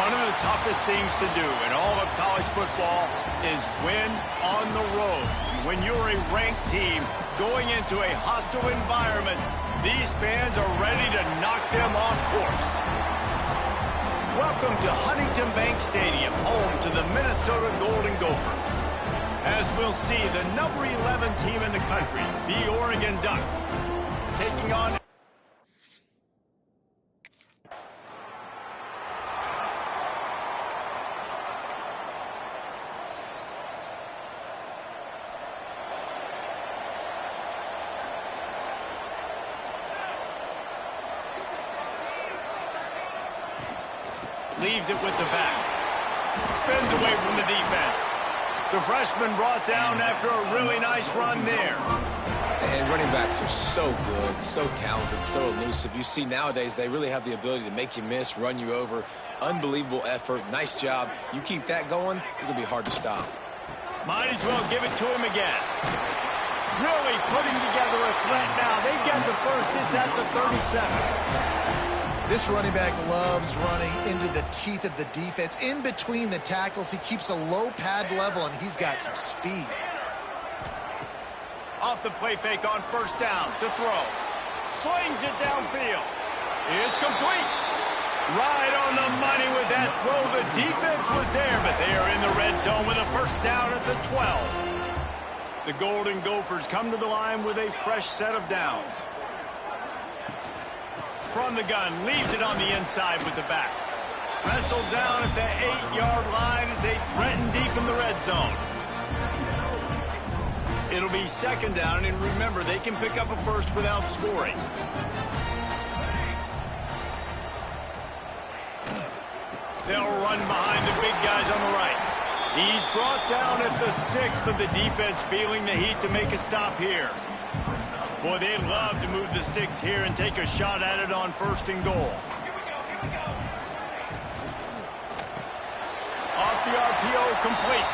One of the toughest things to do in all of college football is win on the road. When you're a ranked team going into a hostile environment, these fans are ready to knock them off course. Welcome to Huntington Bank Stadium, home to the Minnesota Golden Gophers. As we'll see, the number 11 team in the country, the Oregon Ducks, taking on leaves it with the back. Spins away from the defense. The freshman brought down after a really nice run there. And running backs are so good, so talented, so elusive. You see nowadays they really have the ability to make you miss, run you over. Unbelievable effort. Nice job. You keep that going, it's going to be hard to stop. Might as well give it to him again. Really putting together a threat now. They get the first. It's at the 37. This running back loves running into the teeth of the defense. In between the tackles, he keeps a low pad level, and he's got some speed. Off the play fake on first down to throw. Slings it downfield. It's complete. Right on the money with that throw. The defense was there, but they are in the red zone with a first down at the 12. The Golden Gophers come to the line with a fresh set of downs. From the gun, leaves it on the inside with the back. Wrestled down at the 8-yard line as they threaten deep in the red zone. It'll be second down, and remember, they can pick up a first without scoring. They'll run behind the big guys on the right. He's brought down at the 6, but the defense feeling the heat to make a stop here. Boy, they'd love to move the sticks here and take a shot at it on first and goal. Off the RPO, complete.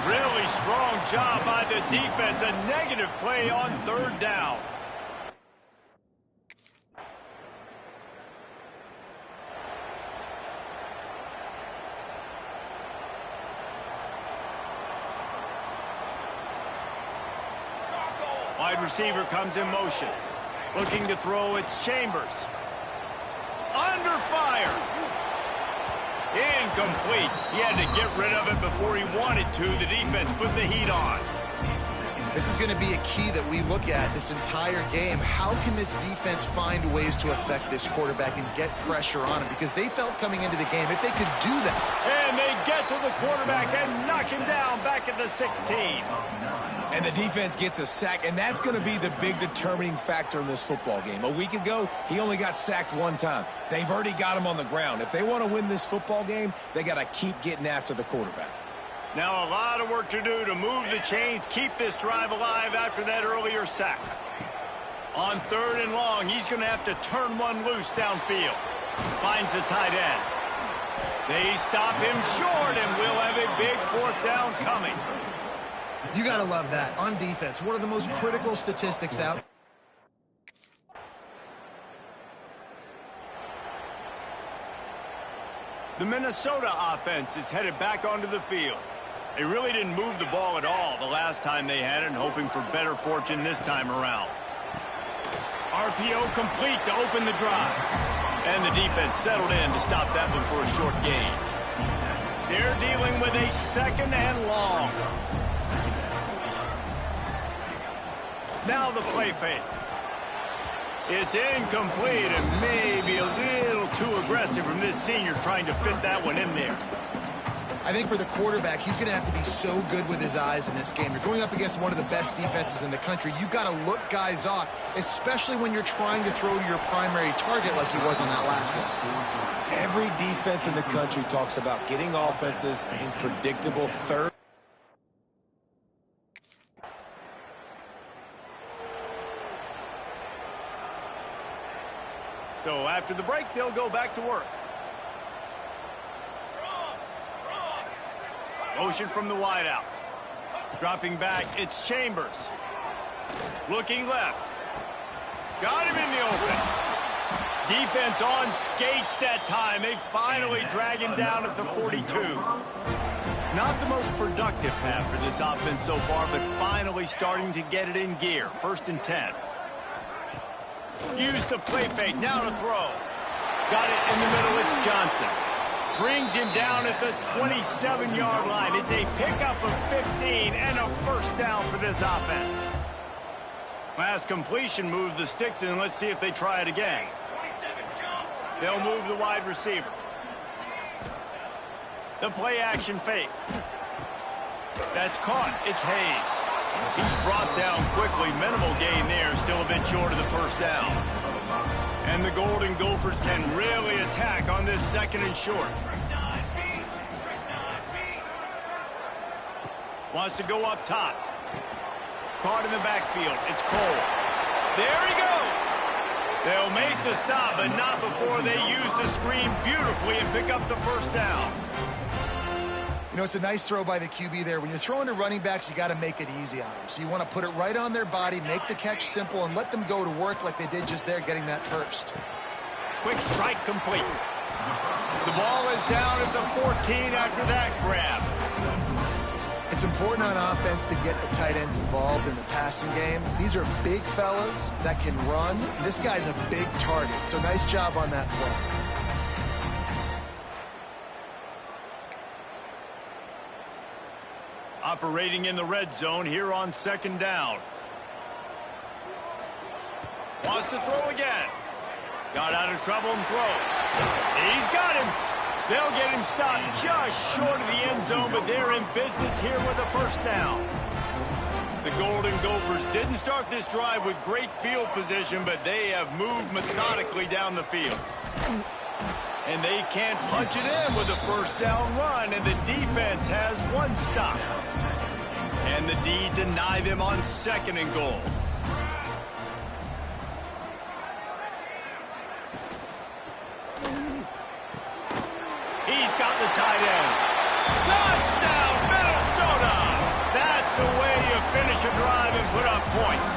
Really strong job by the defense. A negative play on third down. Wide receiver comes in motion. Looking to throw, it's Chambers. Under fire. Incomplete. He had to get rid of it before he wanted to. The defense put the heat on. This is going to be a key that we look at this entire game. How can this defense find ways to affect this quarterback and get pressure on him? Because they felt coming into the game, if they could do that. And they get to the quarterback and knock him down back at the 16. And the defense gets a sack, and that's going to be the big determining factor in this football game. A week ago, he only got sacked one time. They've already got him on the ground. If they want to win this football game, they got to keep getting after the quarterback. Now a lot of work to do to move the chains, keep this drive alive after that earlier sack. On third and long, he's going to have to turn one loose downfield. Finds the tight end. They stop him short, and we'll have a big fourth down coming. You got to love that. On defense, one of the most critical statistics out. The Minnesota offense is headed back onto the field. They really didn't move the ball at all the last time they had it, and hoping for better fortune this time around. RPO complete to open the drive. And the defense settled in to stop that one for a short gain. They're dealing with a second and long. Now the play fake. It's incomplete and maybe a little too aggressive from this senior trying to fit that one in there. I think for the quarterback, he's going to have to be so good with his eyes in this game. You're going up against one of the best defenses in the country. You've got to look guys off, especially when you're trying to throw to your primary target like he was on that last one. Every defense in the country talks about getting offenses in predictable third. So after the break, they'll go back to work. Motion from the wideout. Dropping back, it's Chambers. Looking left. Got him in the open. Defense on skates that time. They finally drag him down at the 42. Not the most productive half for this offense so far, but finally starting to get it in gear. 1st and 10. Use the play fake. Now to throw. Got it in the middle. It's Johnson. Brings him down at the 27-yard line. It's a pickup of 15 and a 1st down for this offense. Last completion moves the sticks in. Let's see if they try it again. They'll move the wide receiver. The play action fake. That's caught. It's Hayes. He's brought down quickly. Minimal gain there. Still a bit short of the 1st down. And the Golden Gophers can really attack on this 2nd and short. Wants to go up top. Caught in the backfield. It's Cole. There he goes. They'll make the stop, but not before they use the screen beautifully and pick up the 1st down. You know, it's a nice throw by the QB there. When you're throwing to running backs, you got to make it easy on them. So you want to put it right on their body, make the catch simple, and let them go to work like they did just there, getting that 1st. Quick strike complete. The ball is down at the 14 after that grab. It's important on offense to get the tight ends involved in the passing game. These are big fellas that can run. This guy's a big target, so nice job on that play. Operating in the red zone here on 2nd down. Wants to throw again. Got out of trouble and throws. He's got him. They'll get him stopped just short of the end zone, but they're in business here with a 1st down. The Golden Gophers didn't start this drive with great field position, but they have moved methodically down the field. And they can't punch it in with a 1st down run, and the defense has 1 stop. And the D deny them on 2nd and goal. He's got the tight end. Touchdown, Minnesota! That's the way you finish a drive and put up points.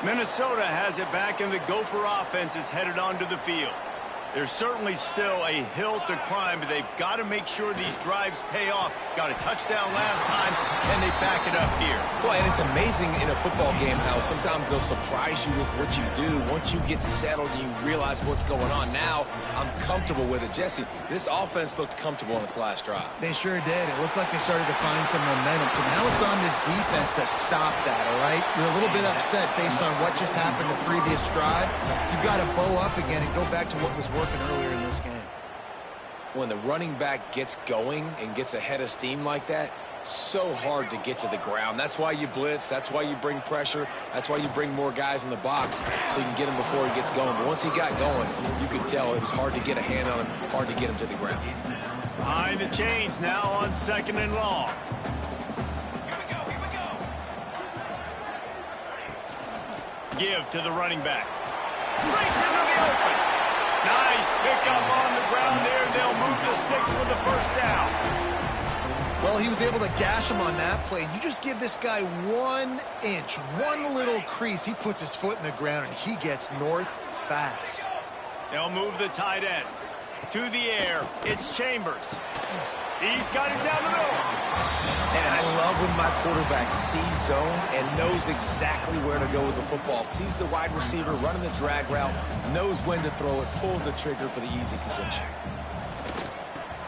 Minnesota has it back, and the Gopher offense is headed onto the field. There's certainly still a hill to climb, but they've got to make sure these drives pay off. Got a touchdown last time. Can they back it up here? Well, and it's amazing in a football game how sometimes they'll surprise you with what you do. Once you get settled and you realize what's going on, now I'm comfortable with it. Jesse, this offense looked comfortable on its last drive. They sure did. It looked like they started to find some momentum. So now it's on this defense to stop that, all right? You're a little bit upset based on what just happened the previous drive. You've got to bow up again and go back to what was working earlier in this game. When the running back gets going and gets ahead of steam like that, so hard to get to the ground. That's why you blitz. That's why you bring pressure. That's why you bring more guys in the box so you can get him before he gets going. But once he got going, you could tell it was hard to get a hand on him, hard to get him to the ground. Behind the chains now on 2nd and long. Give to the running back. Breaks into the open. Nice pickup on the ground there. They'll move the sticks with the 1st down. Well, he was able to gash him on that play. You just give this guy 1 inch, one little crease. He puts his foot in the ground, and he gets north fast. They'll move the tight end. To the air, it's Chambers. He's got it down the middle. And I love when my quarterback sees zone and knows exactly where to go with the football. Sees the wide receiver running the drag route, knows when to throw it, pulls the trigger for the easy completion.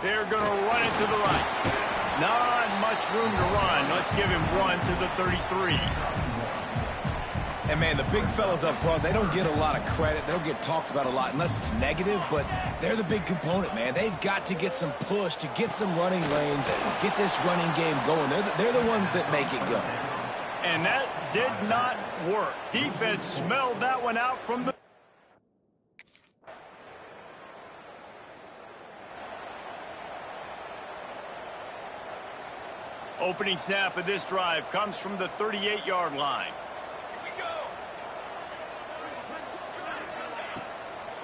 They're going to run it to the right. Not much room to run. Let's give him 1 to the 33. And, man, the big fellas up front, they don't get a lot of credit. They don't get talked about a lot unless it's negative, but they're the big component, man. They've got to get some push to get some running lanes, get this running game going. They're the ones that make it go. And that did not work. Defense smelled that one out from the... Opening snap of this drive comes from the 38-yard line.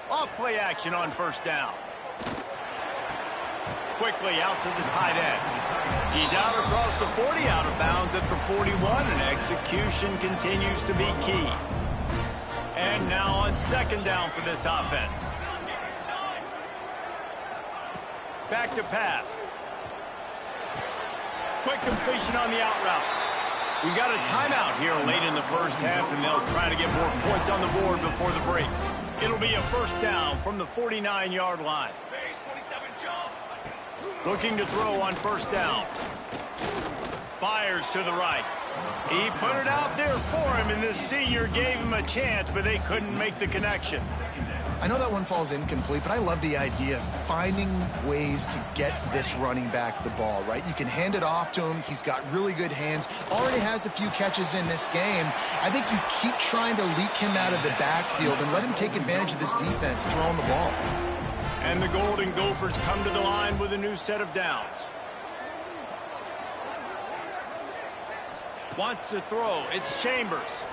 Off play action on 1st down. quickly out to the tight end. He's out across the 40, out of bounds at the 41, and execution continues to be key. And now on second down for this offense. Back to pass. Quick completion on the out route. We got a timeout here late in the first half, and they'll try to get more points on the board before the break. It'll be a first down from the 49-yard line. Looking to throw on first down. Fires to the right. He put it out there for him, and this senior gave him a chance, but they couldn't make the connection. I know that one falls incomplete, but I love the idea of finding ways to get this running back the ball, right? You can hand it off to him. He's got really good hands. Already has a few catches in this game. I think you keep trying to leak him out of the backfield and let him take advantage of this defense throwing the ball. And the Golden Gophers come to the line with a new set of downs. Wants to throw. It's Chambers.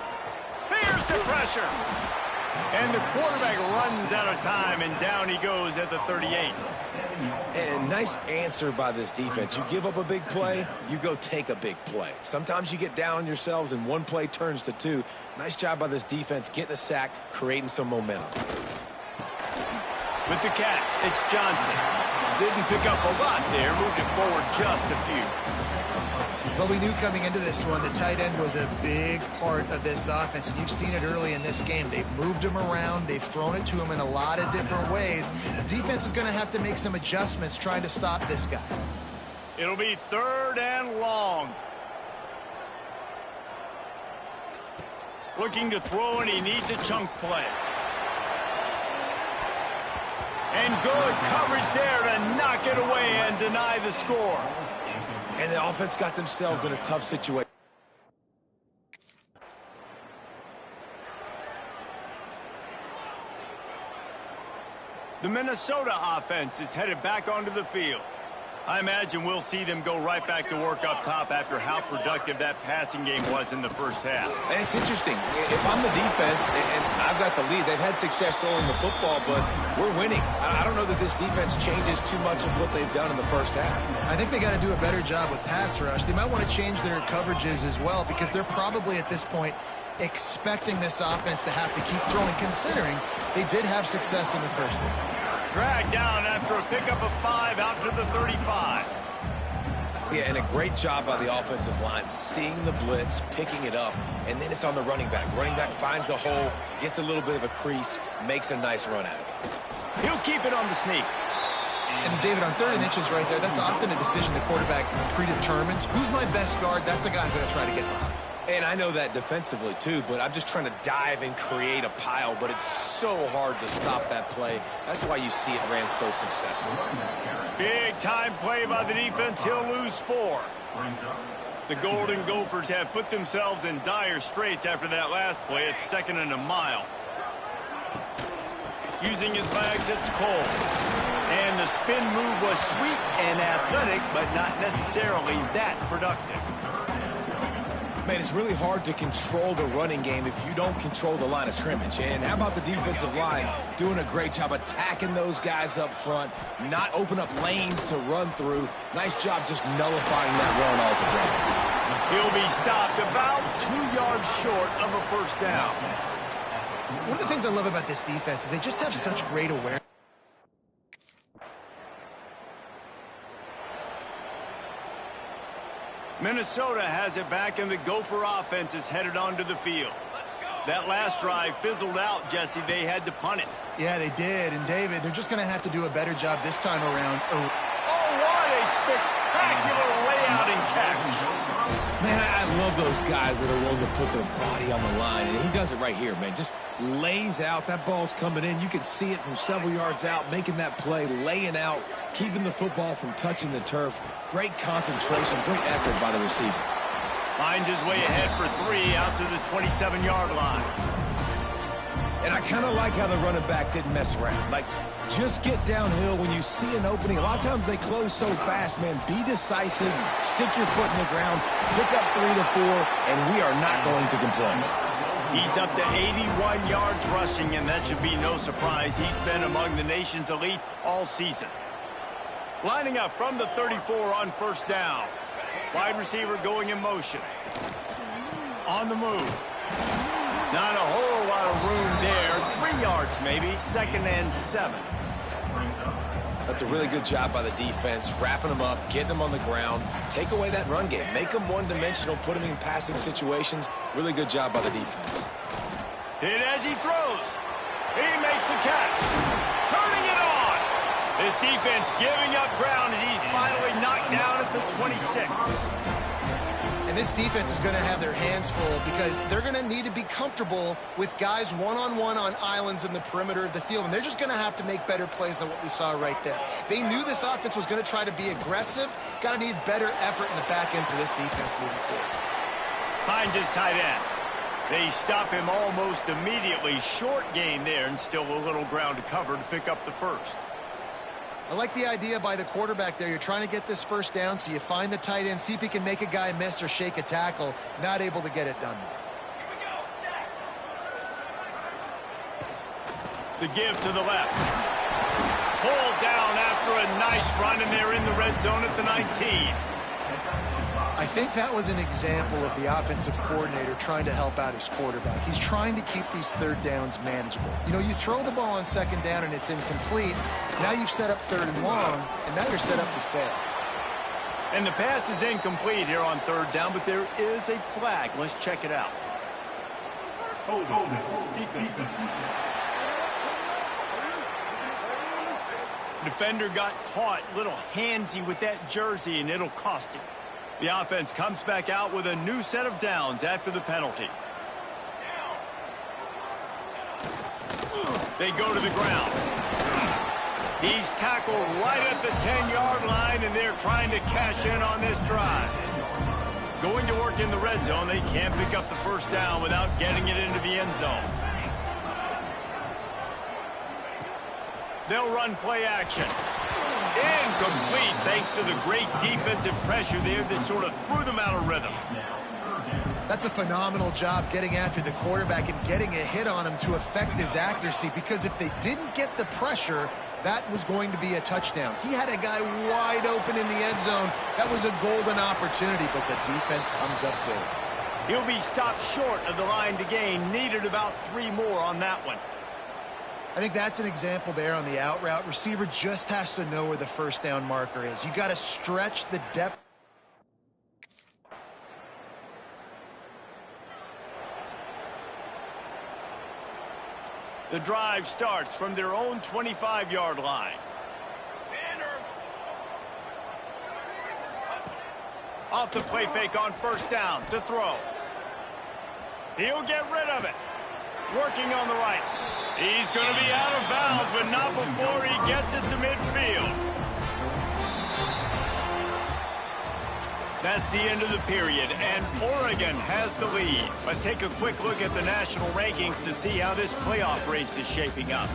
Fears the pressure. And the quarterback runs out of time, and down he goes at the 38. And nice answer by this defense. You give up a big play, you go take a big play. Sometimes you get down on yourselves and one play turns to two. Nice job by this defense getting a sack, creating some momentum. With the catch, it's Johnson. Didn't pick up a lot there, moved it forward just a few. But we knew coming into this one, the tight end was a big part of this offense, and you've seen it early in this game. They've moved him around. They've thrown it to him in a lot of different ways. The defense is going to have to make some adjustments trying to stop this guy. It'll be third and long. Looking to throw, and he needs a chunk play. And good coverage there to knock it away and deny the score. And the offense got themselves in a tough situation. The Minnesota offense is headed back onto the field. I imagine we'll see them go right back to work up top after how productive that passing game was in the first half. And it's interesting. If I'm the defense and I've got the lead, they've had success throwing the football, but we're winning. I don't know that this defense changes too much of what they've done in the first half. I think they got to do a better job with pass rush. They might want to change their coverages as well, because they're probably at this point expecting this offense to have to keep throwing, considering they did have success in the first half. Dragged down after a pickup of 5 out to the 35. Yeah, and a great job by the offensive line, seeing the blitz, picking it up, and then it's on the running back. Running back finds a hole, gets a little bit of a crease, makes a nice run out of it. He'll keep it on the sneak. And, David, on 3rd and inches right there, that's often a decision the quarterback predetermines. Who's my best guard? That's the guy I'm going to try to get behind. And I know that defensively, too, but I'm just trying to dive and create a pile, but it's so hard to stop that play. That's why you see it ran so successful. Big-time play by the defense. He'll lose 4. The Golden Gophers have put themselves in dire straits after that last play. It's 2nd and a mile. Using his legs, it's Cole. And the spin move was sweet and athletic, but not necessarily that productive. Man, it's really hard to control the running game if you don't control the line of scrimmage. And how about the defensive line doing a great job attacking those guys up front, not open up lanes to run through. Nice job just nullifying that run altogether. He'll be stopped about 2 yards short of a first down. One of the things I love about this defense is they just have such great awareness. Minnesota has it back, and the Gopher offense is headed onto the field. That last drive fizzled out, Jesse. They had to punt it. Yeah, they did. And, David, they're just going to have to do a better job this time around. Oh, what a spectacular layout and catch. Man, I love those guys that are willing to put their body on the line. And he does it right here, man. Just lays out. That ball's coming in. You can see it from several yards out, making that play, laying out, keeping the football from touching the turf. Great concentration, great effort by the receiver. Finds his way ahead for 3 out to the 27-yard line. And I kind of like how the running back didn't mess around. Like, just get downhill when you see an opening. A lot of times they close so fast, man. Be decisive, stick your foot in the ground, pick up 3 to 4, and we are not going to complain. He's up to 81 yards rushing, and that should be no surprise. He's been among the nation's elite all season. Lining up from the 34 on first down. Wide receiver going in motion. On the move. Not a whole lot of room there. 3 yards maybe. 2nd and 7. That's a really good job by the defense, wrapping them up, getting them on the ground. Take away that run game. Make them one-dimensional, put them in passing situations. Really good job by the defense. Hit as he throws. He makes the catch. Turning it on. This defense giving up ground as he's finally knocked down at the 26. And this defense is going to have their hands full because they're going to need to be comfortable with guys one-on-one on islands in the perimeter of the field. And they're just going to have to make better plays than what we saw right there. They knew this offense was going to try to be aggressive. Got to need better effort in the back end for this defense moving forward. Finds his tight end. They stop him almost immediately. Short gain there and still a little ground to cover to pick up the first. I like the idea by the quarterback there. You're trying to get this first down, so you find the tight end, see if he can make a guy miss or shake a tackle. Not able to get it done. The give to the left. Pulled down after a nice run, and they're in the red zone at the 19. I think that was an example of the offensive coordinator trying to help out his quarterback. He's trying to keep these third downs manageable. You know, you throw the ball on second down and it's incomplete. Now you've set up 3rd and long, and now you're set up to fail. And the pass is incomplete here on 3rd down, but there is a flag. Let's check it out. Hold it. Defender got caught, little handsy with that jersey, and it'll cost him. The offense comes back out with a new set of downs after the penalty. They go to the ground. He's tackled right at the 10-yard line, and they're trying to cash in on this drive. Going to work in the red zone, they can't pick up the first down without getting it into the end zone. They'll run play action. Incomplete thanks to the great defensive pressure there that sort of threw them out of rhythm. That's a phenomenal job getting after the quarterback and getting a hit on him to affect his accuracy, because if they didn't get the pressure, that was going to be a touchdown. He had a guy wide open in the end zone. That was a golden opportunity, but the defense comes up big. He'll be stopped short of the line to gain. Needed about 3 more on that one. I think that's an example there on the out route. Receiver just has to know where the first down marker is. You got to stretch the depth. The drive starts from their own 25-yard line. Off the play fake on first down to throw. He'll get rid of it. Working on the right. He's going to be out of bounds, but not before he gets it to midfield. That's the end of the period, and Oregon has the lead. Let's take a quick look at the national rankings to see how this playoff race is shaping up.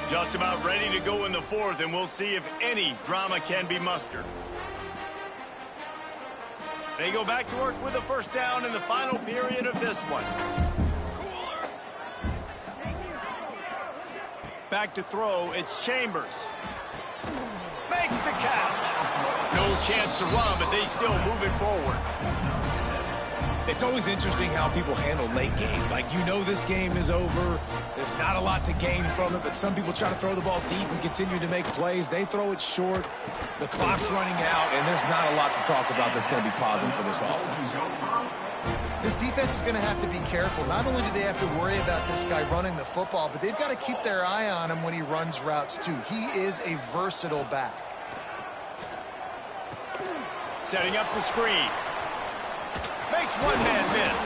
Just about ready to go in the 4th, and we'll see if any drama can be mustered. They go back to work with the first down in the final period of this one. Back to throw, it's Chambers. Makes the catch. No chance to run, but they still move it forward. It's always interesting how people handle late game. Like, you know this game is over. There's not a lot to gain from it, but some people try to throw the ball deep and continue to make plays. They throw it short. The clock's running out, and there's not a lot to talk about that's going to be positive for this offense. This defense is going to have to be careful. Not only do they have to worry about this guy running the football, but they've got to keep their eye on him when he runs routes, too. He is a versatile back. Setting up the screen. Makes one man miss.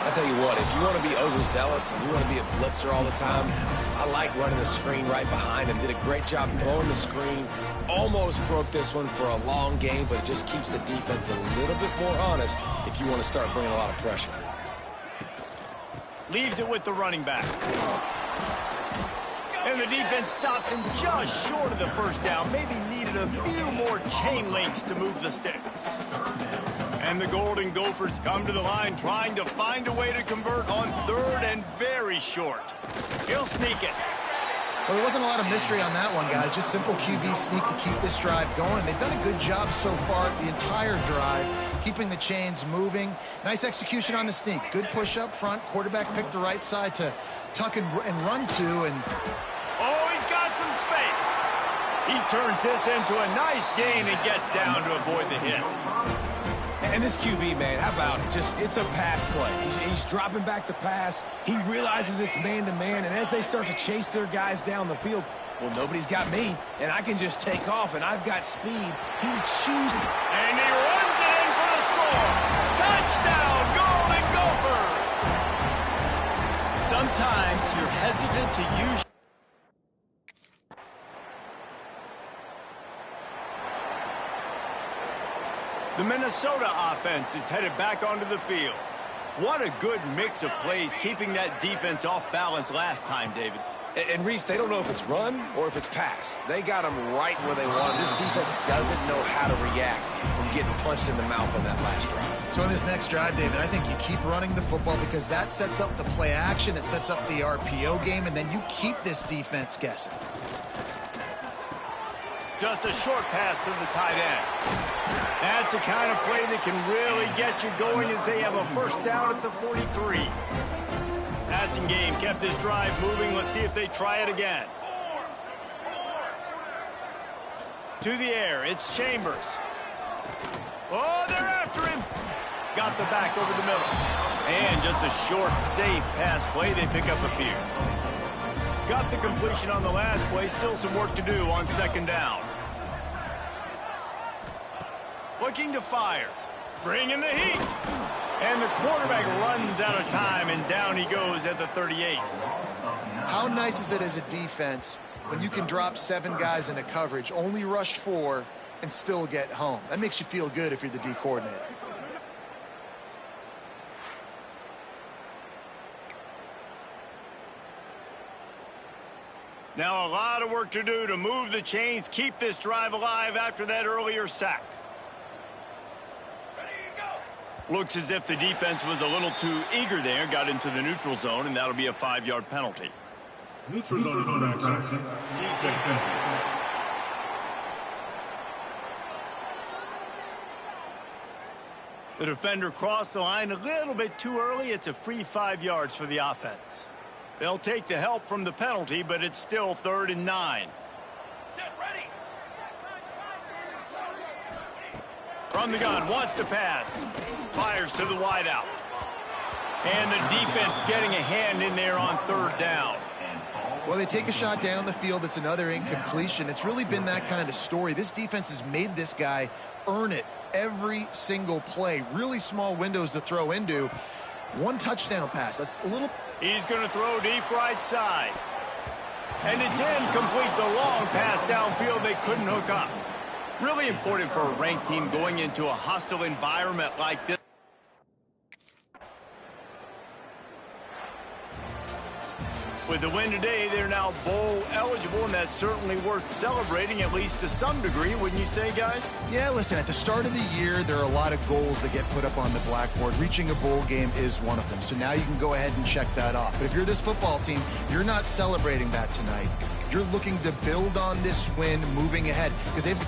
I tell you what, if you want to be overzealous and you want to be a blitzer all the time, I like running the screen right behind him. Did a great job throwing the screen. Almost broke this one for a long game, but it just keeps the defense a little bit more honest if you want to start bringing a lot of pressure. Leaves it with the running back. And the defense stops him just short of the first down. Maybe needed a few more chain links to move the sticks. And the Golden Gophers come to the line trying to find a way to convert on 3rd and very short. He'll sneak it. Well, there wasn't a lot of mystery on that one, guys. Just simple QB sneak to keep this drive going. They've done a good job so far the entire drive, keeping the chains moving. Nice execution on the sneak. Good push up front. Quarterback picked the right side to tuck and run to. And oh, he's got some space. He turns this into a nice gain and gets down to avoid the hit. And this QB, man, how about it? It's a pass play. He's dropping back to pass. He realizes it's man-to-man, and as they start to chase their guys down the field, well, nobody's got me, and I can just take off, and I've got speed. He chooses. And he runs it in for the score. Touchdown, Golden Gophers! Sometimes you're hesitant to use. The Minnesota offense is headed back onto the field. What a good mix of plays, keeping that defense off balance last time, David. And Reese, they don't know if it's run or if it's pass. They got them right where they want them. This defense doesn't know how to react from getting punched in the mouth on that last drive. so in this next drive, David, I think you keep running the football because that sets up the play action, it sets up the RPO game, and then you keep this defense guessing. Just a short pass to the tight end. That's the kind of play that can really get you going as they have a first down at the 43. Passing game kept this drive moving. Let's see if they try it again. To the air, it's Chambers. Oh, they're after him. Got the back over the middle. And just a short, safe pass play. They pick up a few. Got the completion on the last play. Still some work to do on second down. Looking to fire. Bringing the heat. And the quarterback runs out of time, and down he goes at the 38. How nice is it as a defense when you can drop 7 guys into coverage, only rush 4, and still get home? That makes you feel good if you're the D coordinator. Now a lot of work to do to move the chains, keep this drive alive after that earlier sack. Looks as if the defense was a little too eager there, got into the neutral zone, and that'll be a 5-yard penalty. Neutral zone infraction. The defender crossed the line a little bit too early. It's a free 5 yards for the offense. They'll take the help from the penalty, but it's still 3rd and 9. From the gun, wants to pass. Fires to the wideout. And the defense getting a hand in there on 3rd down. Well, they take a shot down the field. It's another incompletion. It's really been that kind of story. This defense has made this guy earn it every single play. Really small windows to throw into. 1 touchdown pass. That's a little... He's going to throw deep right side. And it's incomplete. The long pass downfield they couldn't hook up. Really important for a ranked team going into a hostile environment like this. With the win today, they're now bowl eligible, and that's certainly worth celebrating, at least to some degree, wouldn't you say, guys? Yeah, listen, at the start of the year, there are a lot of goals that get put up on the blackboard. Reaching a bowl game is one of them. So now you can go ahead and check that off. But if you're this football team, you're not celebrating that tonight. You're looking to build on this win moving ahead because they've...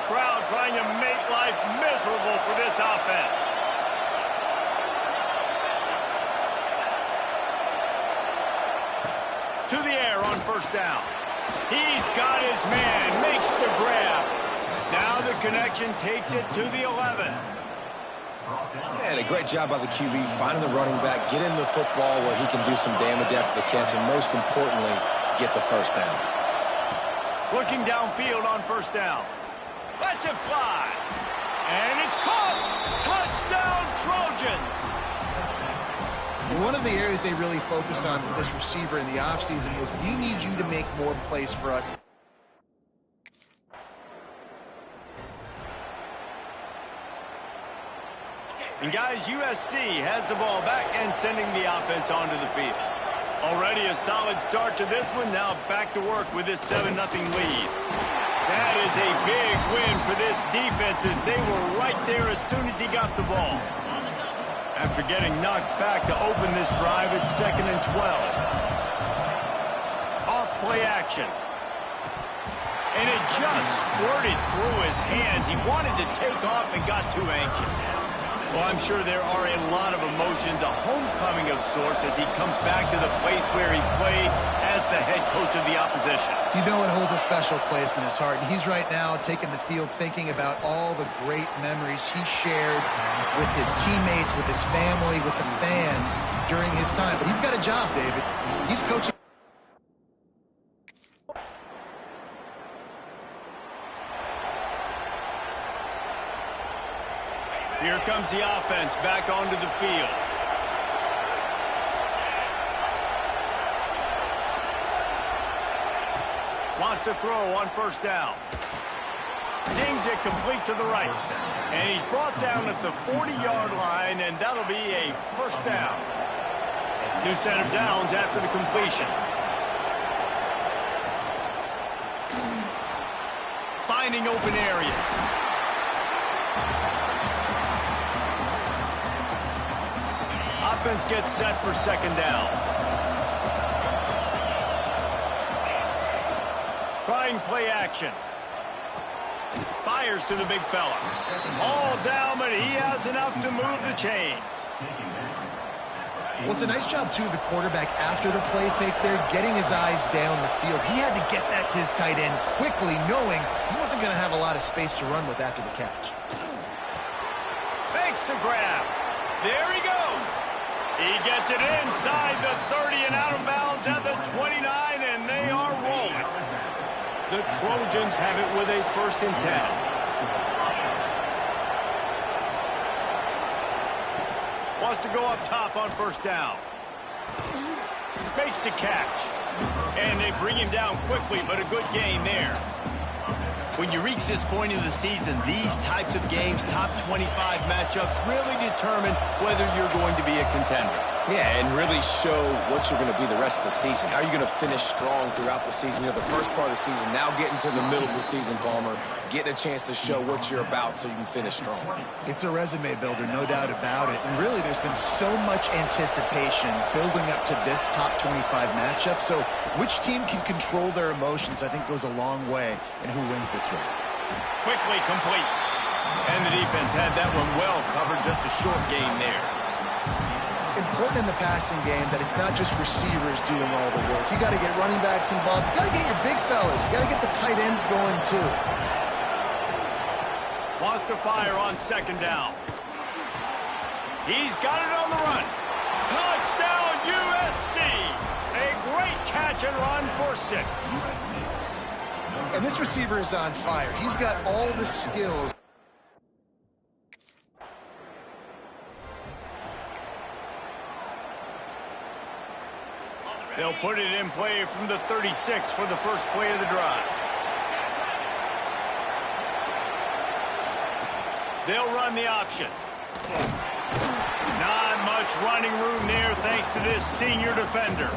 crowd trying to make life miserable for this offense. To the air on first down. He's got his man, makes the grab. Now the connection takes it to the 11. And a great job by the QB finding the running back, getting the football where he can do some damage after the catch, and most importantly, get the first down. Looking downfield on first down. Lets it fly. And it's caught. Touchdown, Trojans. One of the areas they really focused on with this receiver in the offseason was, we need you to make more plays for us. And guys, USC has the ball back and sending the offense onto the field. Already a solid start to this one. Now back to work with this 7-0 lead. That is a big win for this defense, as they were right there as soon as he got the ball. After getting knocked back to open this drive, it's 2nd and 12. Off play action. And it just squirted through his hands. He wanted to take off and got too anxious. Well, I'm sure there are a lot of emotions, a homecoming of sorts, as he comes back to the place where he played as the head coach of the opposition. You know it holds a special place in his heart. And he's right now taking the field thinking about all the great memories he shared with his teammates, with his family, with the fans during his time. But he's got a job, David. He's coaching. Here comes the offense back onto the field. Wants to throw on first down. Zings it complete to the right. And he's brought down at the 40-yard line, and that'll be a first down. New set of downs after the completion. Finding open areas. Offense gets set for second down. Trying play action. Fires to the big fella. All down, but he has enough to move the chains. Well, it's a nice job, too, of the quarterback after the play fake there, getting his eyes down the field. He had to get that to his tight end quickly, knowing he wasn't going to have a lot of space to run with after the catch. Makes the grab. There he goes. He gets it inside the 30 and out of bounds at the 29, and they are rolling. The Trojans have it with a 1st and 10. Wants to go up top on first down. Makes the catch. And they bring him down quickly, but a good gain there. When you reach this point in the season, these types of games, top 25 matchups, really determine whether you're going to be a contender. Yeah, and really show what you're going to be the rest of the season. How are you going to finish strong throughout the season? You know, the first part of the season, now getting to the middle of the season, Palmer, getting a chance to show what you're about so you can finish strong. It's a resume builder, no doubt about it. And really, there's been so much anticipation building up to this top 25 matchup. So which team can control their emotions, I think, goes a long way in who wins this one. Quickly complete. And the defense had that one well covered, just a short gain there. Important in the passing game that it's not just receivers doing all the work. You got to get running backs involved. You got to get your big fellas. You got to get the tight ends going too. Wants to fire on second down. He's got it on the run. Touchdown USC. A great catch and run for 6. And this receiver is on fire. He's got all the skills. They'll put it in play from the 36 for the first play of the drive. They'll run the option. Not much running room there thanks to this senior defender.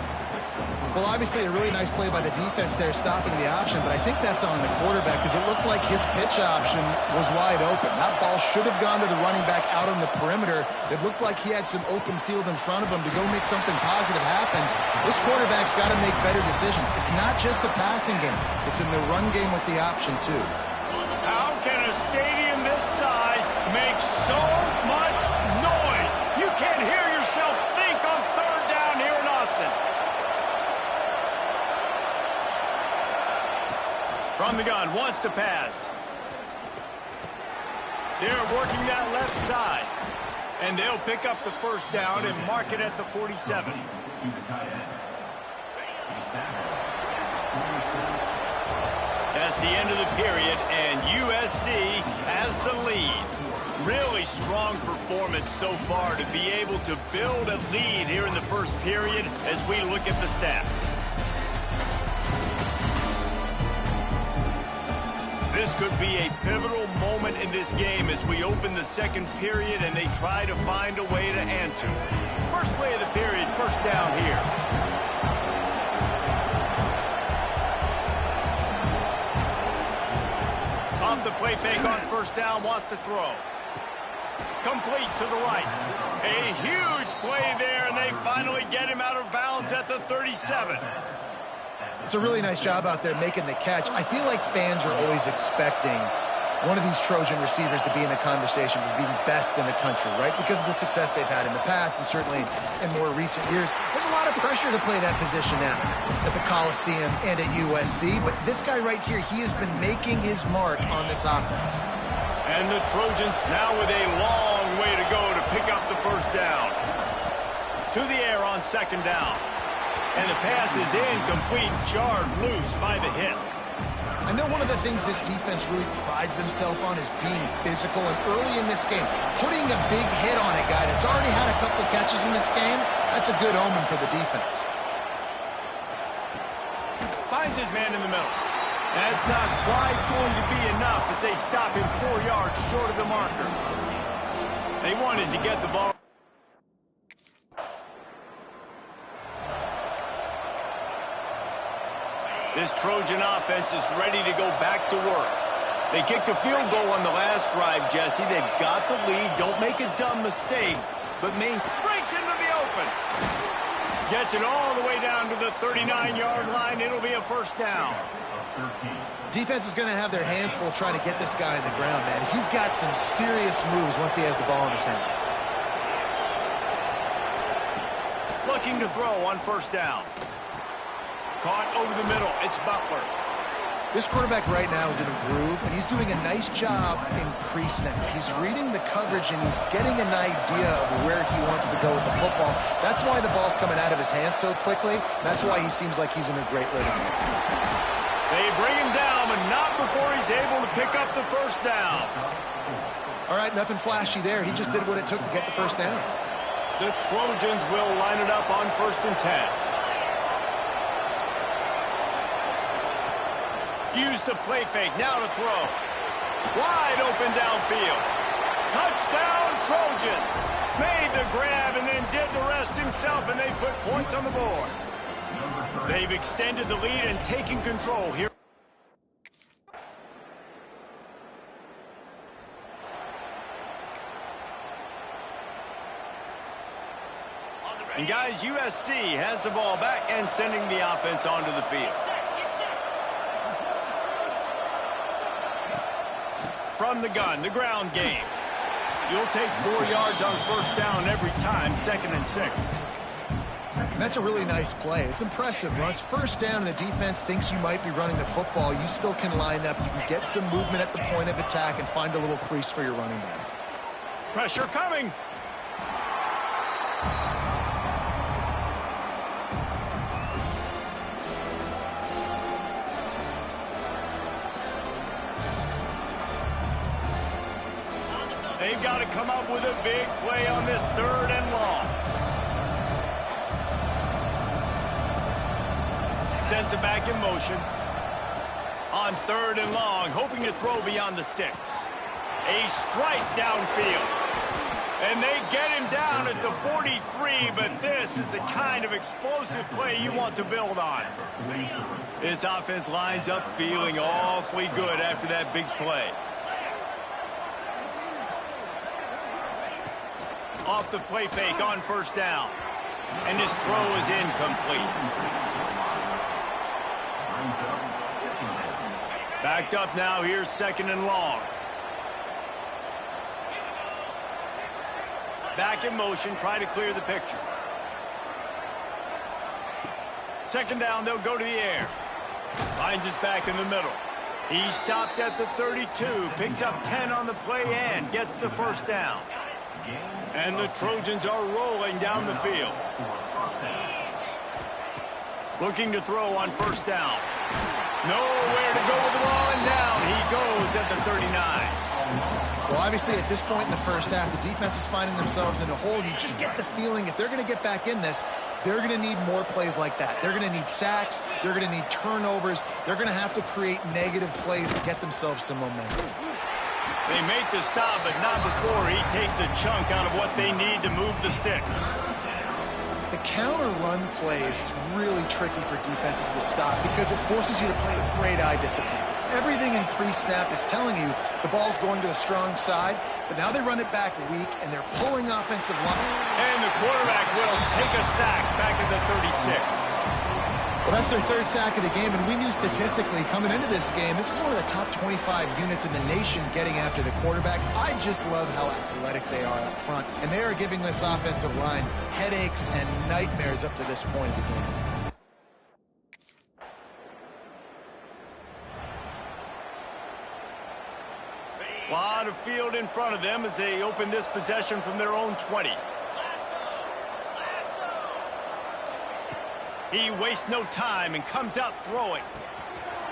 Well, obviously a really nice play by the defense there stopping the option, but I think that's on the quarterback because it looked like his pitch option was wide open. That ball should have gone to the running back out on the perimeter. It looked like he had some open field in front of him to go make something positive happen. This quarterback's got to make better decisions. It's not just the passing game. It's in the run game with the option, too. Out can a stadium this size make so much noise? You can't hear yourself think on third down here in Austin. From the gun, wants to pass. They're working that left side. And they'll pick up the first down and mark it at the 47. That's the end of the period, and USC has the lead. Really strong performance so far to be able to build a lead here in the first period as we look at the stats. This could be a pivotal moment in this game as we open the second period and they try to find a way to answer. First play of the period, first down here. Off the play fake on first down, wants to throw. Complete to the right. A huge play there, and they finally get him out of bounds at the 37. It's a really nice job out there making the catch. I feel like fans are always expecting one of these Trojan receivers to be in the conversation for being best in the country, right? Because of the success they've had in the past and certainly in more recent years. There's a lot of pressure to play that position now at the Coliseum and at USC. But this guy right here, he has been making his mark on this offense. And the Trojans now with a long way to go to pick up the first down. To the air on second down. And the pass is incomplete, jarred loose by the hit. I know one of the things this defense really prides themselves on is being physical. And early in this game, putting a big hit on a guy that's already had a couple catches in this game, that's a good omen for the defense. Finds his man in the middle. That's not quite going to be enough as they stop him 4 yards short of the marker. They wanted to get the ball. This Trojan offense is ready to go back to work. They kicked a field goal on the last drive, Jesse. They've got the lead. Don't make a dumb mistake. But Maine breaks into the open. Gets it all the way down to the 39-yard line. It'll be a first down. Defense is going to have their hands full trying to get this guy on the ground, man. He's got some serious moves once he has the ball in his hands. Looking to throw on first down. Caught over the middle. It's Butler. This quarterback right now is in a groove, and he's doing a nice job in pre-snap. He's reading the coverage, and he's getting an idea of where he wants to go with the football. That's why the ball's coming out of his hands so quickly. That's why he seems like he's in a great rhythm. They bring him down, but not before he's able to pick up the first down. All right, nothing flashy there. He just did what it took to get the first down. The Trojans will line it up on 1st and 10. Use the play fake, now to throw. Wide open downfield. Touchdown, Trojans. Made the grab and then did the rest himself, and they put points on the board. They've extended the lead and taken control here. And guys, USC has the ball back and sending the offense onto the field. From the gun, the ground game. You'll take 4 yards on first down every time, 2nd and 6. And that's a really nice play. It's impressive. When it's first down and the defense thinks you might be running the football, you still can line up. You can get some movement at the point of attack and find a little crease for your running back. Pressure coming. They've got to come up with a big play on this 3rd and long. Sends it back in motion. On 3rd and long, hoping to throw beyond the sticks. A strike downfield. And they get him down at the 43, but this is the kind of explosive play you want to build on. This offense lines up feeling awfully good after that big play. Off the play fake on first down. And his throw is incomplete. Backed up now, here's 2nd and long. Back in motion, try to clear the picture. Second down, they'll go to the air. Finds his back in the middle. He stopped at the 32, picks up 10 on the play and gets the first down. And the Trojans are rolling down the field. Looking to throw on first down. Nowhere to go with the ball, and down he goes at the 39. Well, obviously, at this point in the first half, the defense is finding themselves in a hole. You just get the feeling if they're going to get back in this, they're going to need more plays like that. They're going to need sacks. They're going to need turnovers. They're going to have to create negative plays to get themselves some momentum. They make the stop, but not before he takes a chunk out of what they need to move the sticks. The counter run play is really tricky for defenses to stop because it forces you to play with great eye discipline. Everything in pre-snap is telling you the ball's going to the strong side, but now they run it back weak, and they're pulling offensive line. And the quarterback will take a sack back at the 36. Well, that's their third sack of the game, and we knew statistically coming into this game, this is one of the top 25 units in the nation getting after the quarterback. I just love how athletic they are up front, and they are giving this offensive line headaches and nightmares up to this point of the game. A lot of field in front of them as they open this possession from their own 20. He wastes no time and comes out throwing.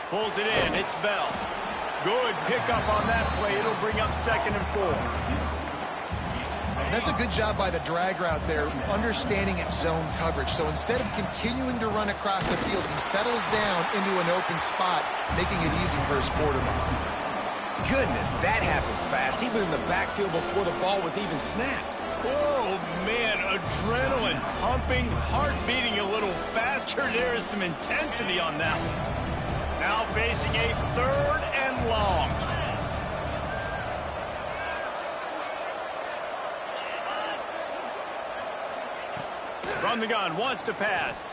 Pulls it in. It's Bell. Good pickup on that play. It'll bring up 2nd and 4. That's a good job by the drag route there, understanding its zone coverage. So instead of continuing to run across the field, he settles down into an open spot, making it easy for his quarterback. Goodness, that happened fast. He was in the backfield before the ball was even snapped. Oh, man, adrenaline pumping, heart beating a little faster. There is some intensity on that one. Now facing a 3rd and long. From the gun, wants to pass.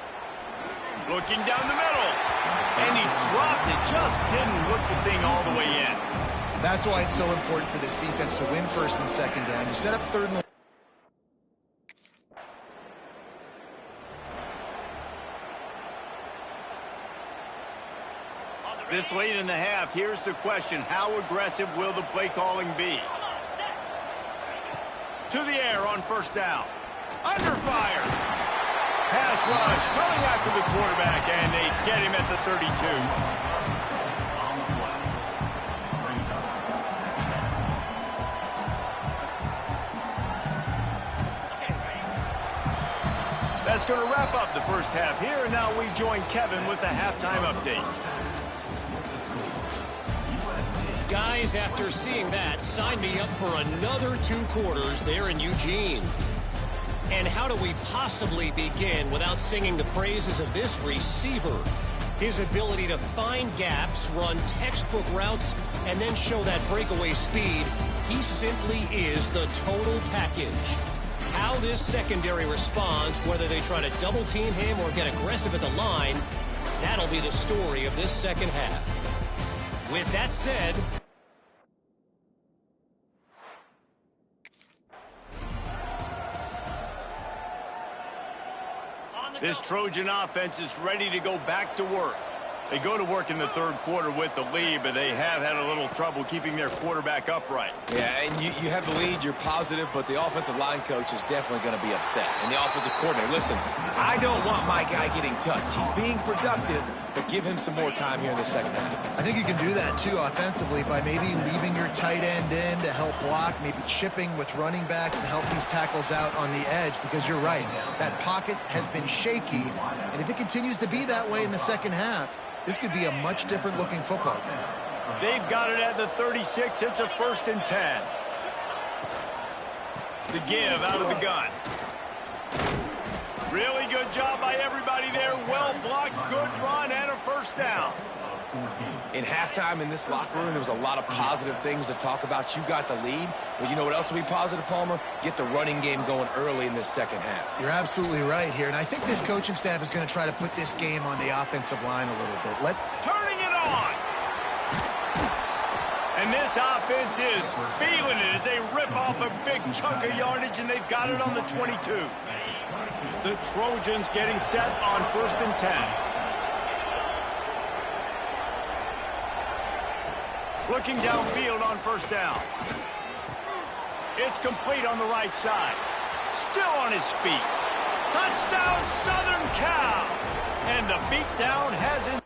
Looking down the middle. And he dropped it, just didn't look the thing all the way in. That's why it's so important for this defense to win 1st and 2nd down. You set up 3rd and This late in the half, here's the question. How aggressive will the play calling be? To the air on first down. Under fire. Pass rush coming after the quarterback, and they get him at the 32. That's going to wrap up the first half here, and now we join Kevin with the halftime update. Guys, after seeing that, sign me up for another 2 quarters there in Eugene. And how do we possibly begin without singing the praises of this receiver? His ability to find gaps, run textbook routes, and then show that breakaway speed. He simply is the total package. How this secondary responds, whether they try to double team him or get aggressive at the line, that'll be the story of this second half. With that said, this Trojan offense is ready to go back to work. They go to work in the 3rd quarter with the lead, but they have had a little trouble keeping their quarterback upright. Yeah, and you have the lead, you're positive, but the offensive line coach is definitely going to be upset. And the offensive coordinator, listen, I don't want my guy getting touched. He's being productive, but give him some more time here in the second half. I think you can do that, too, offensively, by maybe leaving your tight end in to help block, maybe chipping with running backs to help these tackles out on the edge, because you're right, that pocket has been shaky, and if it continues to be that way in the second half, this could be a much different looking football game. They've got it at the 36. It's a 1st and 10. The give out of the gun. Really good job by everybody there. Well blocked, good run, and a first down. In halftime in this locker room, there was a lot of positive things to talk about. You got the lead, but you know what else will be positive, Palmer? Get the running game going early in this second half. You're absolutely right here, and I think this coaching staff is going to try to put this game on the offensive line a little bit. Turning it on! And And this offense is feeling it as they rip off a big chunk of yardage, and they've got it on the 22. The Trojans getting set on 1st and 10. Looking downfield on 1st down. It's complete on the right side. Still on his feet. Touchdown, Southern Cal! And the beatdown hasn't.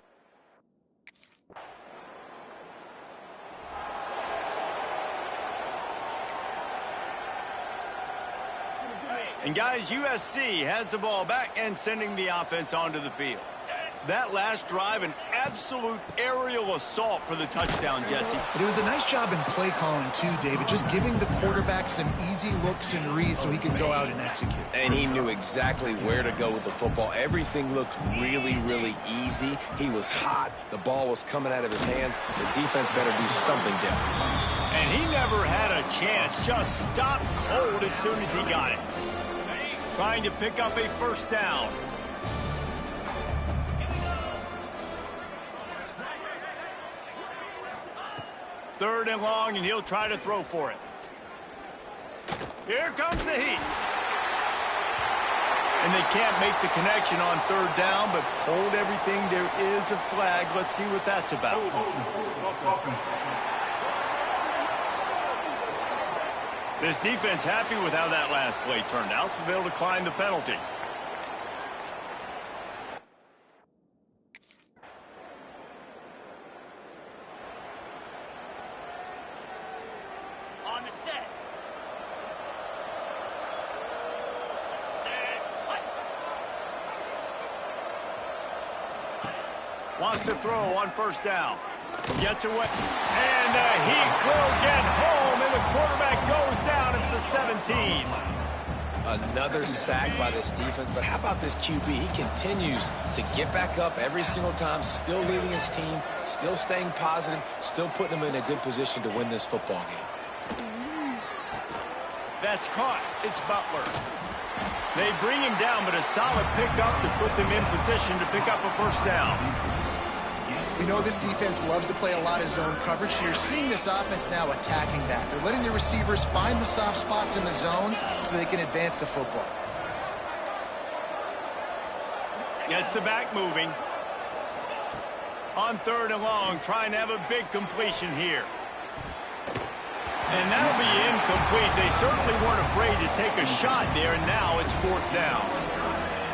And guys, USC has the ball back and sending the offense onto the field. That last drive, an absolute aerial assault for the touchdown, Jesse. But it was a nice job in play calling too, David, just giving the quarterback some easy looks and reads so he could go out and execute. And he knew exactly where to go with the football. Everything looked really, really easy. He was hot. The ball was coming out of his hands. The defense better do something different. And he never had a chance. Just stopped cold as soon as he got it. Trying to pick up a 1st down. Third and long, and he'll try to throw for it. Here comes the heat. And they can't make the connection on 3rd down, but hold everything. There is a flag. Let's see what that's about. This defense happy with how that last play turned out, so they'll decline the penalty. On the set. Wants to throw on 1st down. Gets away. And the Heat will get home, and the quarterback goes down at the 17. Another sack by this defense, but how about this QB? He continues to get back up every single time, still leading his team, still staying positive, still putting them in a good position to win this football game. That's caught. It's Butler. They bring him down, but a solid pickup to put them in position to pick up a 1st down. We know this defense loves to play a lot of zone coverage, so you're seeing this offense now attacking that. They're letting the receivers find the soft spots in the zones so they can advance the football. Gets the back moving. On 3rd and long, trying to have a big completion here. And that'll be incomplete. They certainly weren't afraid to take a shot there, and now it's 4th down.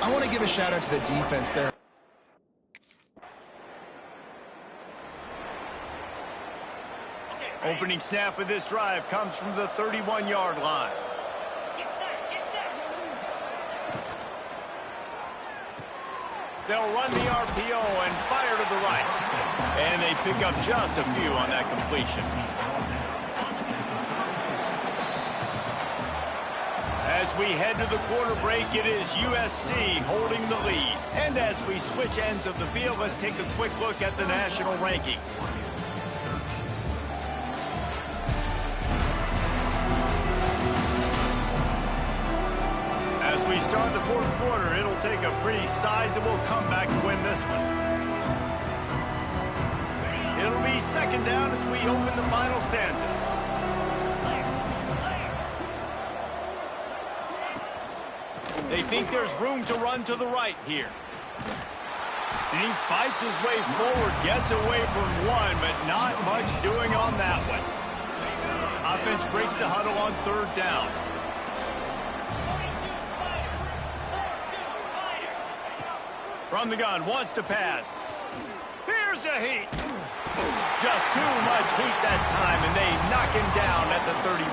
I want to give a shout-out to the defense there. Opening snap of this drive comes from the 31-yard line. Get set, get set. They'll run the RPO and fire to the right. And they pick up just a few on that completion. As we head to the quarter break, it is USC holding the lead. And as we switch ends of the field, let's take a quick look at the national rankings. As we start the 4th quarter, it'll take a pretty sizable comeback to win this one. It'll be 2nd down as we open the final stanza. They think there's room to run to the right here. And he fights his way forward, gets away from one, but not much doing on that one. Offense breaks the huddle on 3rd down. From the gun, wants to pass. Here's a heat. Just too much heat that time, and they knock him down at the 31.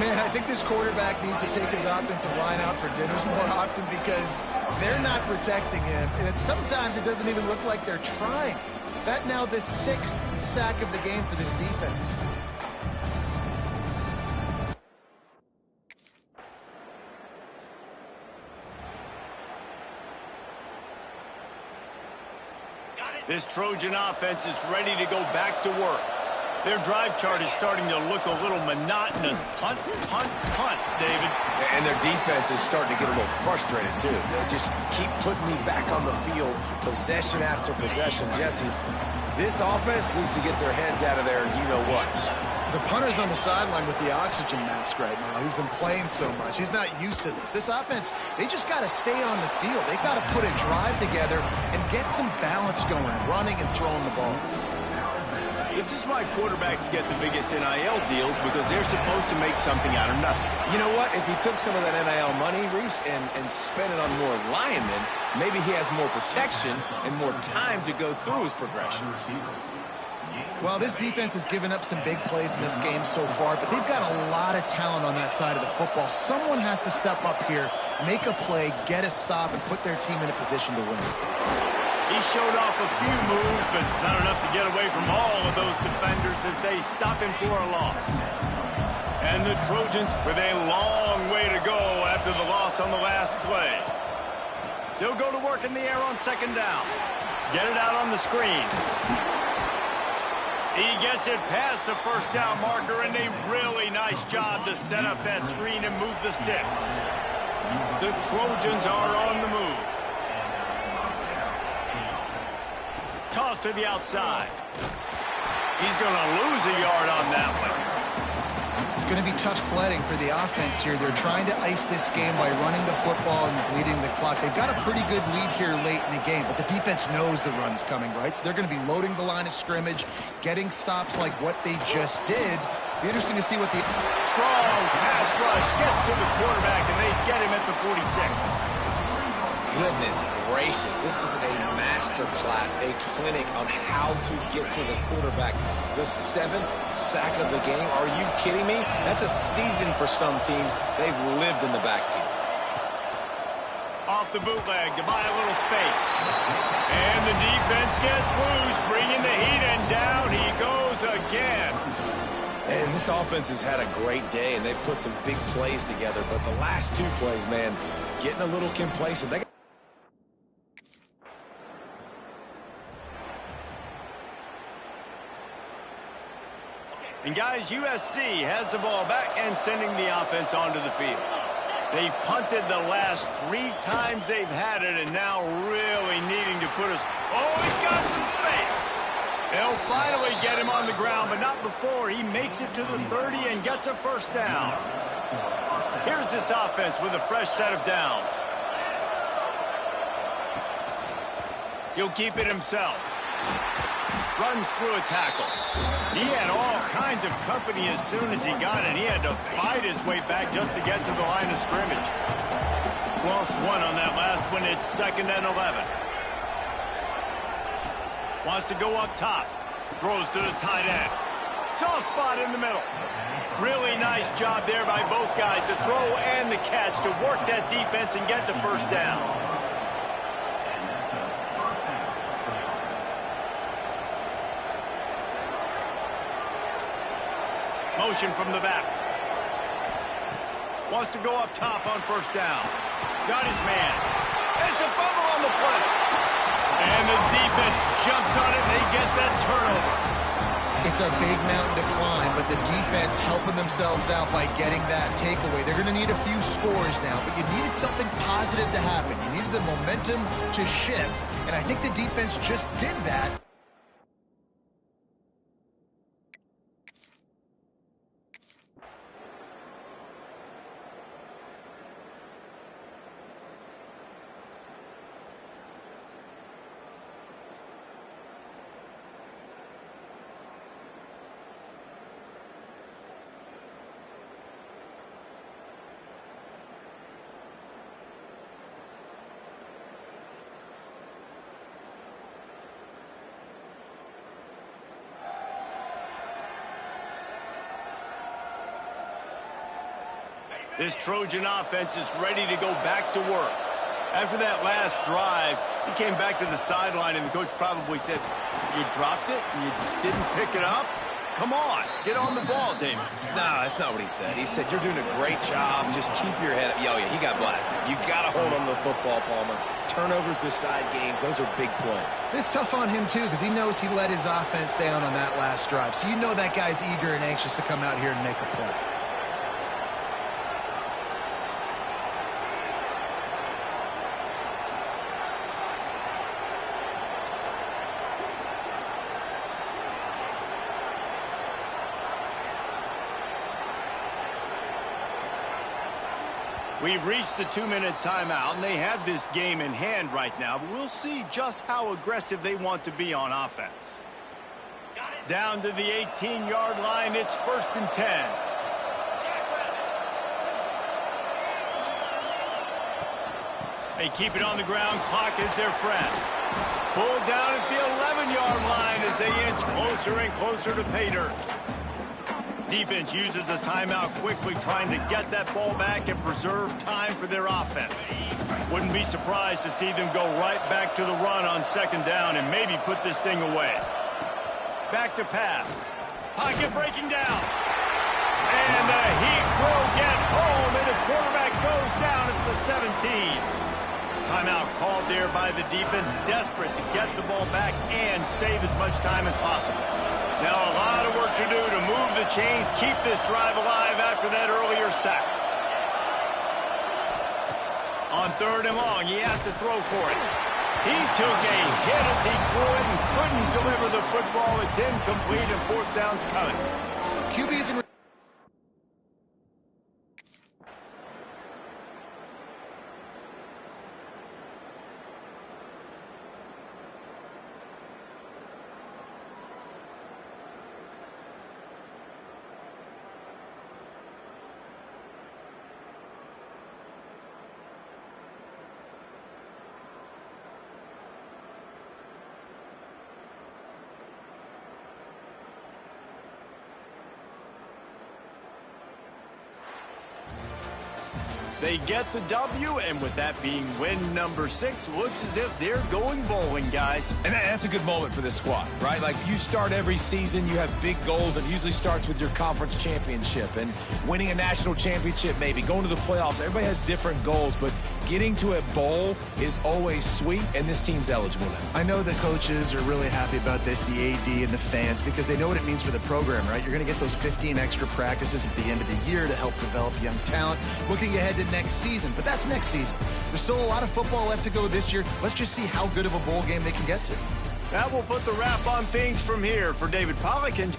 Man, I think this quarterback needs to take his offensive line out for dinners more often because they're not protecting him. And sometimes it doesn't even look like they're trying. That now the 6th sack of the game for this defense. This Trojan offense is ready to go back to work. Their drive chart is starting to look a little monotonous. Punt, punt, punt, David. And their defense is starting to get a little frustrated, too. They just keep putting me back on the field, possession after possession. Jesse, This offense needs to get their heads out of there, you-know-what. The punter's on the sideline with the oxygen mask right now. He's been playing so much. He's not used to this. This offense, they just got to stay on the field. They've got to put a drive together and get some balance going, running and throwing the ball. This is why quarterbacks get the biggest NIL deals, because they're supposed to make something out of nothing. You know what? If he took some of that NIL money, Reese, and spent it on more linemen, maybe he has more protection and more time to go through his progressions. Well, this defense has given up some big plays in this game so far, but they've got a lot of talent on that side of the football. Someone has to step up here, make a play, get a stop, and put their team in a position to win. He showed off a few moves, but not enough to get away from all of those defenders as they stop him for a loss. And the Trojans with a long way to go after the loss on the last play. They'll go to work in the air on second down. Get it out on the screen. He gets it past the first down marker, and a really nice job to set up that screen and move the sticks. The Trojans are on the move. Toss to the outside. He's going to lose a yard on that one. It's going to be tough sledding for the offense here. They're trying to ice this game by running the football and bleeding the clock. They've got a pretty good lead here late in the game, but the defense knows the run's coming, right? So they're going to be loading the line of scrimmage, getting stops like what they just did. Be interesting to see what the strong pass rush gets to the quarterback, and they get him at the 46. Goodness gracious, this is a master class, a clinic on how to get to the quarterback. The 7th sack of the game, are you kidding me? That's a season for some teams. They've lived in the backfield. Off the bootleg to buy a little space. And the defense gets loose, bringing the heat, and down he goes again. And this offense has had a great day, and they've put some big plays together, but the last 2 plays, man, getting a little complacent. And guys, USC has the ball back and sending the offense onto the field. They've punted the last 3 times they've had it, and now really needing to put us... Oh, he's got some space. They'll finally get him on the ground, but not before he makes it to the 30 and gets a first down. Here's this offense with a fresh set of downs. He'll keep it himself. Runs through a tackle. He had all kinds of company as soon as he got it. He had to fight his way back just to get to the line of scrimmage. Lost 1 on that last one. It's 2nd and 11. Wants to go up top. Throws to the tight end. Soft spot in the middle. Really nice job there by both guys to throw and the catch to work that defense and get the first down. Motion from the back. Wants to go up top on first down. Got his man. It's a fumble on the play. And the defense jumps on it, and they get that turnover. It's a big mountain to climb, but the defense helping themselves out by getting that takeaway. They're going to need a few scores now, but you needed something positive to happen. You needed the momentum to shift, and I think the defense just did that. This Trojan offense is ready to go back to work. After that last drive, he came back to the sideline, and the coach probably said, "You dropped it and you didn't pick it up? Come on, get on the ball, Damon." No, that's not what he said. He said, "You're doing a great job. Just keep your head up." Oh, yeah, he got blasted. You got to hold on to the football, Palmer. Turnovers decide games. Those are big plays. It's tough on him, too, because he knows he let his offense down on that last drive. So you know that guy's eager and anxious to come out here and make a play. We've reached the 2-minute timeout, and they have this game in hand right now, but we'll see just how aggressive they want to be on offense. Down to the 18-yard line, it's 1st and 10. They keep it on the ground. Clock is their friend. Pulled down at the 11-yard line as they inch closer and closer to pay dirt. Defense uses a timeout quickly, trying to get that ball back and preserve time for their offense. Wouldn't be surprised to see them go right back to the run on 2nd down and maybe put this thing away. Back to pass. Pocket breaking down. And the Heat will get home, and the quarterback goes down at the 17. Timeout called there by the defense, desperate to get the ball back and save as much time as possible. Now a lot of work to do to move the chains, keep this drive alive after that earlier sack. On 3rd and long, he has to throw for it. He took a hit as he threw it and couldn't deliver the football. It's incomplete, and 4th down's coming. QB's in They get the W, and with that being win number 6, looks as if they're going bowling, guys. And that's a good moment for this squad, right? Like, you start every season, you have big goals. It usually starts with your conference championship and winning a national championship, maybe going to the playoffs. Everybody has different goals, but getting to a bowl is always sweet, and this team's eligible now. I know the coaches are really happy about this, the AD and the fans, because they know what it means for the program, right? You're going to get those 15 extra practices at the end of the year to help develop young talent. Looking ahead to next season, but that's next season. There's still a lot of football left to go this year. Let's just see how good of a bowl game they can get to. That will put the wrap on things from here for David Pollack and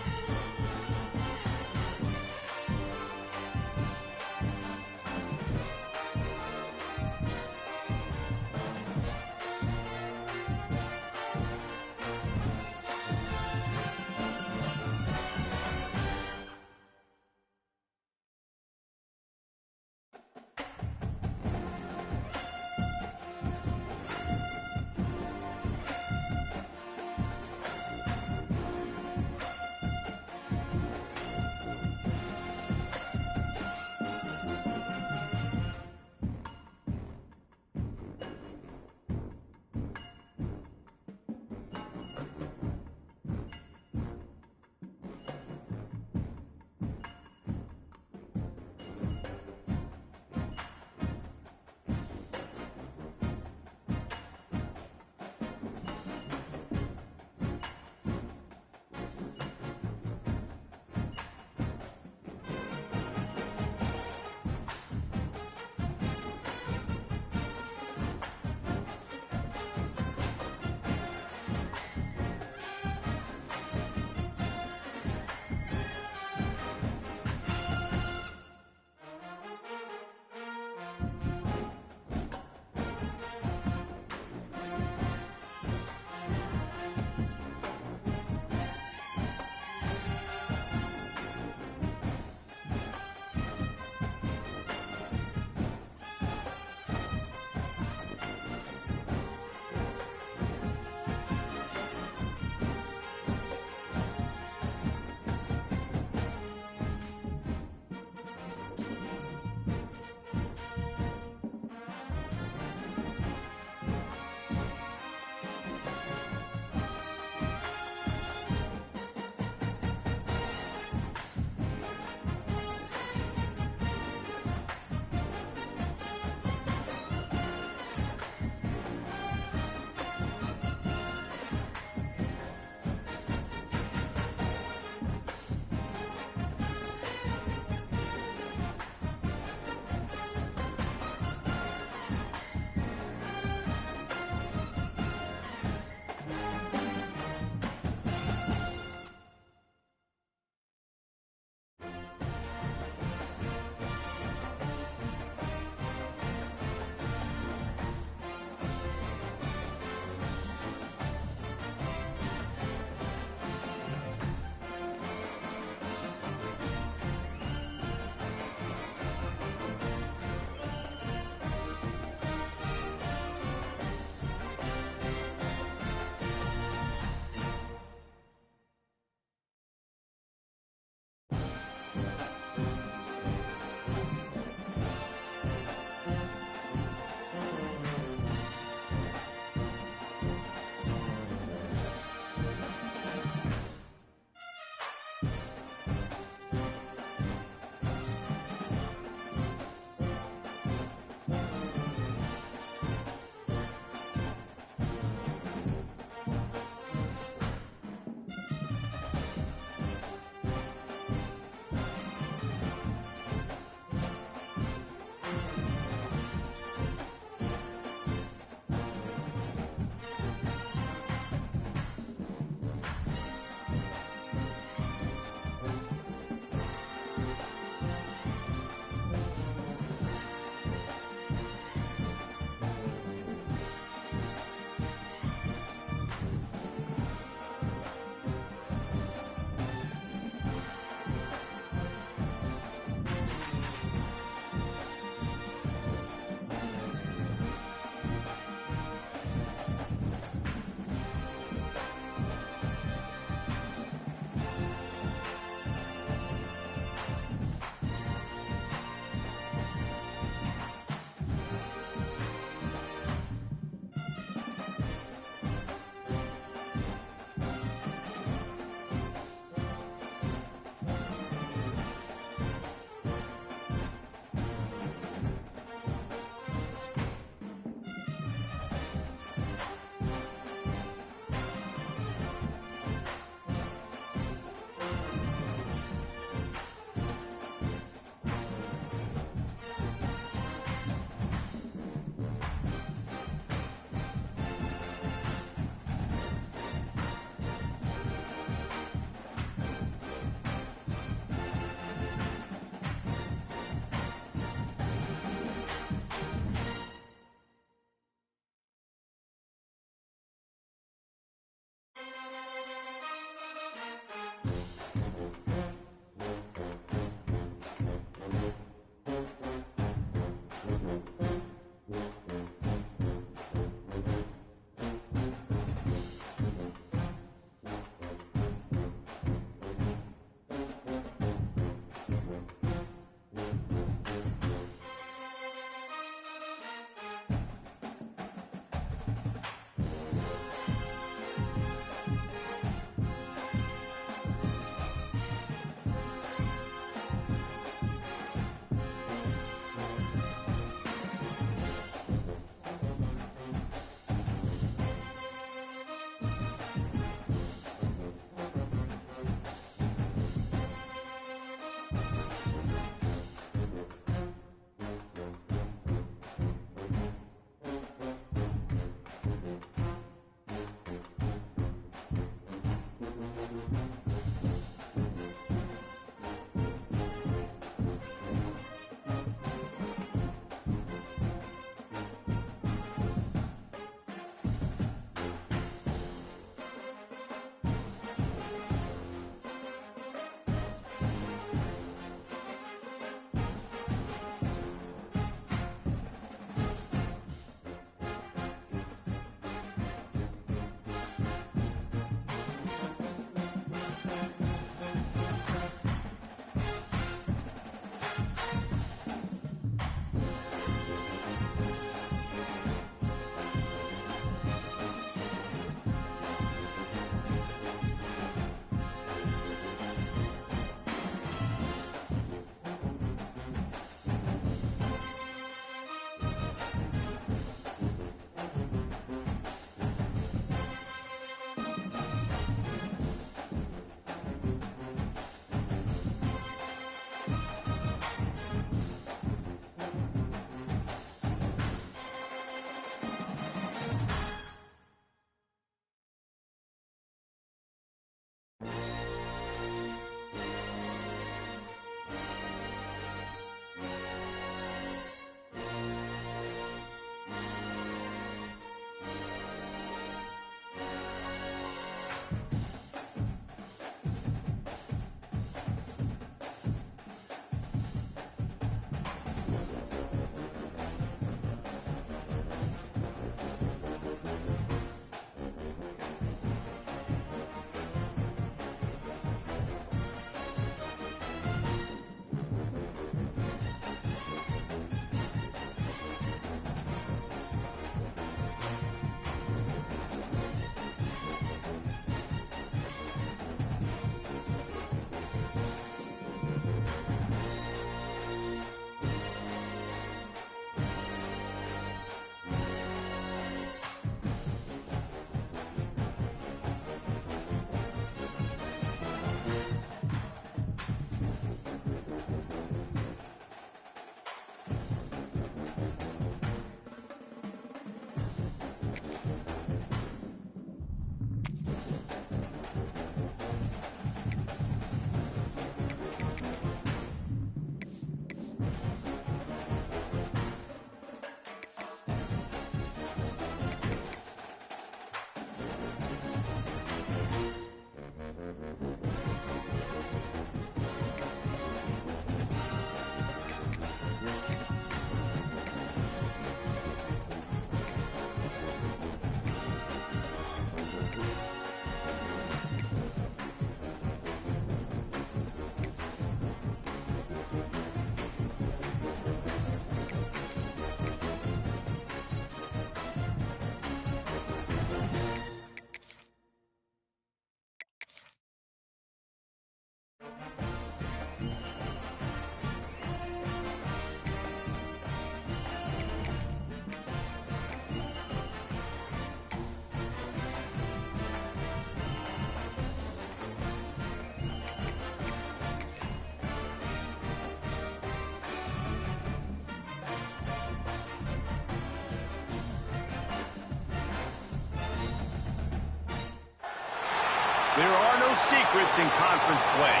There are no secrets in conference play.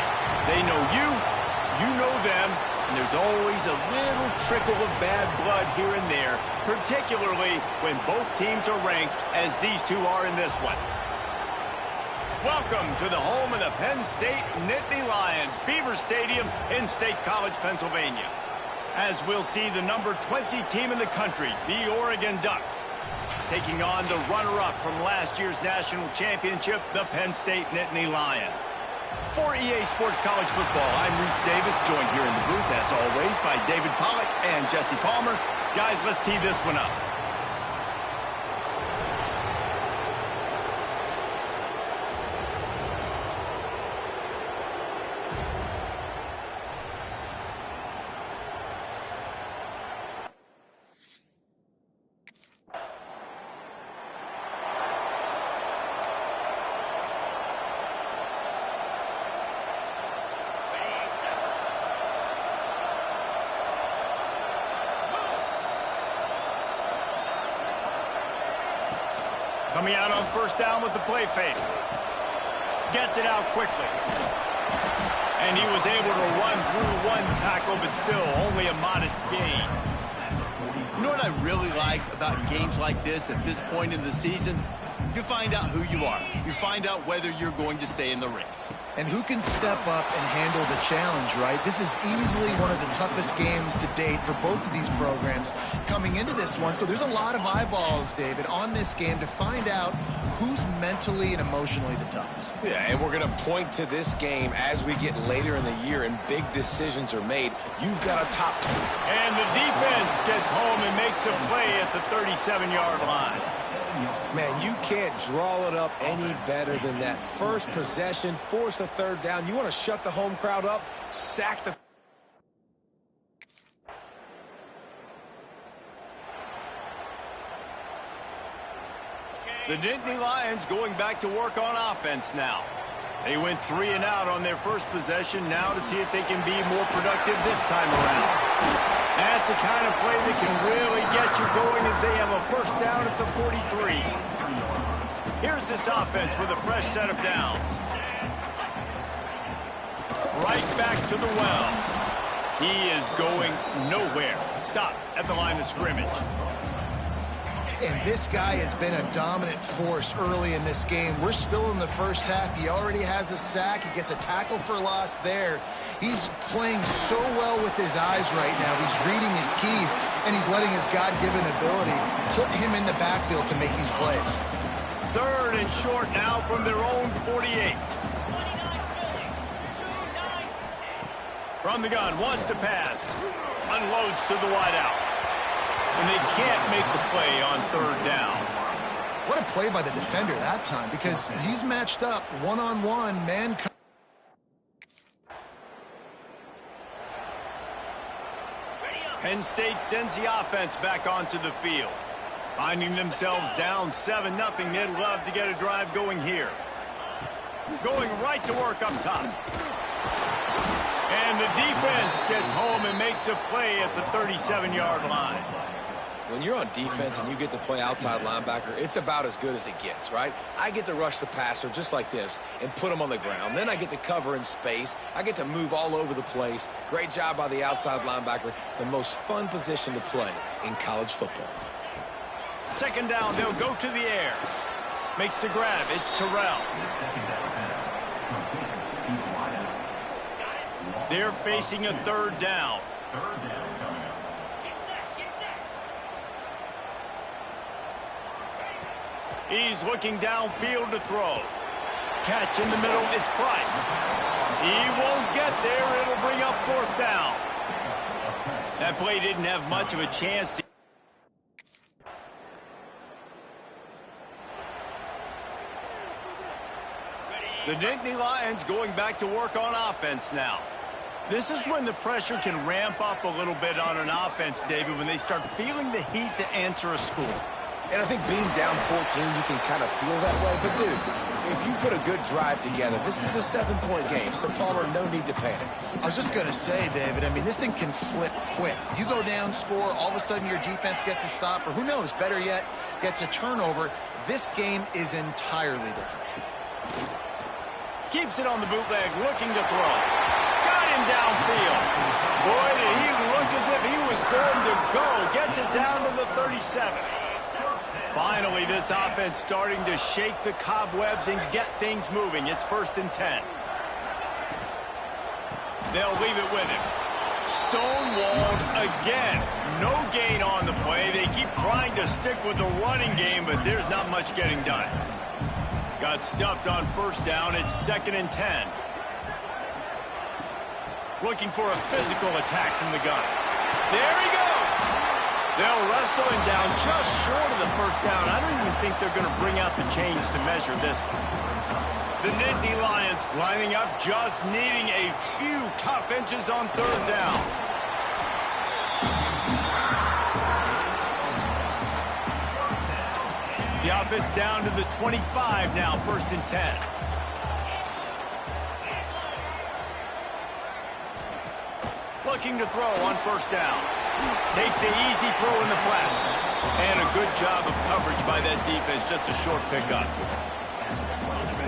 They know you, you know them, and there's always a little trickle of bad blood here and there, particularly when both teams are ranked as these two are in this one. Welcome to the home of the Penn State Nittany Lions, Beaver Stadium in State College, Pennsylvania. As we'll see the number 20 team in the country, the Oregon Ducks, taking on the runner-up from last year's national championship, the Penn State Nittany Lions. For EA Sports College Football, I'm Reese Davis, joined here in the booth, as always, by David Pollack and Jesse Palmer. Guys, let's tee this one up. Coming out on first down with the play fake. Gets it out quickly. And he was able to run through one tackle, but still only a modest gain. You know what I really like about games like this at this point in the season? You find out who you are. You find out whether you're going to stay in the race. And who can step up and handle the challenge, right? This is easily one of the toughest games to date for both of these programs coming into this one. So there's a lot of eyeballs, David, on this game to find out who's mentally and emotionally the toughest. Yeah, and we're going to point to this game as we get later in the year and big decisions are made. You've got a top two. And the defense gets home and makes a play at the 37-yard line. Man, you can't draw it up any better than that. First possession, force a third down. You want to shut the home crowd up, sack the... The Nittany Lions going back to work on offense now. They went 3 and out on their first possession, now to see if they can be more productive this time around. That's the kind of play that can really get you going as they have a first down at the 43. Here's this offense with a fresh set of downs. Right back to the well. He is going nowhere. Stop at the line of scrimmage. And this guy has been a dominant force early in this game. We're still in the first half. He already has a sack. He gets a tackle for loss there. He's playing so well with his eyes right now. He's reading his keys, and he's letting his God-given ability put him in the backfield to make these plays. Third and short now from their own 48. From the gun, wants to pass. Unloads to the wideout. And they can't make the play on third down. What a play by the defender that time, because he's matched up one-on-one, man. Penn State sends the offense back onto the field. Finding themselves down 7-0, they'd love to get a drive going here. Going right to work up top. And the defense gets home and makes a play at the 37-yard line. When you're on defense and you get to play outside linebacker, it's about as good as it gets, right? I get to rush the passer just like this and put him on the ground. Then I get to cover in space. I get to move all over the place. Great job by the outside linebacker. The most fun position to play in college football. Second down, they'll go to the air. Makes the grab. It's Terrell. They're facing a third down. He's looking downfield to throw. Catch in the middle, it's Price. He won't get there, it'll bring up fourth down. That play didn't have much of a chance to... The Nittany Lions going back to work on offense now. This is when the pressure can ramp up a little bit on an offense, David, when they start feeling the heat to answer a score. And I think being down 14, you can kind of feel that way. But, dude, if you put a good drive together, this is a 7-point game. So, Palmer, no need to panic. I was just going to say, David, I mean, this thing can flip quick. You go down, score, all of a sudden your defense gets a stop, or who knows, better yet, gets a turnover. This game is entirely different. Keeps it on the bootleg, looking to throw. Got him downfield. Boy, did he look as if he was going to go. Gets it down to the 37. Finally, this offense starting to shake the cobwebs and get things moving. It's 1st and 10. They'll leave it with him. Stonewalled again. No gain on the play. They keep trying to stick with the running game, but there's not much getting done. Got stuffed on 1st down. It's 2nd and 10. Looking for a physical attack from the gun. There he goes. They'll wrestle him down just short of the 1st down. I don't even think they're going to bring out the chains to measure this one. The Nittany Lions lining up, just needing a few tough inches on 3rd down. The offense down to the 25 now, 1st and 10. Looking to throw on 1st down. Takes the easy throw in the flat. And a good job of coverage by that defense, just a short pickup.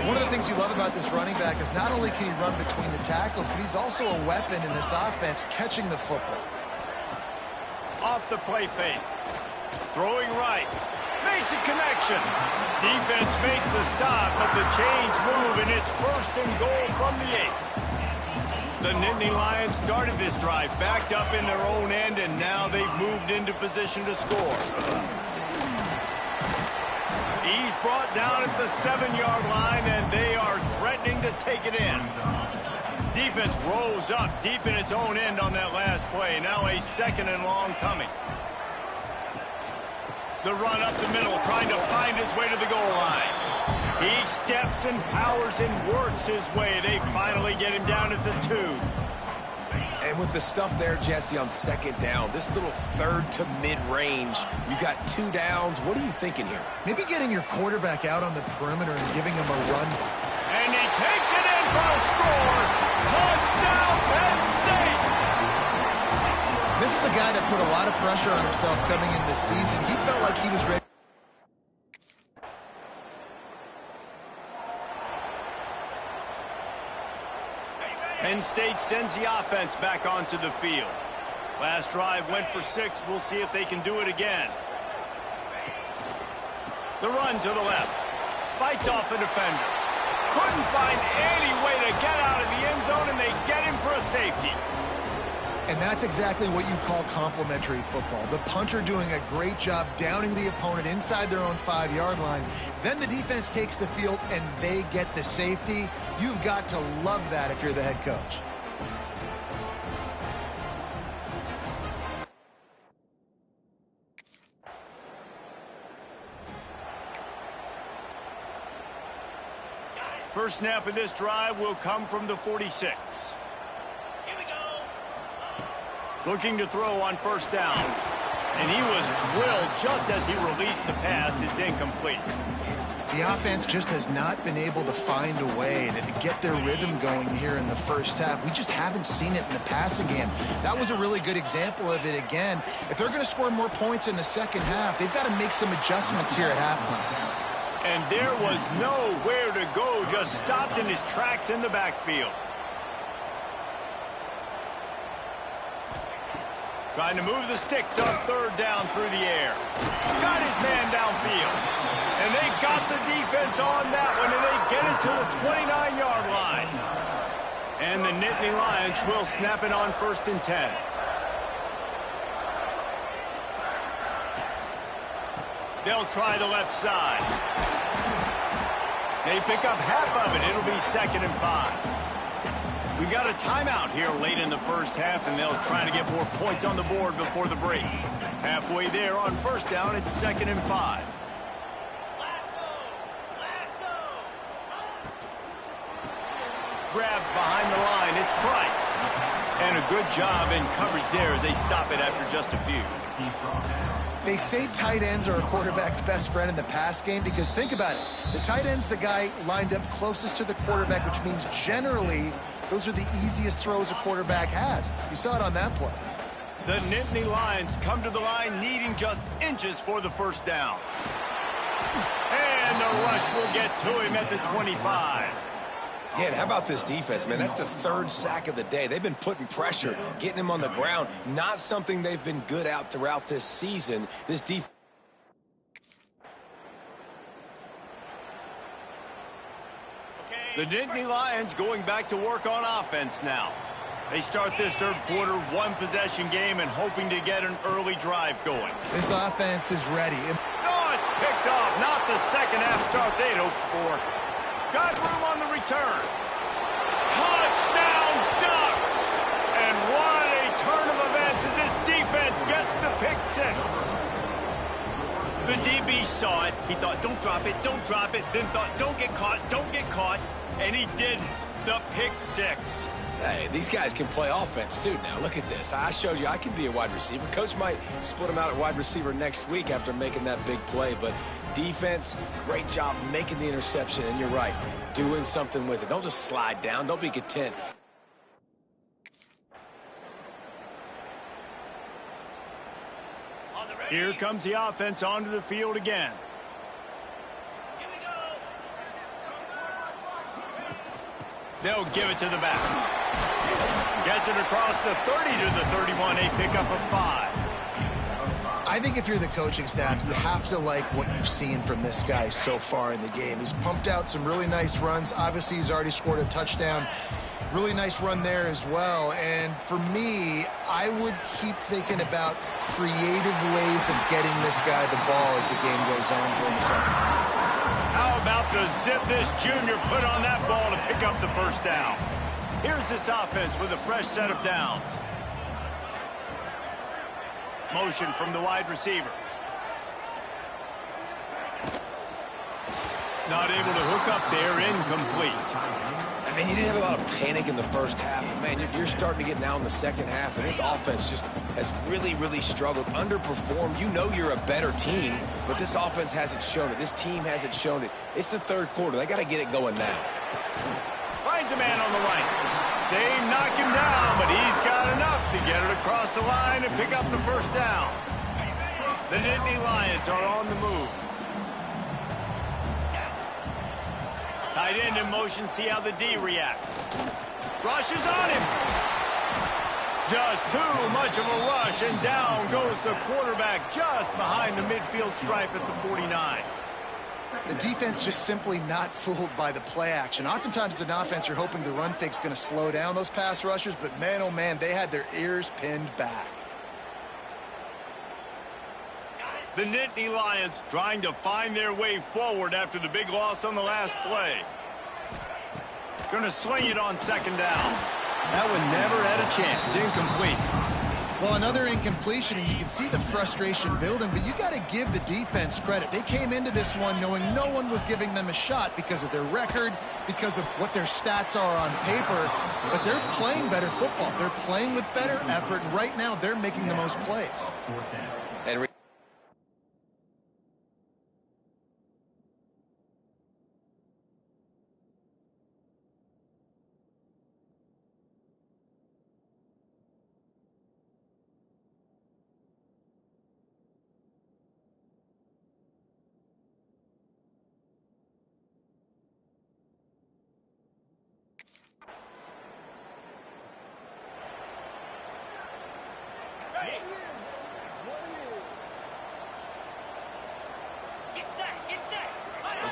One of the things you love about this running back is not only can he run between the tackles, but he's also a weapon in this offense, catching the football. Off the play fake. Throwing right. Makes a connection. Defense makes a stop, but the chains move, and it's 1st and goal from the 8. The Nittany Lions started this drive, backed up in their own end, and now they've moved into position to score. He's brought down at the 7-yard line, and they are threatening to take it in. Defense rose up deep in its own end on that last play. Now a 2nd and long coming. The run up the middle, trying to find his way to the goal line. He steps and powers and works his way. They finally get him down at the 2. And with the stuff there, Jesse, on 2nd down, this little 3rd to mid-range, you got 2 downs. What are you thinking here? Maybe getting your quarterback out on the perimeter and giving him a run. And he takes it in for a score. Touchdown, Penn State! This is a guy that put a lot of pressure on himself coming into this season. He felt like he was ready. Penn State sends the offense back onto the field. Last drive went for 6. We'll see if they can do it again. The run to the left. Fights off a defender. Couldn't find any way to get out of the end zone, and they get him for a safety. And that's exactly what you call complimentary football. The punter doing a great job downing the opponent inside their own 5-yard line. Then the defense takes the field and they get the safety. You've got to love that if you're the head coach. First snap of this drive will come from the 46. Looking to throw on 1st down. And he was drilled just as he released the pass. It's incomplete. The offense just has not been able to find a way to get their rhythm going here in the 1st half. We just haven't seen it in the passing game. That was a really good example of it again. If they're going to score more points in the 2nd half, they've got to make some adjustments here at halftime. And there was nowhere to go, just stopped in his tracks in the backfield. Trying to move the sticks on 3rd down through the air. Got his man downfield. And they got the defense on that one, and they get it to the 29-yard line. And the Nittany Lions will snap it on 1st and 10. They'll try the left side. They pick up half of it. It'll be 2nd and 5. We got a timeout here late in the 1st half, and they'll try to get more points on the board before the break. Halfway there on 1st down, it's 2nd and 5. Grabbed behind the line, it's Price. And a good job in coverage there as they stop it after just a few. They say tight ends are a quarterback's best friend in the pass game because think about it. The tight end's the guy lined up closest to the quarterback, which means generally those are the easiest throws a quarterback has. You saw it on that play. The Nittany Lions come to the line needing just inches for the 1st down. And the rush will get to him at the 25. Yeah, and how about this defense, man? That's the third sack of the day. They've been putting pressure, getting him on the ground. Not something they've been good at throughout this season. This defense. The Nittany Lions going back to work on offense now. They start this third quarter, one-possession game, and hoping to get an early drive going. This offense is ready. Oh, it's picked off. Not the second-half start they'd hoped for. Got room on the return. Touchdown, Ducks! And what a turn of events as this defense gets the pick six. The DB saw it. He thought, don't drop it, don't drop it. Then thought, don't get caught, don't get caught. And he didn't. The pick six. Hey, these guys can play offense, too. Now, look at this. I showed you I can be a wide receiver. Coach might split him out at wide receiver next week after making that big play. But defense, great job making the interception. And you're right, doing something with it. Don't just slide down. Don't be content. Here comes the offense onto the field again. They'll give it to the back. Gets it across the 30 to the 31, a pickup of 5. I think if you're the coaching staff, you have to like what you've seen from this guy so far in the game. He's pumped out some really nice runs. Obviously, he's already scored a touchdown. Really nice run there as well. And for me, I would keep thinking about creative ways of getting this guy the ball as the game goes on during the second. How about the zip this junior put on that ball to pick up the first down? Here's this offense with a fresh set of downs. Motion from the wide receiver. Not able to hook up there, incomplete. I mean, you didn't have a lot of panic in the first half, but, man, you're starting to get now in the second half, and this offense just has really, really struggled, underperformed. You know you're a better team, but this offense hasn't shown it. This team hasn't shown it. It's the third quarter. They got to get it going now. Finds a man on the right. They knock him down, but he's got enough to get it across the line and pick up the first down. The Nittany Lions are on the move. Tight end in motion, see how the D reacts. Rushes on him. Just too much of a rush, and down goes the quarterback just behind the midfield stripe at the 49. The defense just simply not fooled by the play action. Oftentimes as an offense, you're hoping the run fake's going to slow down those pass rushers, but man, oh man, they had their ears pinned back. The Nittany Lions trying to find their way forward after the big loss on the last play. Going to sling it on second down. That one never had a chance. Incomplete. Well, another incompletion, and you can see the frustration building, but you got to give the defense credit. They came into this one knowing no one was giving them a shot because of their record, because of what their stats are on paper, but they're playing better football. They're playing with better effort, and right now they're making the most plays. And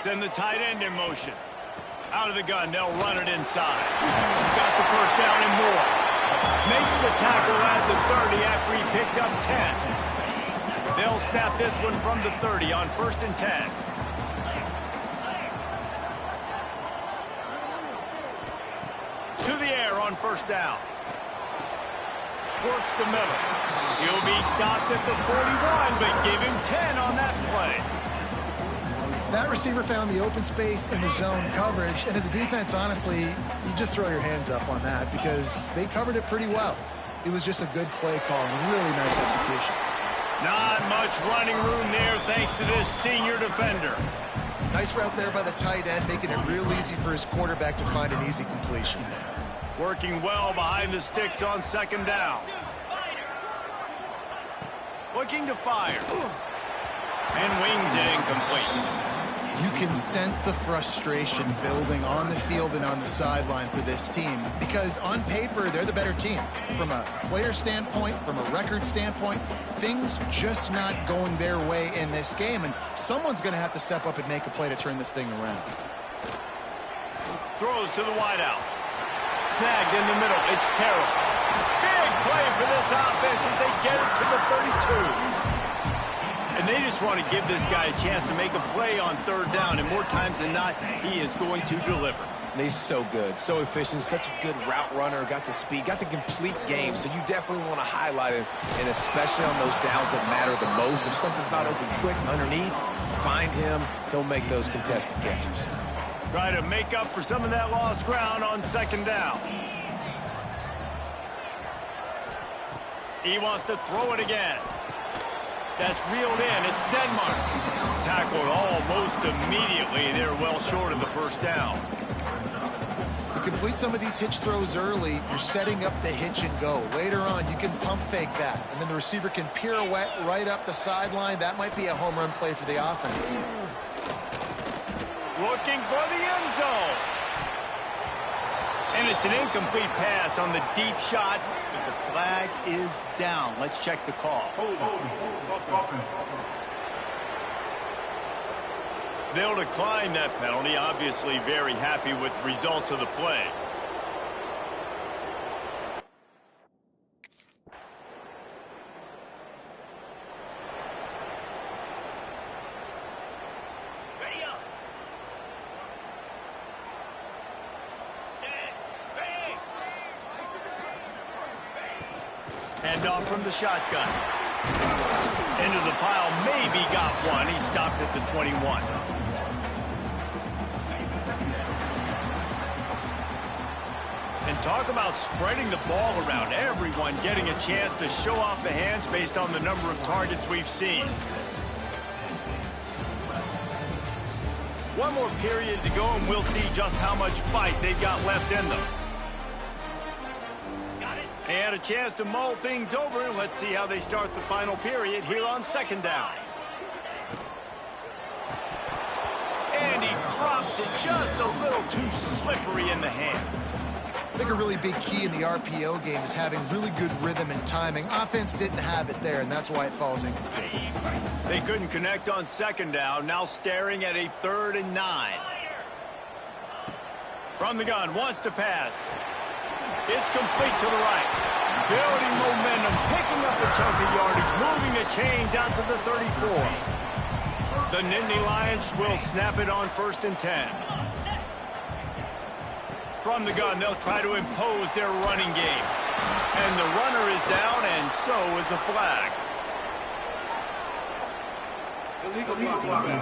Send the tight end in motion. Out of the gun, they'll run it inside. Got the first down and more. Makes the tackle at the 30 after he picked up 10. They'll snap this one from the 30 on 1st and 10. To the air on first down. Works the middle. He'll be stopped at the 41, but give him 10 on that play. That receiver found the open space in the zone coverage, and as a defense, honestly, you just throw your hands up on that because they covered it pretty well. It was just a good play call and really nice execution. Not much running room there thanks to this senior defender. Nice route there by the tight end, making it real easy for his quarterback to find an easy completion. Working well behind the sticks on second down. Looking to fire. And wings it incomplete. You can sense the frustration building on the field and on the sideline for this team because on paper, they're the better team. From a player standpoint, from a record standpoint, things just not going their way in this game, and someone's going to have to step up and make a play to turn this thing around. Throws to the wideout. Snagged in the middle. It's Terrell. Big play for this offense as they get it to the 32. And they just want to give this guy a chance to make a play on third down, and more times than not, he is going to deliver. And he's so good, so efficient, such a good route runner, got the speed, got the complete game, so you definitely want to highlight him, and especially on those downs that matter the most. If something's not open quick underneath, find him, he'll make those contested catches. Try to make up for some of that lost ground on second down. He wants to throw it again. That's reeled in. It's Denmark. Tackled almost immediately. They're well short of the first down. You complete some of these hitch throws early, you're setting up the hitch and go. Later on, you can pump fake that, and then the receiver can pirouette right up the sideline. That might be a home run play for the offense. Looking for the end zone. And it's an incomplete pass on the deep shot. But the flag is down. Let's check the call. They'll decline that penalty. Obviously very happy with results of the play. Ready up. Handoff from the shotgun. Into the pile, maybe got one. He stopped at the 21. And talk about spreading the ball around. Everyone getting a chance to show off the hands based on the number of targets we've seen. One more period to go, and we'll see just how much fight they've got left in them. They had a chance to mull things over, and let's see how they start the final period here on second down. And he drops it just a little too slippery in the hands. I think a really big key in the RPO game is having really good rhythm and timing. Offense didn't have it there, and that's why it falls incomplete. They couldn't connect on second down, now staring at a 3rd and 9. From the gun, wants to pass. It's complete to the right. Building momentum, picking up a chunk of yardage, moving the chains out to the 34. The Nittany Lions will snap it on 1st and 10. From the gun, they'll try to impose their running game. And the runner is down, and so is a flag. Illegal blocking.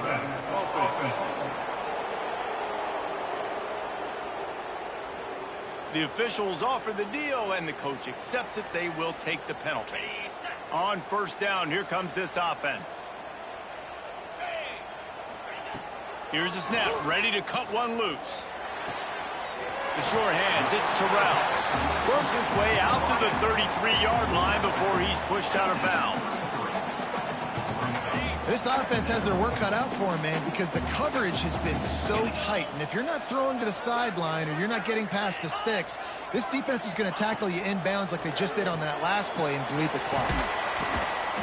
The officials offer the deal, and the coach accepts it. They will take the penalty. On 1st down, here comes this offense. Here's the snap, ready to cut one loose. The short hands, it's Terrell. Works his way out to the 33-yard line before he's pushed out of bounds. This offense has their work cut out for them, man, because the coverage has been so tight. And if you're not throwing to the sideline or you're not getting past the sticks, this defense is going to tackle you inbounds like they just did on that last play and bleed the clock.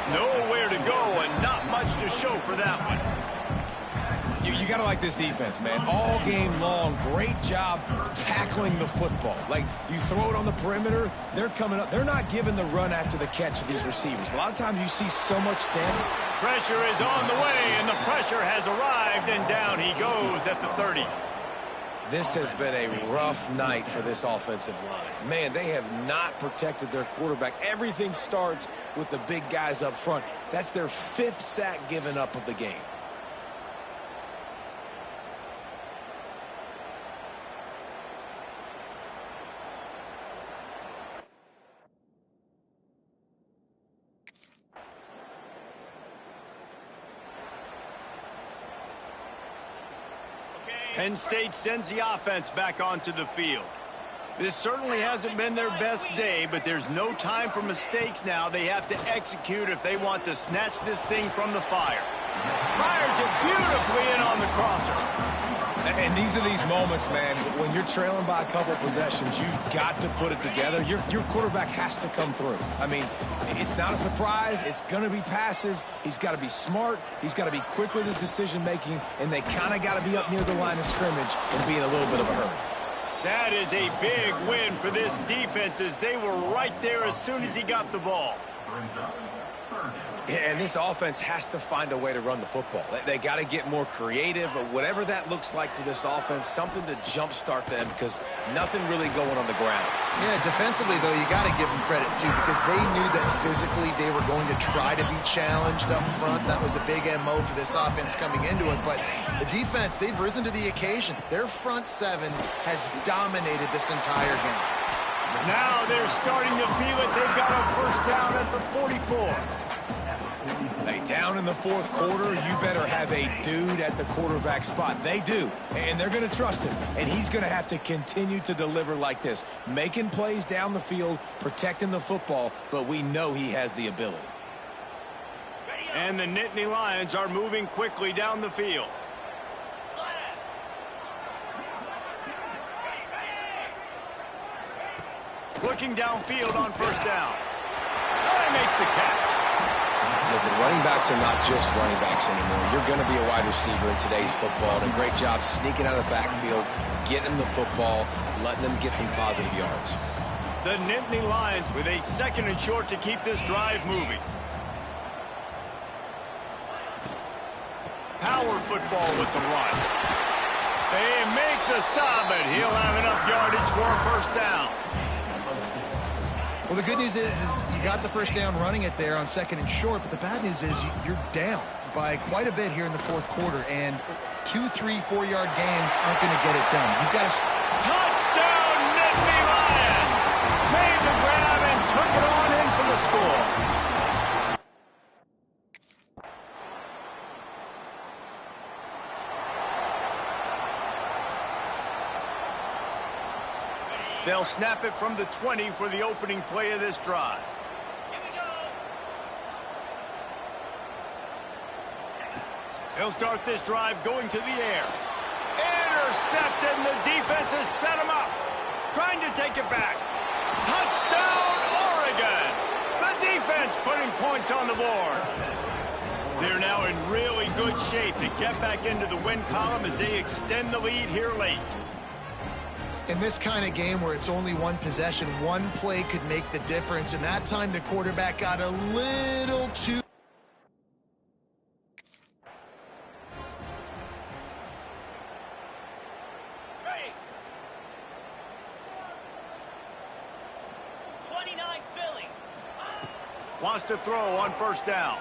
Nowhere to go and not much to show for that one. You got to like this defense, man. All game long, great job tackling the football. Like, you throw it on the perimeter, they're coming up. They're not giving the run after the catch to these receivers. A lot of times you see so much damage. Pressure is on the way, and the pressure has arrived, and down he goes at the 30. This has been a rough night for this offensive line. Man, they have not protected their quarterback. Everything starts with the big guys up front. That's their 5th sack given up of the game. Penn State sends the offense back onto the field. This certainly hasn't been their best day, but there's no time for mistakes now. They have to execute if they want to snatch this thing from the fire. Fires it beautifully in on the crosser. And these are these moments, man, when you're trailing by a couple possessions, you've got to put it together. Your quarterback has to come through. I mean, it's not a surprise. It's going to be passes. He's got to be smart. He's got to be quick with his decision-making, and they kind of got to be up near the line of scrimmage and be in a little bit of a hurry. That is a big win for this defense as they were right there as soon as he got the ball. And this offense has to find a way to run the football. They got to get more creative, or whatever that looks like for this offense, something to jumpstart them because nothing really going on the ground. Yeah, defensively, though, you got to give them credit, too, because they knew that physically they were going to try to be challenged up front. That was a big MO for this offense coming into it. But the defense, they've risen to the occasion. Their front seven has dominated this entire game. Now they're starting to feel it. They've got a first down at the 44. Hey, down in the fourth quarter, you better have a dude at the quarterback spot. They do, and they're going to trust him. And he's going to have to continue to deliver like this, making plays down the field, protecting the football, but we know he has the ability. And the Nittany Lions are moving quickly down the field. Looking downfield on first down. Oh, he makes the catch. Listen, running backs are not just running backs anymore. You're going to be a wide receiver in today's football, and a great job sneaking out of the backfield, getting them the football, letting them get some positive yards. The Nittany Lions with a second and short to keep this drive moving. Power football with the run. They make the stop, but he'll have enough yardage for a first down. Well, the good news is you got the first down running it there on second and short, but the bad news is you're down by quite a bit here in the fourth quarter, and 2, 3, 4-yard gains aren't going to get it done. You've got to... Touchdown, Nittany Lions! Made the grab and took it on in for the score. They'll snap it from the 20 for the opening play of this drive. Here we go. He'll start this drive going to the air. Intercepted, and the defense has set him up. Trying to take it back. Touchdown, Oregon! The defense putting points on the board. They're now in really good shape to get back into the win column as they extend the lead here late. In this kind of game where it's only one possession, one play could make the difference, and that time the quarterback got a little too... Ready. 29 Philly. Wants to throw on first down.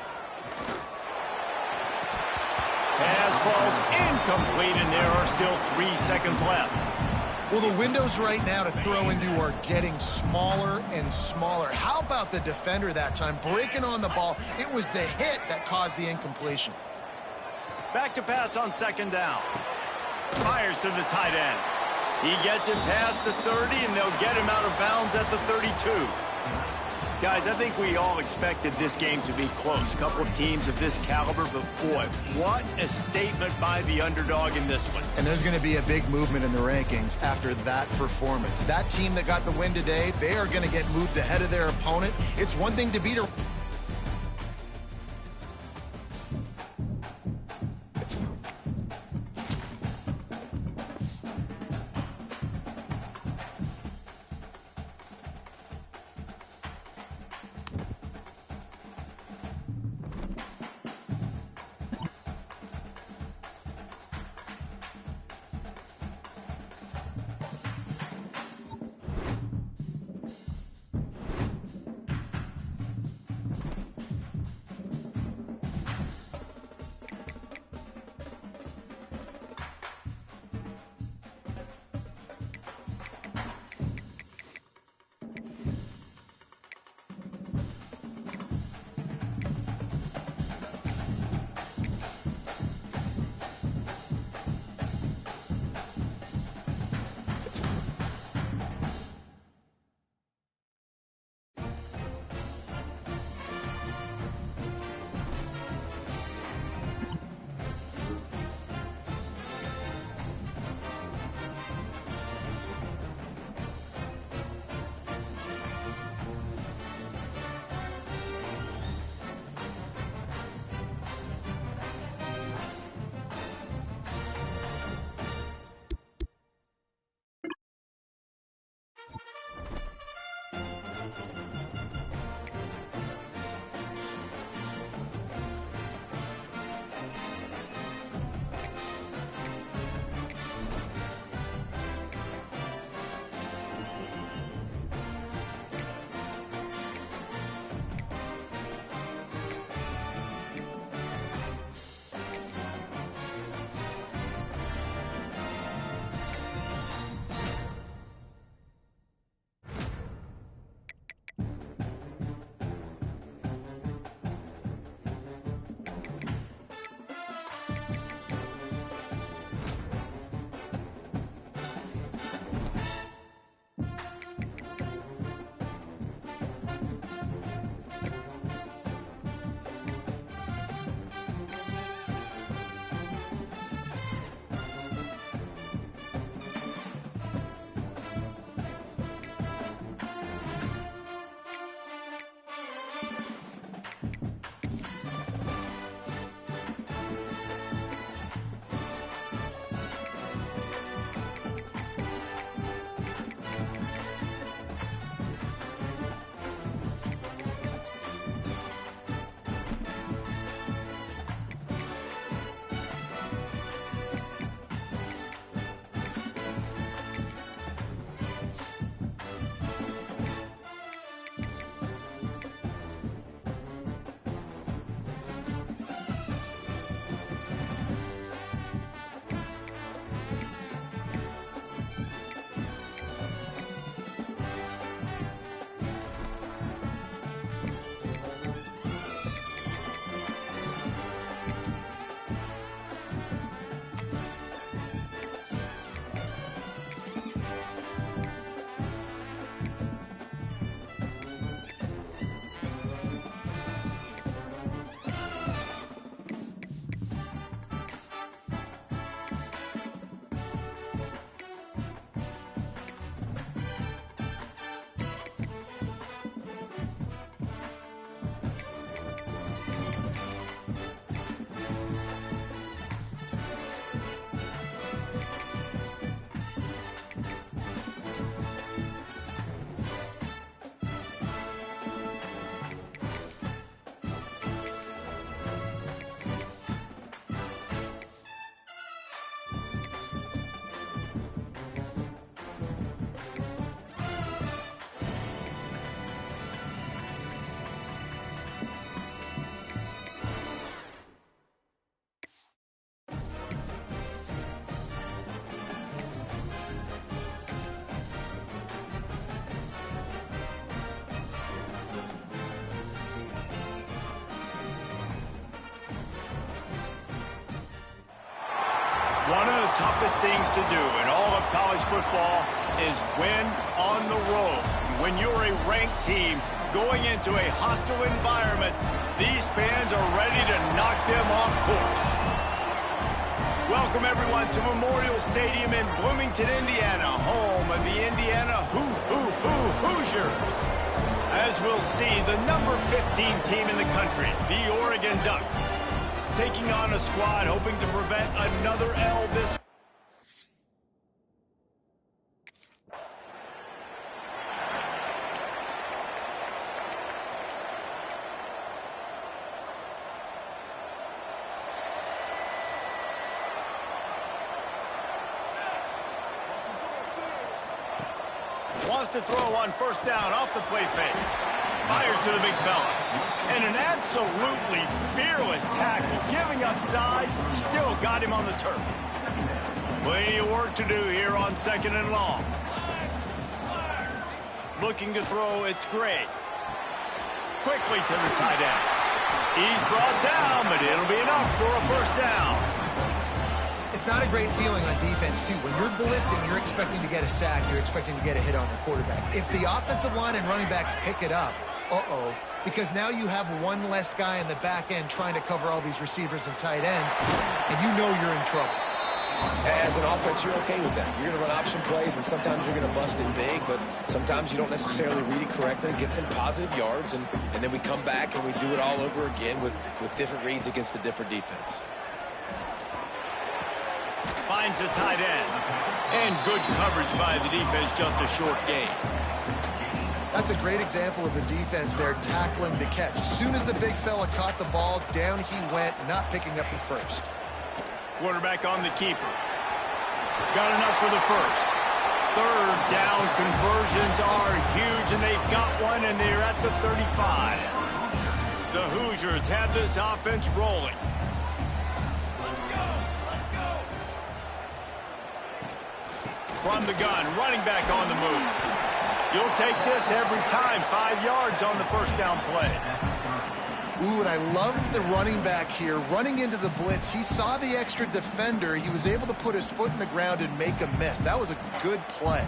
Pass falls incomplete, and there are still 3 seconds left. Well, the windows right now to throw into are getting smaller and smaller. How about the defender that time breaking on the ball? It was the hit that caused the incompletion. Back to pass on second down. Fires to the tight end. He gets it past the 30, and they'll get him out of bounds at the 32. Guys, I think we all expected this game to be close. A couple of teams of this caliber, but boy, what a statement by the underdog in this one. And there's going to be a big movement in the rankings after that performance. That team that got the win today, they are going to get moved ahead of their opponent. It's one thing to beat a... One of the toughest things to do in all of college football is win on the road. When you're a ranked team going into a hostile environment, these fans are ready to knock them off course. Welcome, everyone, to Memorial Stadium in Bloomington, Indiana, home of the Indiana Hoosiers. As we'll see, the number 15 team in the country, the Oregon Ducks, taking on a squad hoping to prevent another L this. Wants to throw on first down off the play fake. Fires to the big fella. And an absolutely fearless tackle, giving up size, still got him on the turf. Plenty of work to do here on 2nd and long. Looking to throw, it's Gray. Quickly to the tight end. He's brought down, but it'll be enough for a first down. It's not a great feeling on defense, too. When you're blitzing, you're expecting to get a sack. You're expecting to get a hit on your quarterback. If the offensive line and running backs pick it up, because now you have one less guy in the back end trying to cover all these receivers and tight ends, and you know you're in trouble. As an offense, you're okay with that. You're going to run option plays, and sometimes you're going to bust it big, but sometimes you don't necessarily read it correctly, get some positive yards, and then we come back and we do it all over again with different reads against the different defense. Finds the tight end. And good coverage by the defense, just a short gain. That's a great example of the defense there tackling the catch. As soon as the big fella caught the ball, down he went, not picking up the first. Quarterback on the keeper. Got enough for the first. Third down conversions are huge, and they've got one, and they're at the 35. The Hoosiers have this offense rolling. From the gun, running back on the move. You'll take this every time. 5 yards on the first down play. Ooh, and I love the running back here. Running into the blitz, he saw the extra defender. He was able to put his foot in the ground and make a miss. That was a good play.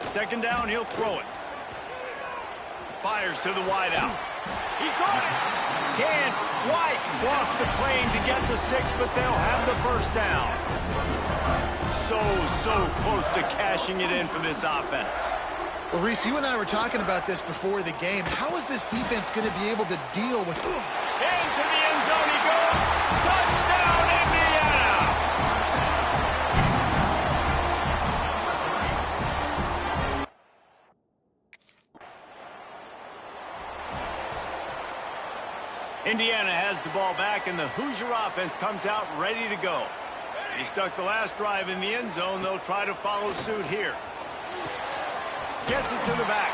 Second down, he'll throw it. Fires to the wideout. He caught it. Can't quite cross the plane to get the 6, but they'll have the first down. So close to cashing it in for this offense. Well, Reese, you and I were talking about this before the game. How is this defense going to be able to deal with... Into the end zone he goes. Touchdown, Indiana! Indiana has the ball back, and the Hoosier offense comes out ready to go. They stuck the last drive in the end zone. They'll try to follow suit here. Gets it to the back.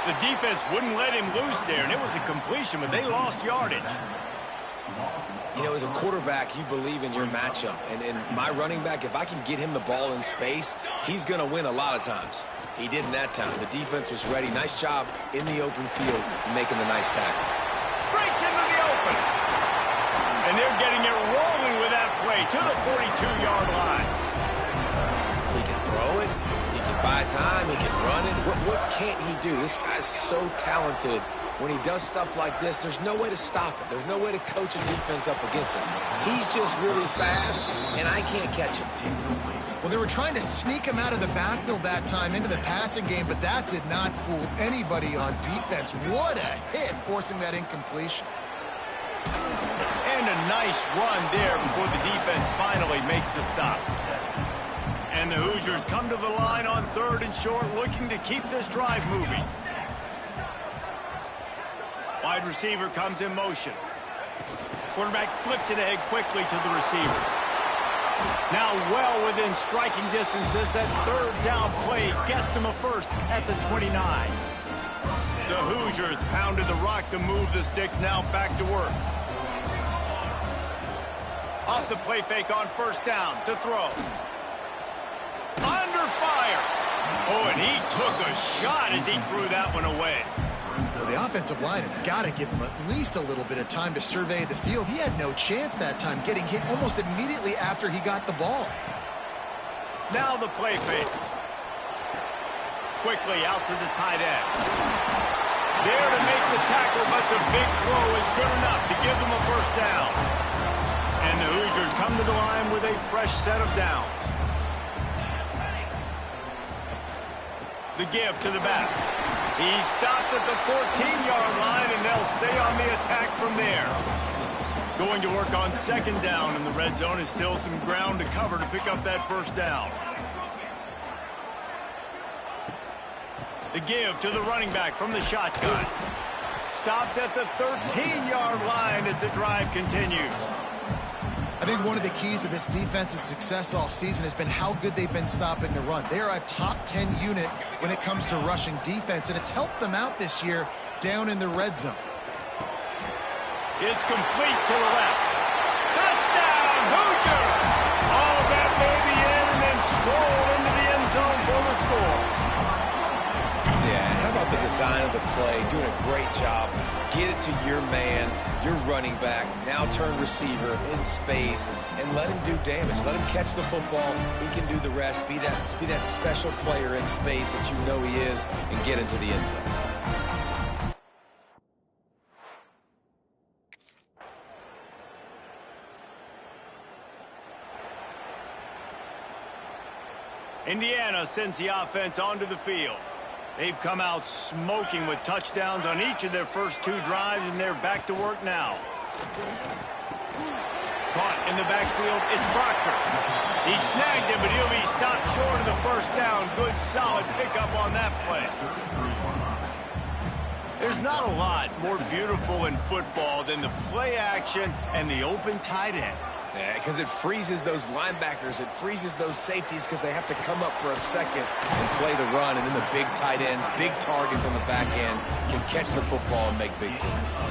The defense wouldn't let him loose there, and it was a completion, but they lost yardage. You know, as a quarterback, you believe in your matchup. And my running back, if I can get him the ball in space, he's going to win a lot of times. He didn't that time. The defense was ready. Nice job in the open field making the nice tackle. Breaks into the open. And they're getting it rolling with that play to the 42-yard line. He can throw it. He can buy time. He can run it. What can't he do? This guy's so talented. When he does stuff like this, there's no way to stop it. There's no way to coach a defense up against us. He's just really fast, and I can't catch him. Well, they were trying to sneak him out of the backfield that time into the passing game, but that did not fool anybody on defense. What a hit, forcing that incompletion. And a nice run there before the defense finally makes the stop. And the Hoosiers come to the line on 3rd and short, looking to keep this drive moving. Wide receiver comes in motion. Quarterback flips it ahead quickly to the receiver. Now well within striking distance as that 3rd down play gets him a first at the 29. The Hoosiers pounded the rock to move the sticks, now back to work. Off the play fake on 1st down to throw. Under fire. Oh, and he took a shot as he threw that one away. Well, the offensive line has got to give him at least a little bit of time to survey the field. He had no chance that time, getting hit almost immediately after he got the ball. Now the play fake. Quickly out to the tight end. There to make the tackle, but the big throw is good enough to give them a first down. And the Hoosiers come to the line with a fresh set of downs. The give to the back. He stopped at the 14-yard line, and they'll stay on the attack from there. Going to work on 2nd down in the red zone is still some ground to cover to pick up that first down. The give to the running back from the shotgun. Stopped at the 13-yard line as the drive continues. I think one of the keys to this defense's success all season has been how good they've been stopping the run. They are a top 10 unit when it comes to rushing defense, and it's helped them out this year down in the red zone. It's complete to the left. Touchdown, Hoosiers! All that baby in and then stroll into the end zone for the score. Yeah, how about the design of the play? Doing a great job. Get it to your man, your running back, now turn receiver in space, and let him do damage. Let him catch the football. He can do the rest. Be that special player in space that you know he is, and get into the end zone. Indiana sends the offense onto the field. They've come out smoking with touchdowns on each of their first 2 drives, and they're back to work now. Caught in the backfield, it's Proctor. He snagged him, but he'll be stopped short of the first down down. Good, solid pickup on that play. There's not a lot more beautiful in football than the play action and the open tight end. Yeah, because it freezes those linebackers. It freezes those safeties because they have to come up for a second and play the run. And then the big tight ends, big targets on the back end can catch the football and make big plays.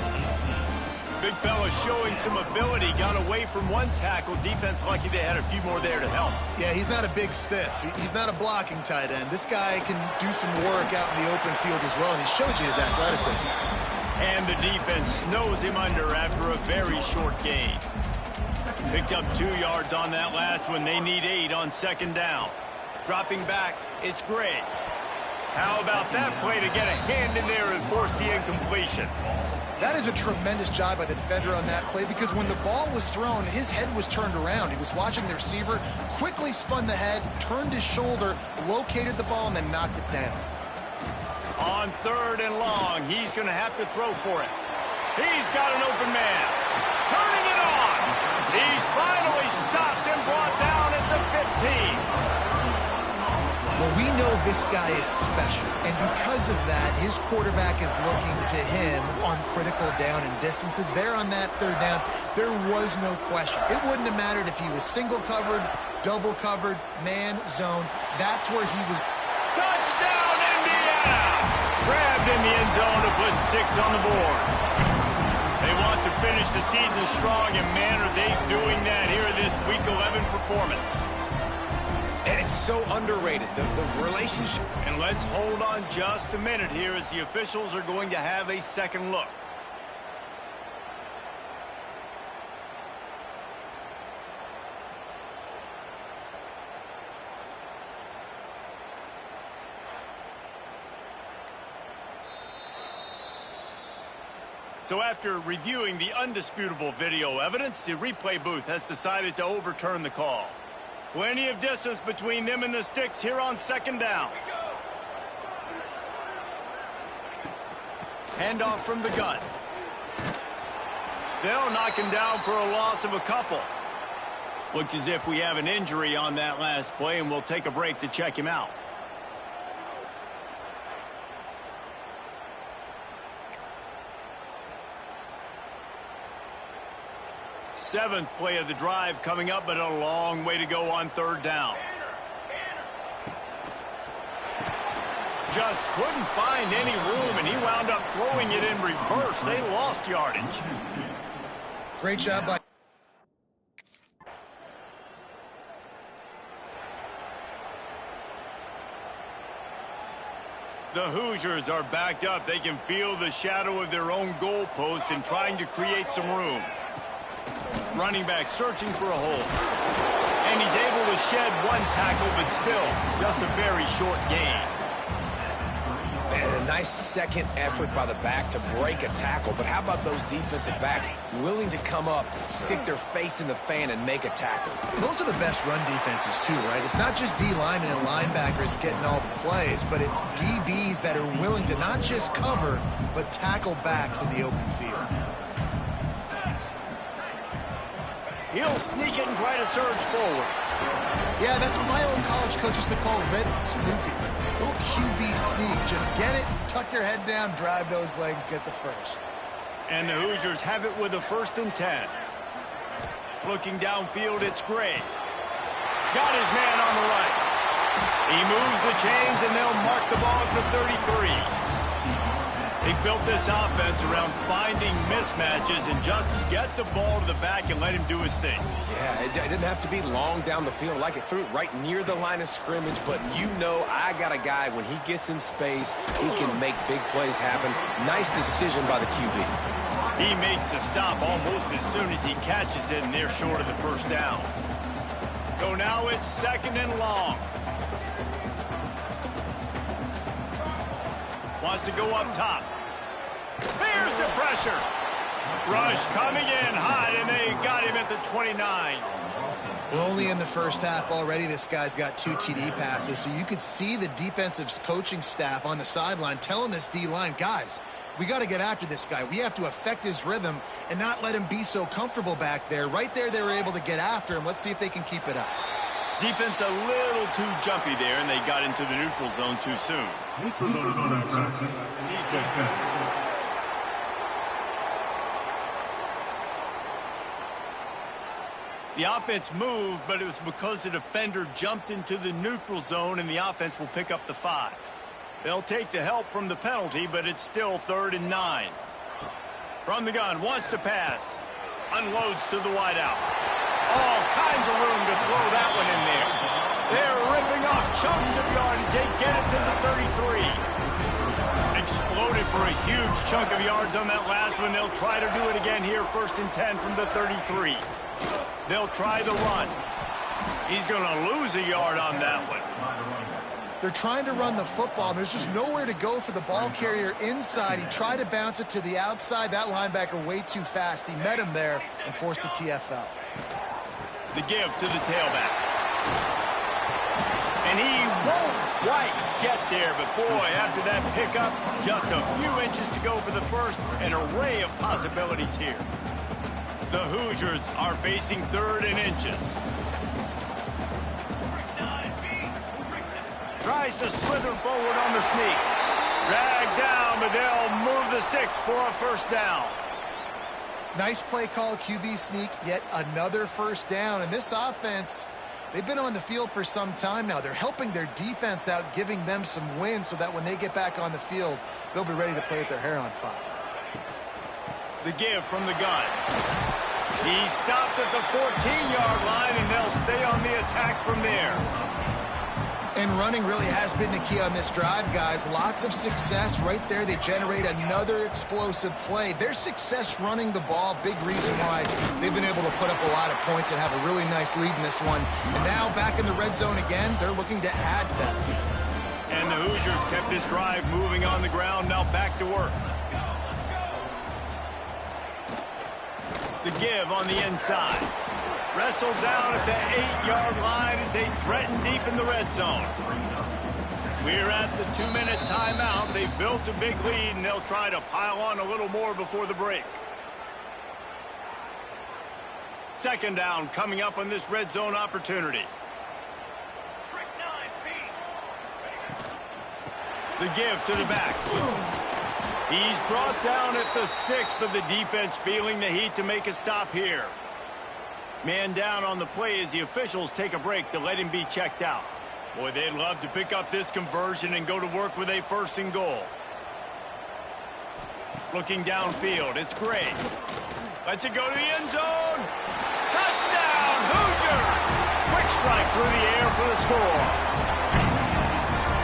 Big fella showing some ability. Got away from one tackle. Defense lucky they had a few more there to help. Yeah, he's not a big stiff. He's not a blocking tight end. This guy can do some work out in the open field as well, and he showed you his athleticism. And the defense snows him under after a very short gain. Picked up 2 yards on that last one. They need 8 on second down. Dropping back, it's Gray. How about that play to get a hand in there and force the incompletion? That is a tremendous job by the defender on that play, because when the ball was thrown, his head was turned around. He was watching the receiver, quickly spun the head, turned his shoulder, located the ball, and then knocked it down. On 3rd and long, he's going to have to throw for it. He's got an open man. Turning it on. He's finally stopped and brought down at the 15. Well, we know this guy is special, and because of that, his quarterback is looking to him on critical down and distances. There on that 3rd down, there was no question. It wouldn't have mattered if he was single covered, double covered, man, zone. That's where he was. Touchdown, Indiana! Grabbed in the end zone to put 6 on the board. They want to finish the season strong, and man, are they doing that here in this Week 11 performance. And it's so underrated, the relationship. And let's hold on just a minute here as the officials are going to have a second look. So after reviewing the undisputable video evidence, the replay booth has decided to overturn the call. Plenty of distance between them and the sticks here on second down. Handoff from the gun. They'll knock him down for a loss of a couple. Looks as if we have an injury on that last play, and we'll take a break to check him out. Seventh play of the drive coming up, but a long way to go on 3rd down. Just couldn't find any room, and he wound up throwing it in reverse. They lost yardage. Great job by... The Hoosiers are backed up. They can feel the shadow of their own goalpost and trying to create some room. Running back searching for a hole. And he's able to shed one tackle, but still just a very short gain. And a nice second effort by the back to break a tackle. But how about those defensive backs willing to come up, stick their face in the fan, and make a tackle? Those are the best run defenses too, right? It's not just D linemen and linebackers getting all the plays, but it's DBs that are willing to not just cover, but tackle backs in the open field. He'll sneak it and try to surge forward. Yeah, that's what my old college coach used to call red snoopy. Little QB sneak. Just get it, tuck your head down, drive those legs, get the first. And the Hoosiers have it with a 1st and 10. Looking downfield, it's Gray. Got his man on the right. He moves the chains, and they'll mark the ball at the 33. They built this offense around finding mismatches and just get the ball to the back and let him do his thing. Yeah, it didn't have to be long down the field. Like it threw it right near the line of scrimmage, but you know I got a guy, when he gets in space, he can make big plays happen. Nice decision by the QB. He makes the stop almost as soon as he catches it, and they're short of the 1st down. So now it's 2nd and long. Wants to go up top. There's the pressure. Rush coming in hot, and they got him at the 29. We're only in the first half already. This guy's got 2 TD passes, so you could see the defensive coaching staff on the sideline telling this D-line, guys, we got to get after this guy. We have to affect his rhythm and not let him be so comfortable back there. Right there, they were able to get after him. Let's see if they can keep it up. Defense a little too jumpy there, and they got into the neutral zone too soon. Neutral zone is on action. Defense. The offense moved, but it was because the defender jumped into the neutral zone, and the offense will pick up the 5. They'll take the help from the penalty, but it's still 3rd and 9. From the gun, wants to pass. Unloads to the wideout. All kinds of room to throw that one in there. They're ripping off chunks of yardage. They get it to the 33. Exploded for a huge chunk of yards on that last one. They'll try to do it again here, 1st and 10 from the 33. They'll try the run. He's going to lose a yard on that one. They're trying to run the football. There's just nowhere to go for the ball carrier inside. He tried to bounce it to the outside. That linebacker way too fast. He met him there and forced the TFL. The give to the tailback. And he won't quite get there, but boy, after that pickup, just a few inches to go for the first. An array of possibilities here. The Hoosiers are facing 3rd and inches. Tries to slither forward on the sneak. Dragged down, but they'll move the sticks for a 1st down. Nice play call, QB sneak, yet another 1st down. And this offense, they've been on the field for some time now. They're helping their defense out, giving them some wins so that when they get back on the field, they'll be ready to play with their hair on fire. The give from the gun. He stopped at the 14-yard line, and they'll stay on the attack from there. And running really has been the key on this drive, guys. Lots of success right there. They generate another explosive play. Their success running the ball, big reason why they've been able to put up a lot of points and have a really nice lead in this one. And now back in the red zone again, they're looking to add that lead. And the Hoosiers kept this drive moving on the ground, now back to work. The give on the inside. Wrestled down at the 8-yard line as they threaten deep in the red zone. We're at the 2-minute timeout. They've built a big lead, and they'll try to pile on a little more before the break. 2nd down coming up on this red zone opportunity. The give to the back. He's brought down at the 6, but the defense feeling the heat to make a stop here. Man down on the play as the officials take a break to let him be checked out. Boy, they'd love to pick up this conversion and go to work with a 1st and goal. Looking downfield, it's Gray. Lets it go to the end zone. Touchdown, Hoosiers! Quick strike through the air for the score.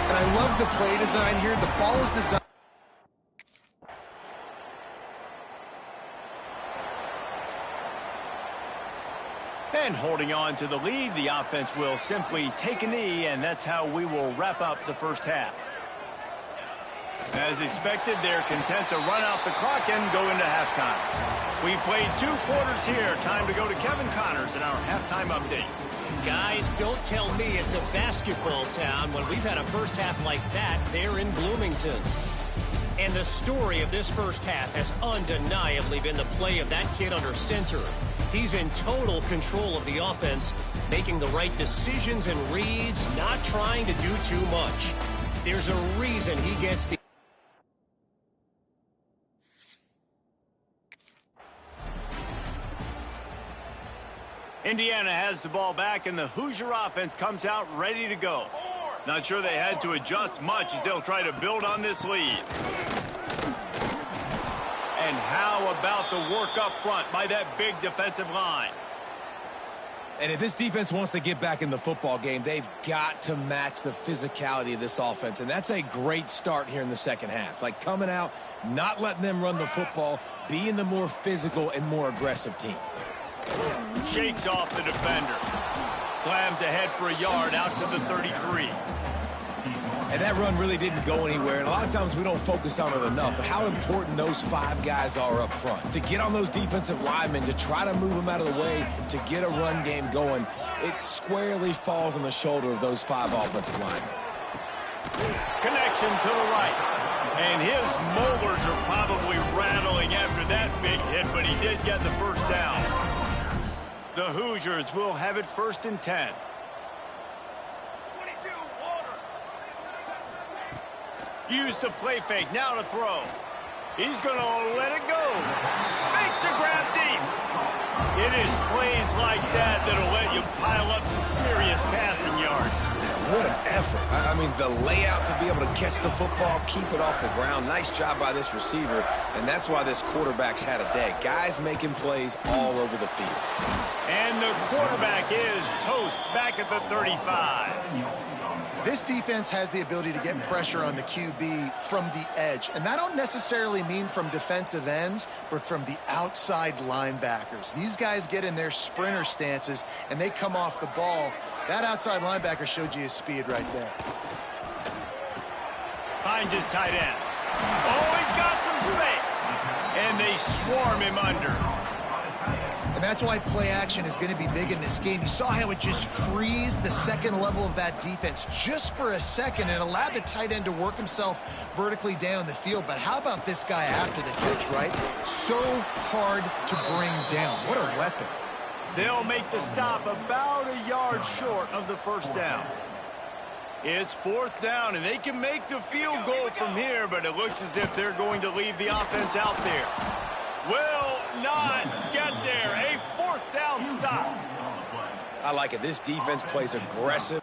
And I love the play design here. The ball is designed. And holding on to the lead, the offense will simply take a knee, and that's how we will wrap up the 1st half. As expected, they're content to run out the clock and go into halftime. We played 2 quarters here. Time to go to Kevin Connors in our halftime update. Guys, don't tell me it's a basketball town when we've had a 1st half like that there in Bloomington. And the story of this 1st half has undeniably been the play of that kid under center. He's in total control of the offense, making the right decisions and reads, not trying to do too much. There's a reason he gets the... Indiana has the ball back, and the Hoosier offense comes out ready to go. Not sure they had to adjust much as they'll try to build on this lead. And how about the work up front by that big defensive line? And if this defense wants to get back in the football game, they've got to match the physicality of this offense. And that's a great start here in the 2nd half. Like coming out, not letting them run the football, being the more physical and more aggressive team. Shakes off the defender. Slams ahead for a yard out to the 33. And that run really didn't go anywhere. And a lot of times we don't focus on it enough. But how important those 5 guys are up front. To get on those defensive linemen, to try to move them out of the way, to get a run game going, it squarely falls on the shoulder of those 5 offensive linemen. Connection to the right. And his molars are probably rattling after that big hit, but he did get the 1st down. The Hoosiers will have it 1st and 10. Use the play fake, now to throw. He's going to let it go. Makes the grab deep. It is plays like that that'll let you pile up some serious passing yards. Man, what an effort. I mean, the layout to be able to catch the football, keep it off the ground. Nice job by this receiver, and that's why this quarterback's had a day. Guys making plays all over the field. And the quarterback is toast back at the 35. This defense has the ability to get pressure on the QB from the edge. And that don't necessarily mean from defensive ends, but from the outside linebackers. These guys get in their sprinter stances, and they come off the ball. That outside linebacker showed you his speed right there. Finds his tight end. Oh, he's got some space. And they swarm him under. And that's why play action is going to be big in this game. You saw how it just freezed the second level of that defense just for a second and allowed the tight end to work himself vertically down the field. But how about this guy after the catch, right? So hard to bring down. What a weapon. They'll make the stop about a yard short of the first down. It's fourth down, and they can make the field goal from here, but it looks as if they're going to leave the offense out there. Will not get there. A fourth down stop. I like it. This defense plays aggressive.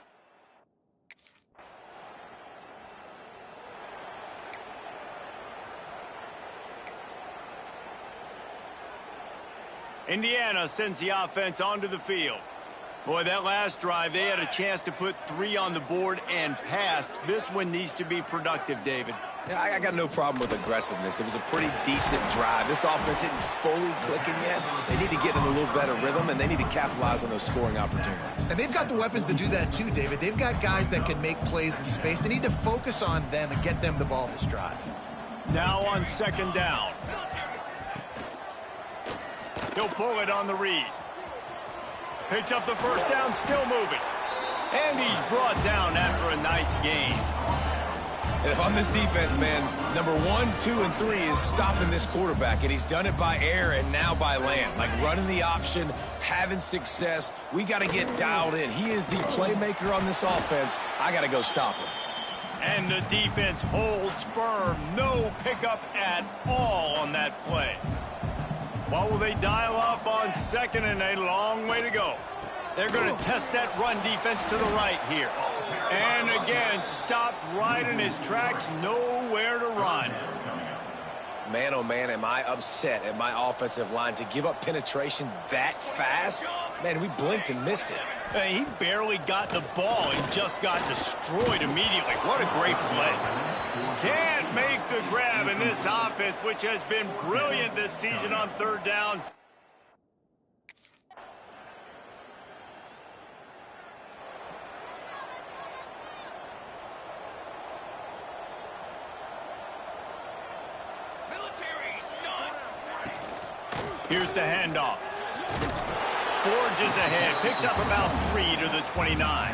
Indiana sends the offense onto the field. Boy, that last drive, they had a chance to put 3 on the board and passed. This one needs to be productive, David. Yeah, I got no problem with aggressiveness. It was a pretty decent drive. This offense isn't fully clicking yet. They need to get in a little better rhythm, and they need to capitalize on those scoring opportunities. And they've got the weapons to do that too, David. They've got guys that can make plays in space. They need to focus on them and get them the ball this drive. Now on second down. He'll pull it on the read. Picks up the first down, still moving. And he's brought down after a nice gain. And if I'm this defense, man, number 1, 2, and 3 is stopping this quarterback. And he's done it by air and now by land. Like running the option, having success. We got to get dialed in. He is the playmaker on this offense. I got to go stop him. And the defense holds firm. No pickup at all on that play. What will they dial up on second and a long way to go? They're going to test that run defense to the right here. And again, stopped right in his tracks, nowhere to run. Man, oh man, am I upset at my offensive line to give up penetration that fast? Man, we blinked and missed it. He barely got the ball and just got destroyed immediately. What a great play. Can't make the grab in this offense, which has been brilliant this season on third down. Here's the handoff. Forges ahead, picks up about 3 to the 29.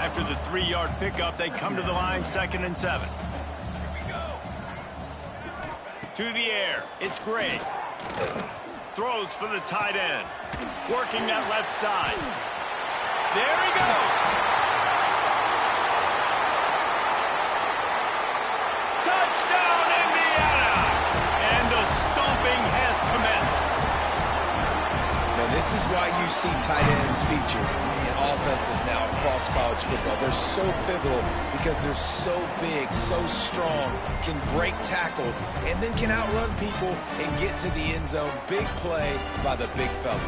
After the 3-yard pickup, they come to the line, 2nd and 7. To the air, it's Gray. Throws for the tight end. Working that left side. There he goes. Touchdown, Indiana! And the stomping has commenced. Man, this is why you see tight ends featured in offenses now across college football. They're so pivotal because they're so big, so strong, can break tackles, and then can outrun people and get to the end zone. Big play by the big fella.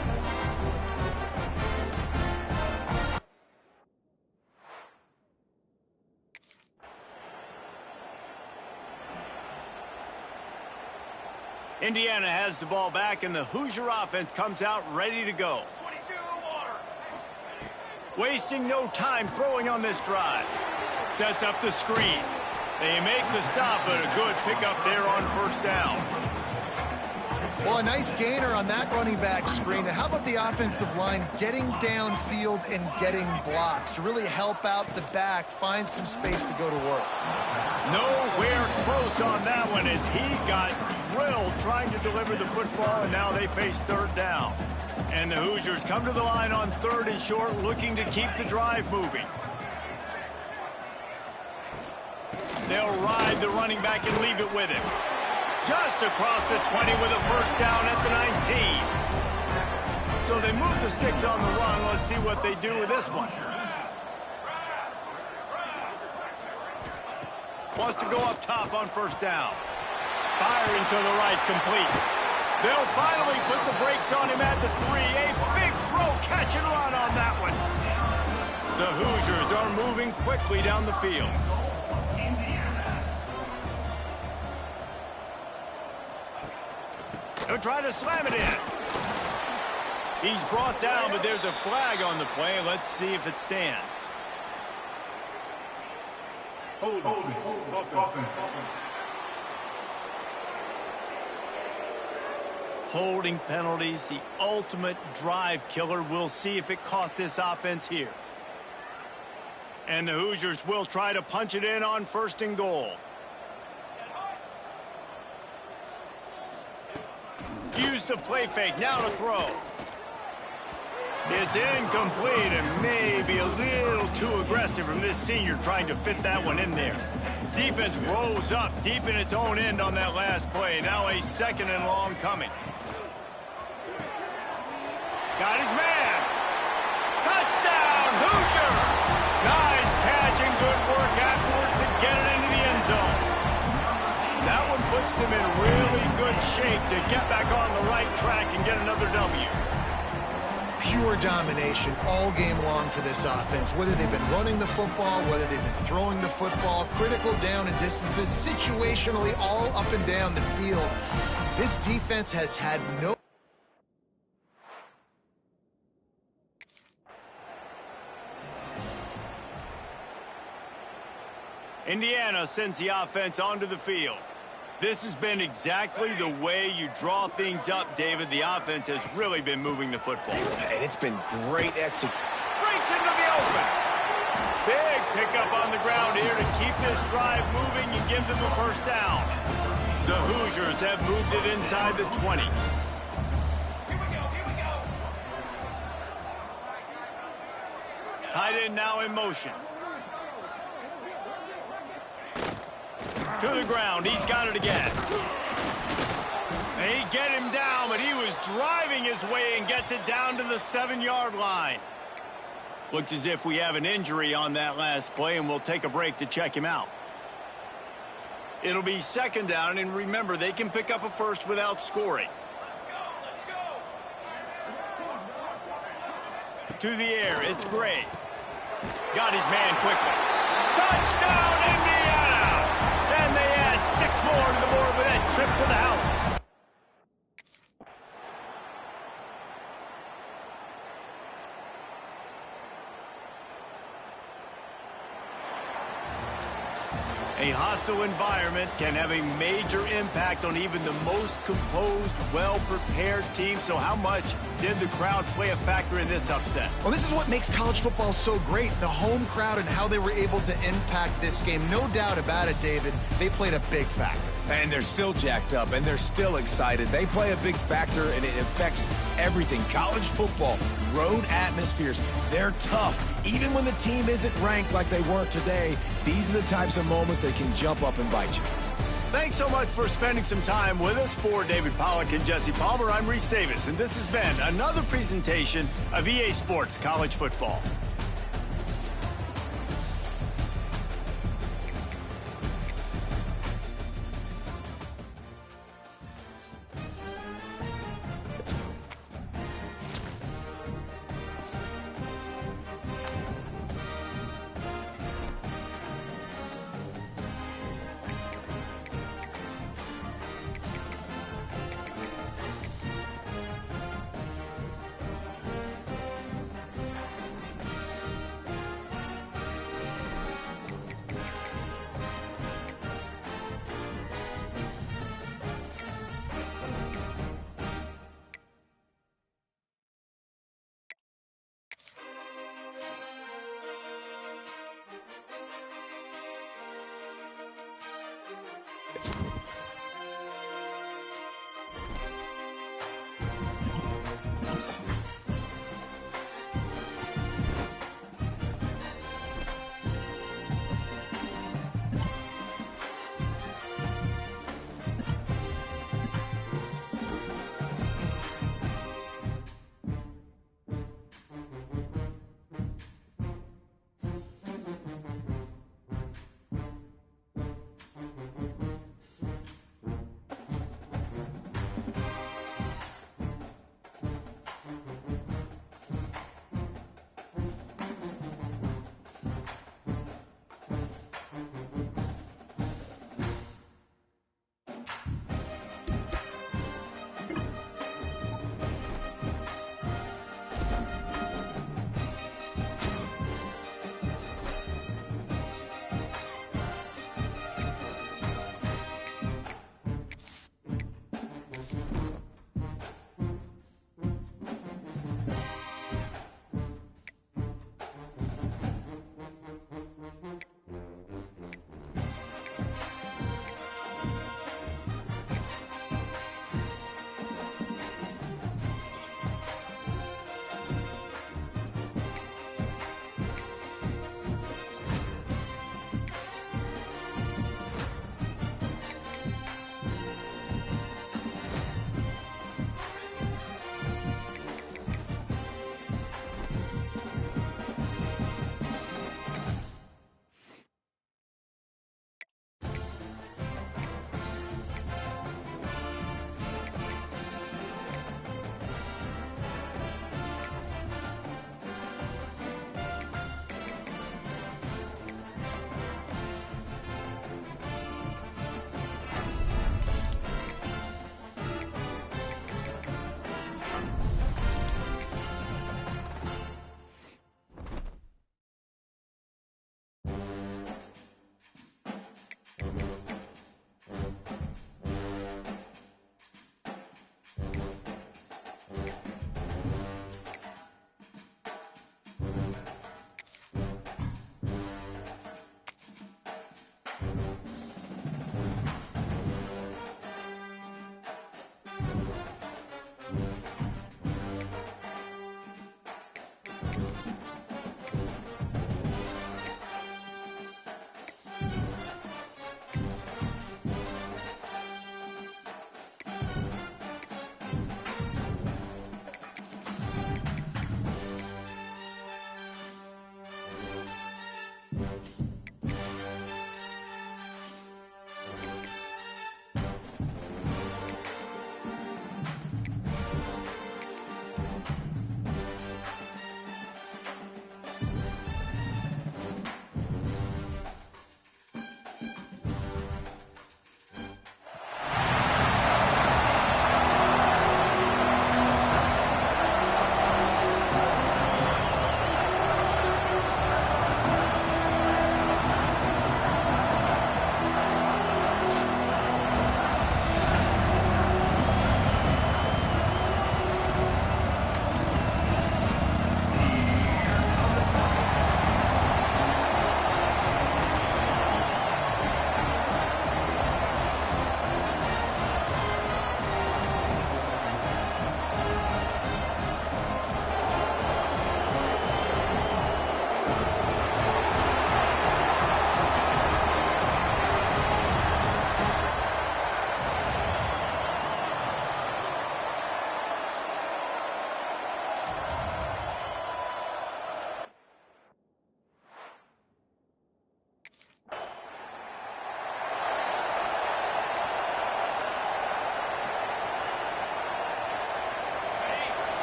Indiana has the ball back, and the Hoosier offense comes out ready to go. Wasting no time throwing on this drive. Sets up the screen. They make the stop, but a good pickup there on first down. Well, a nice gainer on that running back screen. Now, how about the offensive line getting downfield and getting blocks to really help out the back, find some space to go to work? Nowhere close on that one as he got drilled trying to deliver the football, and now they face third down. And the Hoosiers come to the line on 3rd and short, looking to keep the drive moving. They'll ride the running back and leave it with him. Just across the 20 with a first down at the 19. So they move the sticks on the run. Let's see what they do with this one. Wants to go up top on first down. Firing to the right, complete. They'll finally put the brakes on him at the 3. A big throw, catch and run on that one. The Hoosiers are moving quickly down the field. They'll try to slam it in. He's brought down, but there's a flag on the play. Let's see if it stands. Holding penalties, the ultimate drive killer. We'll see if it costs this offense here. And the Hoosiers will try to punch it in on first and goal. Use the play fake, now to throw. It's incomplete and maybe a little too aggressive from this senior trying to fit that one in there. Defense rolls up deep in its own end on that last play. Now a second and long coming. Got his man. Touchdown, Hoosiers! Nice catch and good work afterwards to get it into the end zone. That one puts them in really good shape to get back on the right track and get another W. Pure domination all game long for this offense. Whether they've been running the football, whether they've been throwing the football, critical down and distances, situationally all up and down the field. This defense has had no... Indiana sends the offense onto the field. This has been exactly the way you draw things up, David. The offense has really been moving the football. And it's been great execution. Breaks into the open. Big pickup on the ground here to keep this drive moving and give them a first down. The Hoosiers have moved it inside the 20. Tight end now in motion. To the ground, he's got it again. They get him down, but he was driving his way and gets it down to the 7-yard line. Looks as if we have an injury on that last play, and we'll take a break to check him out. It'll be second down, and remember, they can pick up a first without scoring. To the air, it's Gray. Got his man quickly. Touchdown, Indiana! And they add 6 more to the board with that trip to the house. A hostile environment can have a major impact on even the most composed, well-prepared team. So how much did the crowd play a factor in this upset? Well, this is what makes college football so great, the home crowd and how they were able to impact this game. No doubt about it, David. They played a big factor. And they're still jacked up, and they're still excited. They play a big factor, and it affects everything. College football, road atmospheres, they're tough. Even when the team isn't ranked like they were today, these are the types of moments that can jump up and bite you. Thanks so much for spending some time with us. For David Pollack and Jesse Palmer, I'm Reese Davis, and this has been another presentation of EA Sports College Football.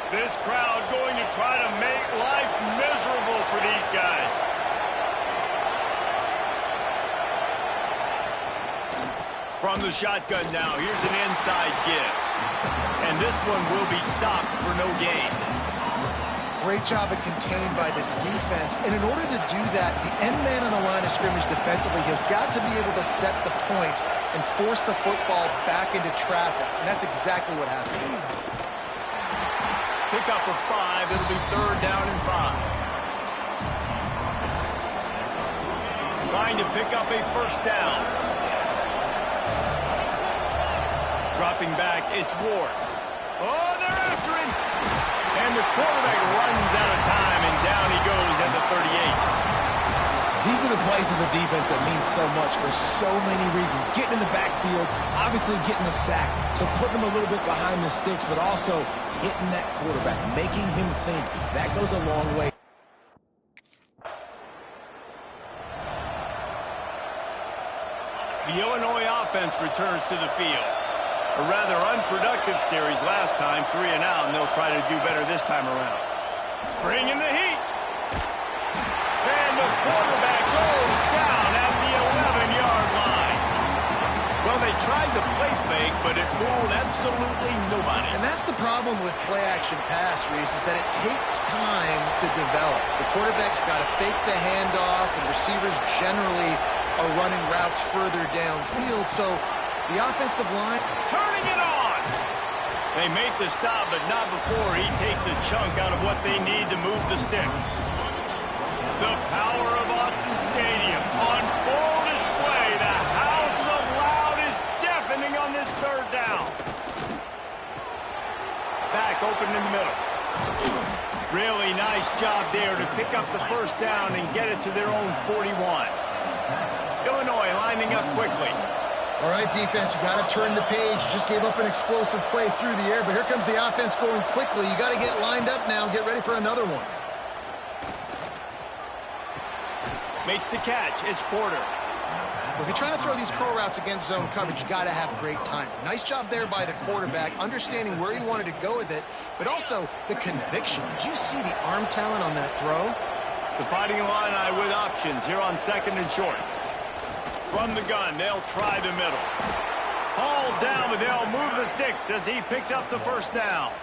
This crowd going to try to make life miserable for these guys. From the shotgun now, here's an inside give. And this one will be stopped for no gain. Great job of contained by this defense. And in order to do that, the end man on the line of scrimmage defensively has got to be able to set the point and force the football back into traffic. And that's exactly what happened. Pick up a 5. It'll be 3rd down and 5. Trying to pick up a 1st down. Dropping back, it's Ward. Oh, they're after him. And the quarterback runs out of time, and down he goes at the 38. These are the plays as a defense that mean so much for so many reasons. Getting in the backfield, obviously getting the sack, so putting him a little bit behind the sticks, but also hitting that quarterback, making him think. That goes a long way. The Illinois offense returns to the field. A rather unproductive series last time, 3 and out, and they'll try to do better this time around. Bring in the heat. And the quarterback goes down at the 11-yard line. Well, they tried the play fake, but it fooled absolutely nobody. And that's the problem with play-action pass, Reese, is that it takes time to develop. The quarterback's got to fake the handoff, and receivers generally are running routes further downfield, so the offensive line turning it on. They make the stop, but not before he takes a chunk out of what they need to move the sticks. The power of Autzen Stadium on full display. The house of loud is deafening on this 3rd down. Back open in the middle. Really nice job there to pick up the 1st down and get it to their own 41. Illinois lining up quickly. All right, defense, you got to turn the page. You just gave up an explosive play through the air, but here comes the offense going quickly. You got to get lined up now and get ready for another one. Makes the catch. It's Porter. Well, if you're trying to throw these curl routes against zone coverage, you got to have great time. Nice job there by the quarterback, understanding where he wanted to go with it, but also the conviction. Did you see the arm talent on that throw? The Fighting Illini with options here on 2nd and short. From the gun, they'll try the middle. Hauled down, but they'll move the sticks as he picks up the 1st down.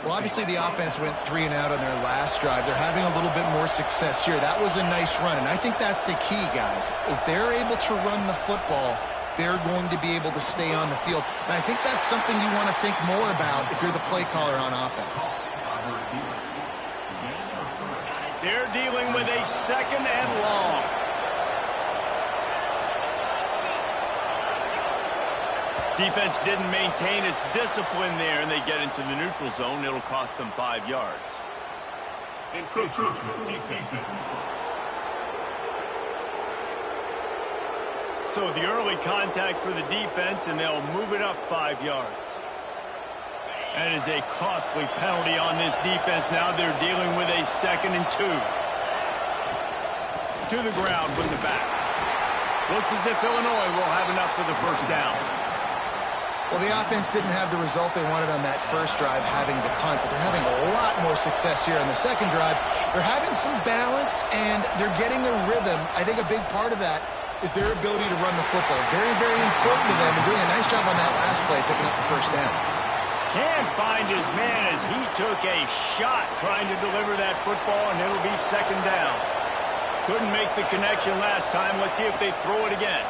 Well, obviously the offense went 3 and out on their last drive. They're having a little bit more success here. That was a nice run, and I think that's the key, guys. If they're able to run the football, they're going to be able to stay on the field. And I think that's something you want to think more about if you're the play caller on offense. They're dealing with a 2nd and long. Defense didn't maintain its discipline there, and they get into the neutral zone. It'll cost them 5 yards. So the early contact for the defense, and they'll move it up 5 yards. That is a costly penalty on this defense. Now they're dealing with a 2nd and 2. To the ground from the back. Looks as if Illinois will have enough for the 1st down. Well, the offense didn't have the result they wanted on that 1st drive, having to punt, but they're having a lot more success here on the 2nd drive. They're having some balance, and they're getting a rhythm. I think a big part of that is their ability to run the football. Very, very important to them, and doing a nice job on that last play, picking up the 1st down. Can't find his man as he took a shot trying to deliver that football, and it'll be 2nd down. Couldn't make the connection last time. Let's see if they throw it again.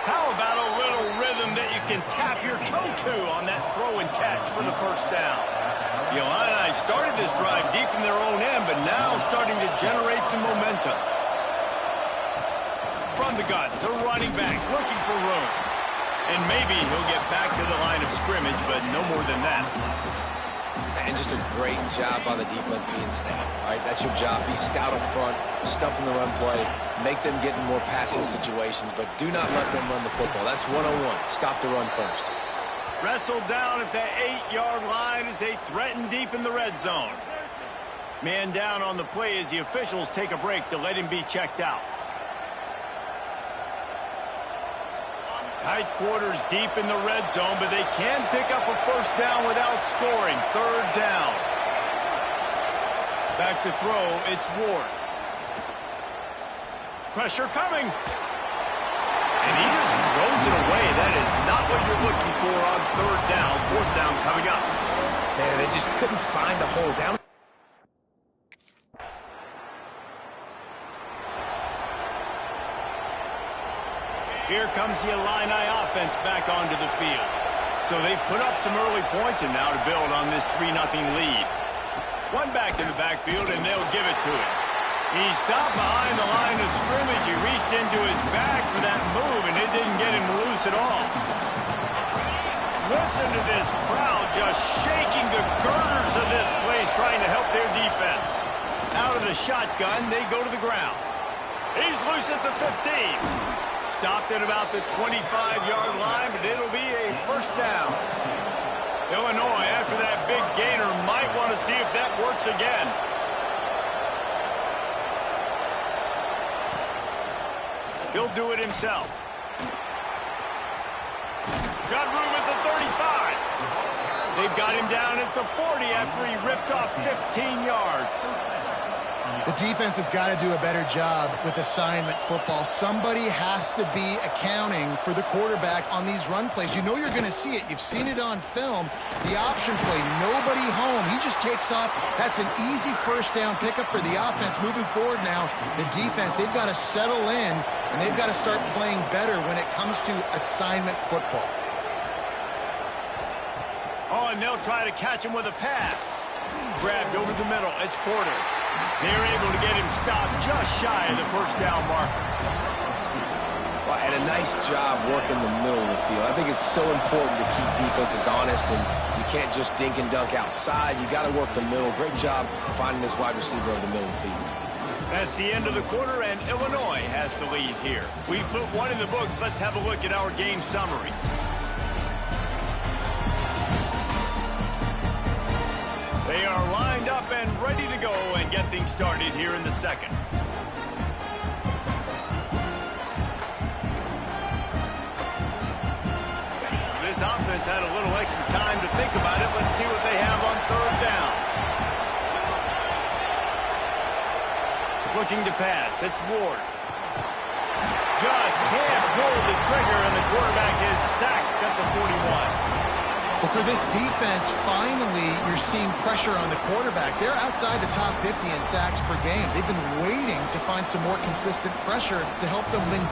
How about a little rhythm that you can tap your toe to on that throw and catch for the 1st down? The Illini started this drive deep in their own end, but now starting to generate some momentum. From the gun, the running back looking for room. And maybe he'll get back to the line of scrimmage, but no more than that. And just a great job by the defense being stout. All right, that's your job. Be stout up front, stuff in the run play, make them get in more passing situations, but do not let them run the football. That's 101. Stop the run first. Wrestled down at the 8-yard line as they threaten deep in the red zone. Man down on the play as the officials take a break to let him be checked out. Tight quarters deep in the red zone, but they can pick up a first down without scoring. Third down. Back to throw, it's Ward. Pressure coming. And he just throws it away. That is not what you're looking for on third down. Fourth down coming up. Man, they just couldn't find a hole down. Here comes the Illini offense back onto the field. So they've put up some early points and now to build on this 3-0 lead. One back in the backfield and they'll give it to him. He stopped behind the line of scrimmage. He reached into his bag for that move and it didn't get him loose at all. Listen to this crowd just shaking the girders of this place trying to help their defense. Out of the shotgun, they go to the ground. He's loose at the 15. Stopped at about the 25-yard line, but it'll be a first down. Illinois, after that big gainer, might want to see if that works again. He'll do it himself. Got room at the 35. They've got him down at the 40 after he ripped off 15 yards. The defense has got to do a better job with assignment football. Somebody has to be accounting for the quarterback on these run plays. You know you're going to see it. You've seen it on film. The option play, nobody home. He just takes off. That's an easy first down pickup for the offense. Moving forward now, the defense, they've got to settle in, and they've got to start playing better when it comes to assignment football. Oh, and they'll try to catch him with a pass. Grabbed over the middle. It's Porter. They're able to get him stopped just shy of the first down marker. Well, and a nice job working the middle of the field. I think it's so important to keep defenses honest, and you can't just dink and dunk outside. You got to work the middle. Great job finding this wide receiver over the middle of the field. That's the end of the quarter, and Illinois has the lead here. We've put one in the books. Let's have a look at our game summary. They are lined up and ready to go and get things started here in the second. This offense had a little extra time to think about it. Let's see what they have on third down. Looking to pass. It's Ward. Just can't pull the trigger, and the quarterback is sacked at the 41. Well, for this defense, finally, you're seeing pressure on the quarterback. They're outside the top 50 in sacks per game. They've been waiting to find some more consistent pressure to help them win.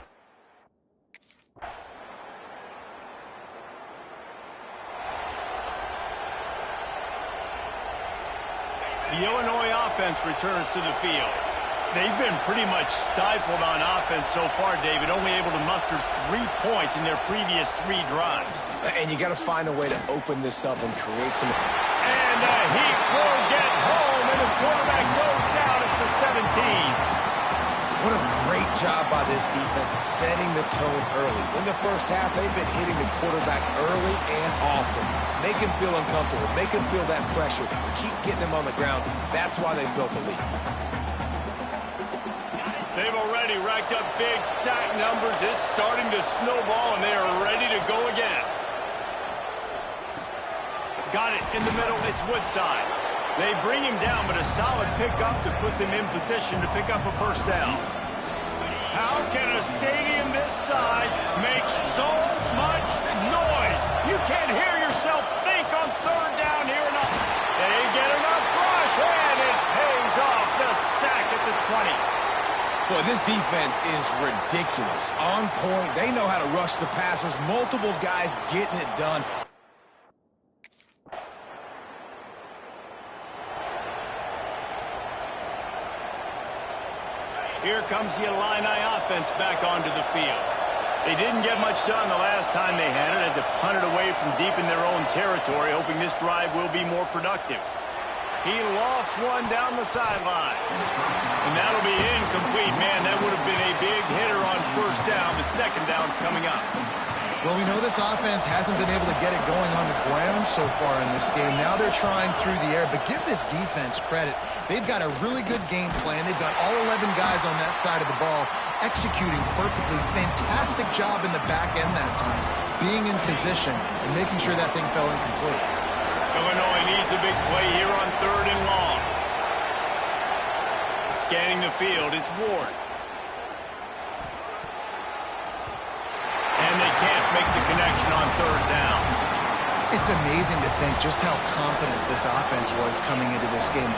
The Illinois offense returns to the field. They've been pretty much stifled on offense so far, David, only able to muster 3 points in their previous 3 drives. And you got to find a way to open this up and create some... And the Heat will get home, and the quarterback goes down at the 17. What a great job by this defense setting the tone early. In the first half, they've been hitting the quarterback early and often. Make him feel uncomfortable. Make him feel that pressure. Keep getting him on the ground. That's why they've built the lead. They've already racked up big sack numbers. It's starting to snowball, and they are ready to go again. Got it in the middle. It's Woodside. They bring him down, but a solid pickup to put them in position to pick up a first down. How can a stadium this size make so much noise? You can't hear yourself think on third down here enough. They get enough rush, and it pays off. The sack at the 20. Boy, this defense is ridiculous. On point. They know how to rush the passers. Multiple guys getting it done. Here comes the Illini offense back onto the field. They didn't get much done the last time they had it. Had to punt it away from deep in their own territory, hoping this drive will be more productive. He lost one down the sideline. And that'll be incomplete. Man, that would have been a big hitter on first down, but second down's coming up. Well, we know this offense hasn't been able to get it going on the ground so far in this game. Now they're trying through the air, but give this defense credit. They've got a really good game plan. They've got all 11 guys on that side of the ball executing perfectly. Fantastic job in the back end that time, being in position and making sure that thing fell incomplete. Illinois needs a big play here on 3rd and long. Scanning the field, it's Ward. And they can't make the connection on 3rd down. It's amazing to think just how confident this offense was coming into this game.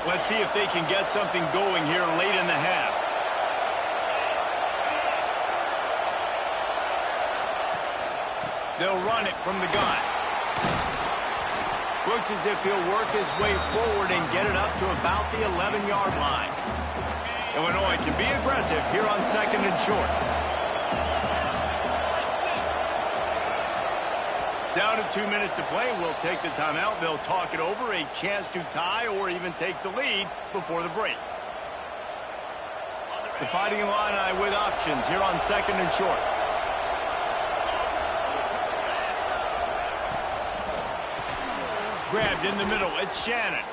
Let's see if they can get something going here late in the half. They'll run it from the gun. Looks as if he'll work his way forward and get it up to about the 11-yard line. Illinois can be aggressive here on 2nd and short. Down to 2 minutes to play. We'll take the timeout. They'll talk it over. A chance to tie or even take the lead before the break. The Fighting Illini with options here on 2nd and short. Grabbed in the middle. It's Shannon.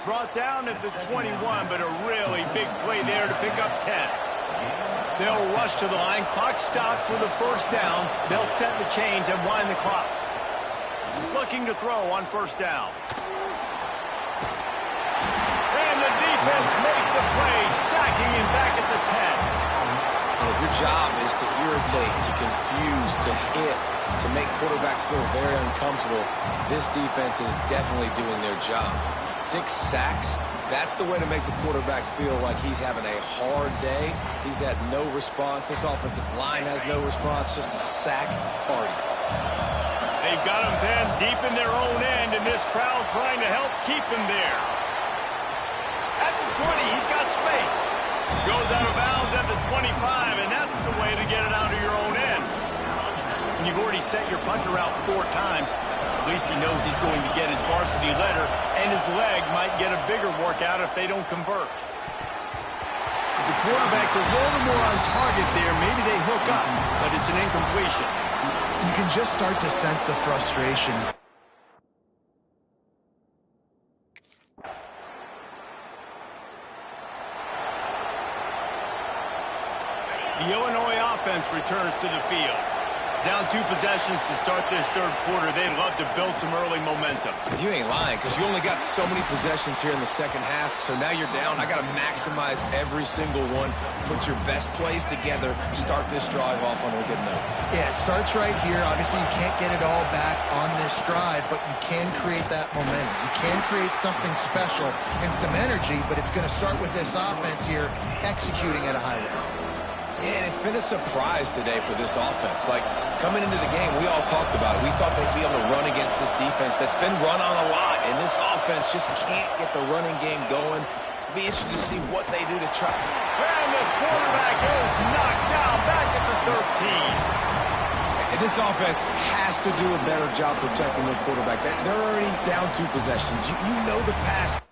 Brought down at the 21, but a really big play there to pick up 10. They'll rush to the line. Clock stopped for the 1st down. They'll set the chains and wind the clock. Looking to throw on 1st down. And the defense makes a play, sacking him back at the 10. And if your job is to irritate, to confuse, to hit, to make quarterbacks feel very uncomfortable, this defense is definitely doing their job. 6 sacks, that's the way to make the quarterback feel like he's having a hard day. He's had no response. This offensive line has no response, just a sack party. They've got him then deep in their own end, and this crowd trying to help keep him there. At the 20, he's got space. Goes out of bounds at the 25, and that's the way to get it out of your own end. When you've already set your punter out 4 times, at least he knows he's going to get his varsity letter, and his leg might get a bigger workout if they don't convert. If the quarterback's a little more on target there, maybe they hook up, but it's an incompletion. You can just start to sense the frustration. The Illinois offense returns to the field. Down 2 possessions to start this 3rd quarter. They'd love to build some early momentum. You ain't lying, because you only got so many possessions here in the 2nd half, so now you're down. I got to maximize every single one. Put your best plays together. Start this drive off on a good note. Yeah, it starts right here. Obviously, you can't get it all back on this drive, but you can create that momentum. You can create something special and some energy, but it's going to start with this offense here executing at a high level. Yeah, and it's been a surprise today for this offense. Like, coming into the game, we all talked about it. We thought they'd be able to run against this defense that's been run on a lot, and this offense just can't get the running game going. It'll be interesting to see what they do to try. And the quarterback is knocked down back at the 13. And this offense has to do a better job protecting their quarterback. They're already down 2 possessions. You know the pass.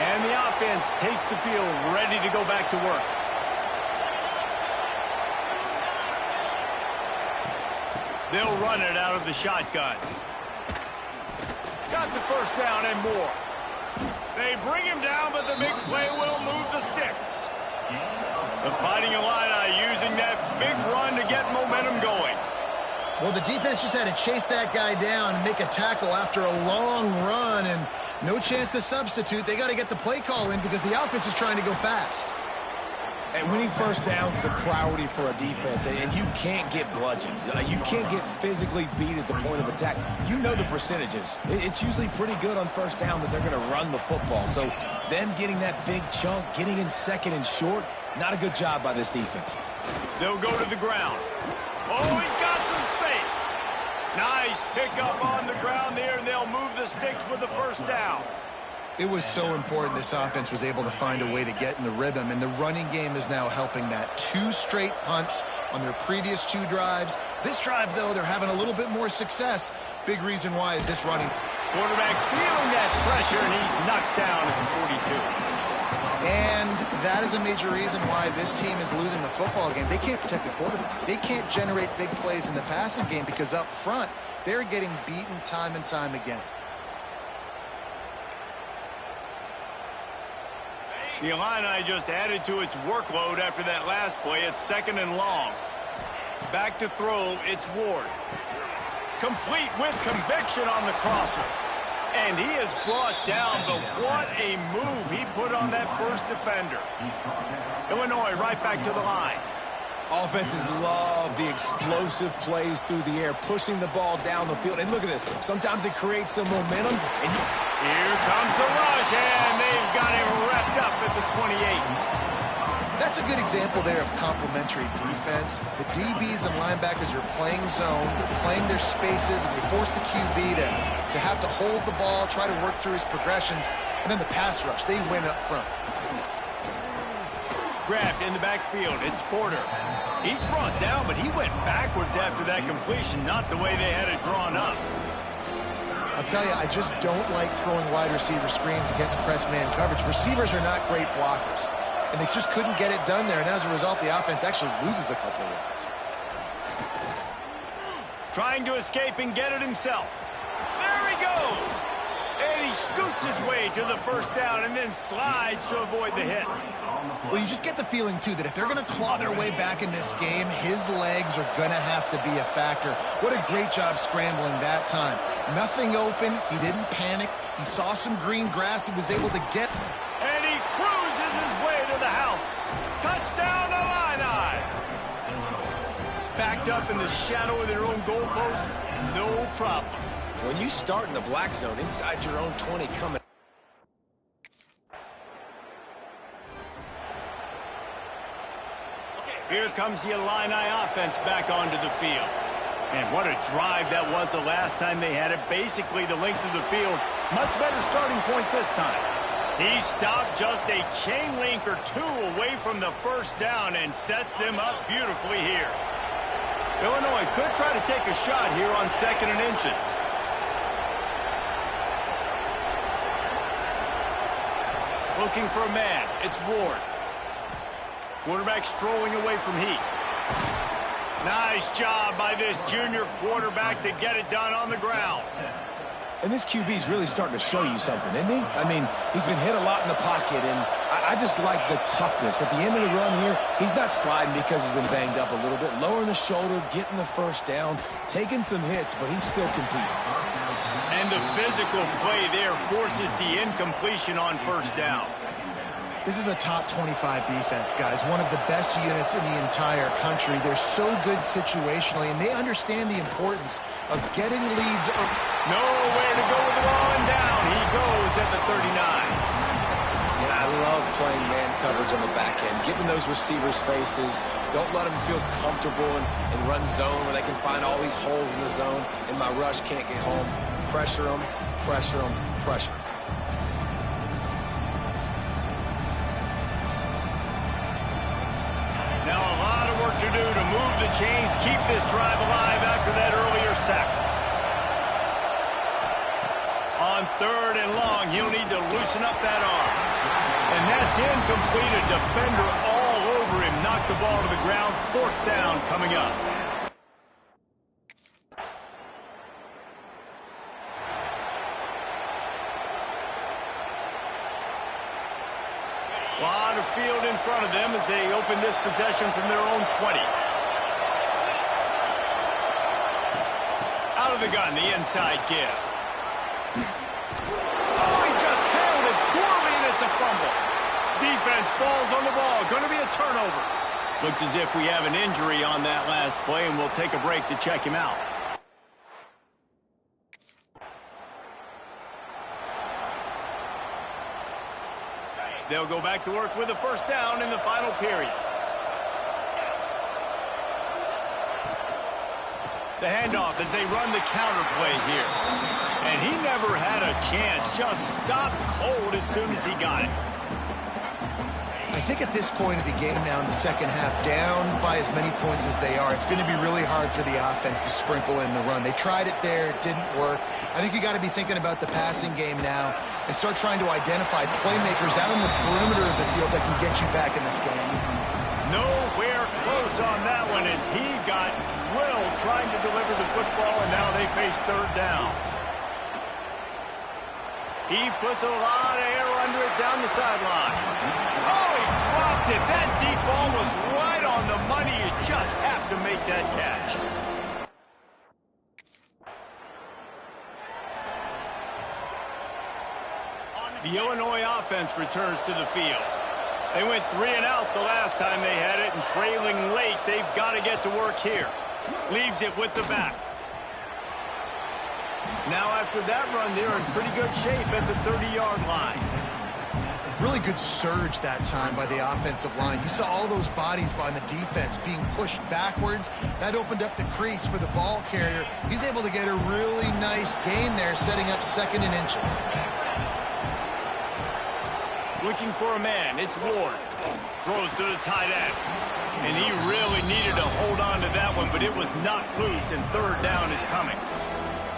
And the offense takes the field, ready to go back to work. They'll run it out of the shotgun. Got the 1st down and more. They bring him down, but the big play will move the sticks. The Fighting Illini using that big run to get momentum going. Well, the defense just had to chase that guy down and make a tackle after a long run, and no chance to substitute. They got to get the play call in because the offense is trying to go fast. And winning 1st downs is a priority for a defense, and you can't get bludgeoned. You can't get physically beat at the point of attack. You know the percentages. It's usually pretty good on 1st down that they're going to run the football. So them getting that big chunk, getting in 2nd and short, not a good job by this defense. They'll go to the ground. Oh, he's got some space. Nice pickup on the ground there, and they'll move the sticks with the 1st down. It was so important this offense was able to find a way to get in the rhythm, and the running game is now helping that. 2 straight punts on their previous 2 drives. This drive, though, they're having a little bit more success. Big reason why is this running. Quarterback feeling that pressure, and he's knocked down at the 42. And that is a major reason why this team is losing the football game. They can't protect the quarterback. They can't generate big plays in the passing game because up front, they're getting beaten time and time again. The Illini just added to its workload after that last play. It's 2nd and long. Back to throw, it's Ward. Complete with conviction on the crosser. And he is brought down, but what a move he put on that first defender. Illinois right back to the line. Offenses love the explosive plays through the air, pushing the ball down the field. And look at this. Sometimes it creates some momentum. And here comes the rush, and they've got him wrapped up at the 28. That's a good example there of complementary defense. The DBs and linebackers are playing zone, playing their spaces, and they force the QB to have to hold the ball, try to work through his progressions, and then the pass rush, they win up front. Grabbed in the backfield, it's Porter. He's brought down, but he went backwards after that completion, not the way they had it drawn up. I'll tell you, I just don't like throwing wide receiver screens against press man coverage. Receivers are not great blockers. And they just couldn't get it done there. And as a result, the offense actually loses a couple of yards. Trying to escape and get it himself. There he goes. And he scoots his way to the first down and then slides to avoid the hit. Well, you just get the feeling, too, that if they're going to claw their way back in this game, his legs are going to have to be a factor. What a great job scrambling that time. Nothing open. He didn't panic. He saw some green grass. He was able to get... And he cruises his way to the house. Touchdown, Illini. Backed up in the shadow of their own goalpost, no problem. when you start in the black zone inside your own 20 coming. Here comes the Illini offense back onto the field. And what a drive that was the last time they had it. Basically the length of the field. Much better starting point this time. He stopped just a chain link or two away from the first down and sets them up beautifully here. Illinois could try to take a shot here on 2nd and inches. Looking for a man. It's Ward. Quarterback strolling away from Heat. Nice job by this junior quarterback to get it done on the ground. And this QB's really starting to show you something, isn't he? I mean, he's been hit a lot in the pocket, and I just like the toughness. At the end of the run here, he's not sliding because he's been banged up a little bit. Lowering the shoulder, getting the first down, taking some hits, but he's still competing. And the physical play there forces the incompletion on first down. This is a top 25 defense, guys. One of the best units in the entire country. They're so good situationally, and they understand the importance of getting leads. Nowhere to go with the ball, and down he goes at the 39. And I love playing man coverage on the back end, giving those receivers faces. Don't let them feel comfortable and run zone where they can find all these holes in the zone, and my rush can't get home. Pressure them, pressure them, pressure them. Now a lot of work to do to move the chains, keep this drive alive after that earlier sack. On 3rd and long, he'll need to loosen up that arm. And that's incomplete. A defender all over him. Knocked the ball to the ground. 4th down coming up. A lot of field in front of them as they open this possession from their own 20. Out of the gun, the inside give. Oh, he just handled it poorly, and it's a fumble. Defense falls on the ball. Going to be a turnover. Looks as if we have an injury on that last play, and we'll take a break to check him out. They'll go back to work with a first down in the final period. The handoff as they run the counter play here. And he never had a chance. Just stopped cold as soon as he got it. I I think at this point of the game now in the second half, down by as many points as they are, it's going to be really hard for the offense to sprinkle in the run. They tried it there. It didn't work. I think you got to be thinking about the passing game now and start trying to identify playmakers out on the perimeter of the field that can get you back in this game. Nowhere close on that one as he got drilled trying to deliver the football, and now they face third down. He puts a lot of air under it down the sideline. Oh, he dropped it. That deep ball was right on the money. You just have to make that catch. The Illinois offense returns to the field. They went 3 and out the last time they had it, and trailing late, they've got to get to work here. Leaves it with the back. Now after that run, they're in pretty good shape at the 30-yard line. Really good surge that time by the offensive line. You saw all those bodies by the defense being pushed backwards. That opened up the crease for the ball carrier. He's able to get a really nice gain there, setting up 2nd and inches. Looking for a man, it's Ward. Throws to the tight end. And he really needed to hold on to that one, but it was not loose, and third down is coming.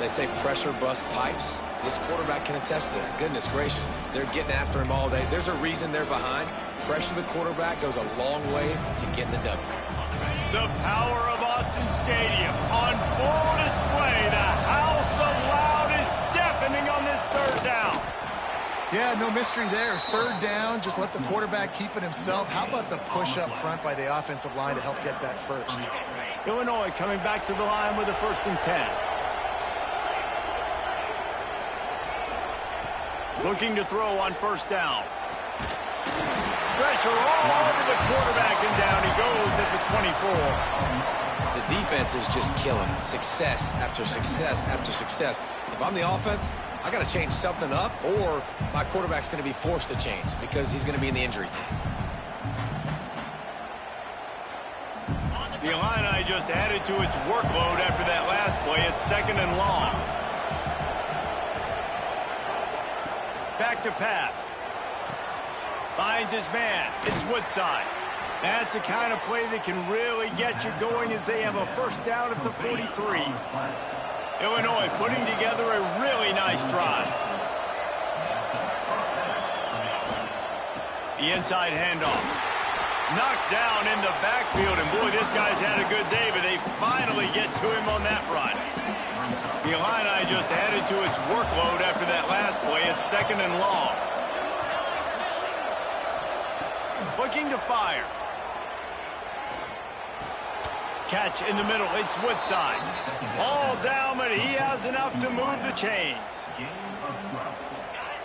They say pressure bust pipes. This quarterback can attest to that. Goodness gracious. They're getting after him all day. There's a reason they're behind. Pressure the quarterback goes a long way to getting the W. The power of Autzen Stadium on full display. The house of loud is deafening on this third down. Yeah, no mystery there. Third down, just let the quarterback keep it himself. How about the push up front by the offensive line to help get that first? Illinois coming back to the line with a 1st and 10. Looking to throw on 1st down. Pressure all over the quarterback, and down he goes at the 24. The defense is just killing it. Success after success after success. If I'm the offense, I got to change something up, or my quarterback's going to be forced to change because he's going to be in the injury team. The Illini just added to its workload after that last play. It's 2nd and long. Back to pass. Finds his man. It's Woodside. That's the kind of play that can really get you going as they have a 1st down at the 43. Illinois putting together a really nice drive. The inside handoff. Knocked down in the backfield, and boy, this guy's had a good day, but they finally get to him on that run. The Illini just added to its workload after that last play. It's 2nd and long. Looking to fire. Catch in the middle. It's Woodside. All down, but he has enough to move the chains.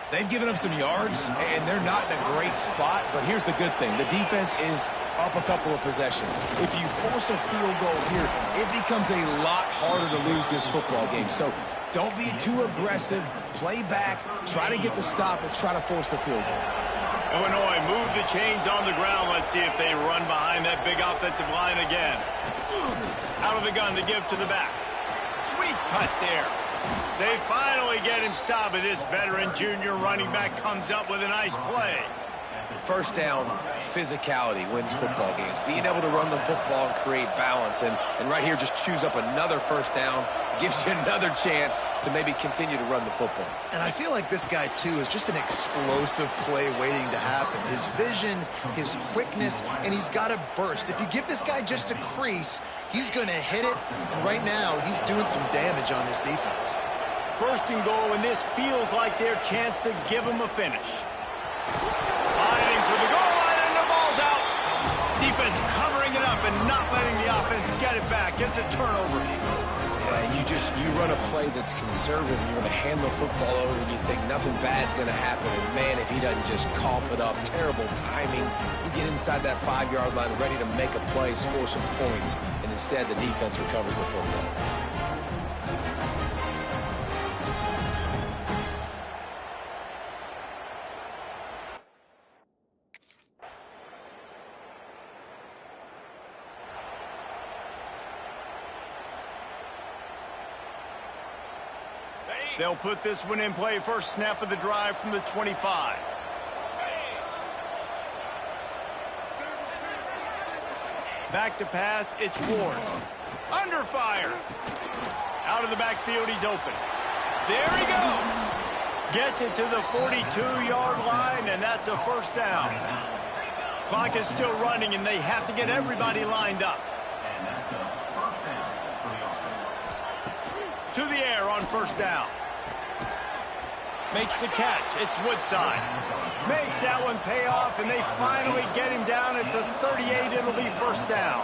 They've given up some yards, and they're not in a great spot, but here's the good thing. The defense is up a couple of possessions. If you force a field goal here, it becomes a lot harder to lose this football game. So don't be too aggressive. Play back. Try to get the stop and try to force the field goal. Illinois move the chains on the ground. Let's see if they run behind that big offensive line again. Out of the gun to give to the back. Sweet cut there. They finally get him stopped, but this veteran junior running back comes up with a nice play. 1st down, physicality wins football games. Being able to run the football and create balance. And right here, just choose up another 1st down. Gives you another chance to maybe continue to run the football. And I feel like this guy, too, is just an explosive play waiting to happen. His vision, his quickness, and he's got a burst. If you give this guy just a crease, he's going to hit it. And right now, he's doing some damage on this defense. 1st and goal, and this feels like their chance to give him a finish. Fighting for the goal line, and the ball's out. Defense covering it up and not letting the offense get it back. Gets a turnover. Yeah, and you run a play that's conservative, and you're going to hand the football over, and you think nothing bad's going to happen. And, man, if he doesn't just cough it up, terrible timing. You get inside that 5-yard line ready to make a play, score some points, and instead the defense recovers the football. They'll put this one in play. 1st snap of the drive from the 25. Back to pass, it's Ward. Under fire. Out of the backfield, he's open. There he goes. Gets it to the 42-yard line, and that's a first down. Clock is still running, and they have to get everybody lined up. To the air on first down. Makes the catch. It's Woodside. Makes that one pay off, and they finally get him down at the 38. It'll be first down.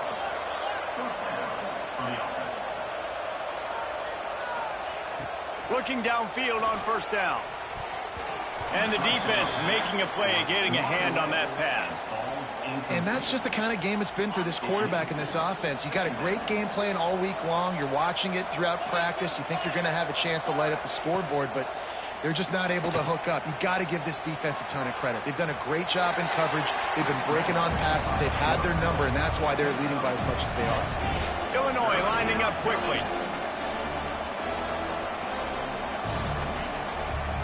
Looking downfield on first down. And the defense making a play, getting a hand on that pass. And that's just the kind of game it's been for this quarterback in this offense. You got a great game plan all week long. You're watching it throughout practice. You think you're going to have a chance to light up the scoreboard, but they're just not able to hook up. You got to give this defense a ton of credit. They've done a great job in coverage. They've been breaking on passes. They've had their number, and that's why they're leading by as much as they are. Illinois lining up quickly.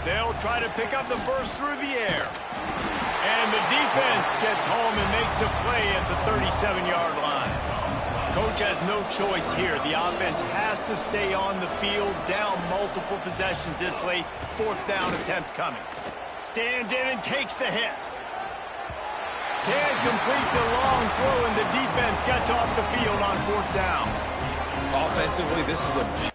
They'll try to pick up the first through the air. And the defense gets home and makes a play at the 37-yard line. Coach has no choice here. The offense has to stay on the field, down multiple possessions this late. Fourth down attempt coming. Stands in and takes the hit. Can't complete the long throw, and the defense gets off the field on fourth down. Offensively, this is a big...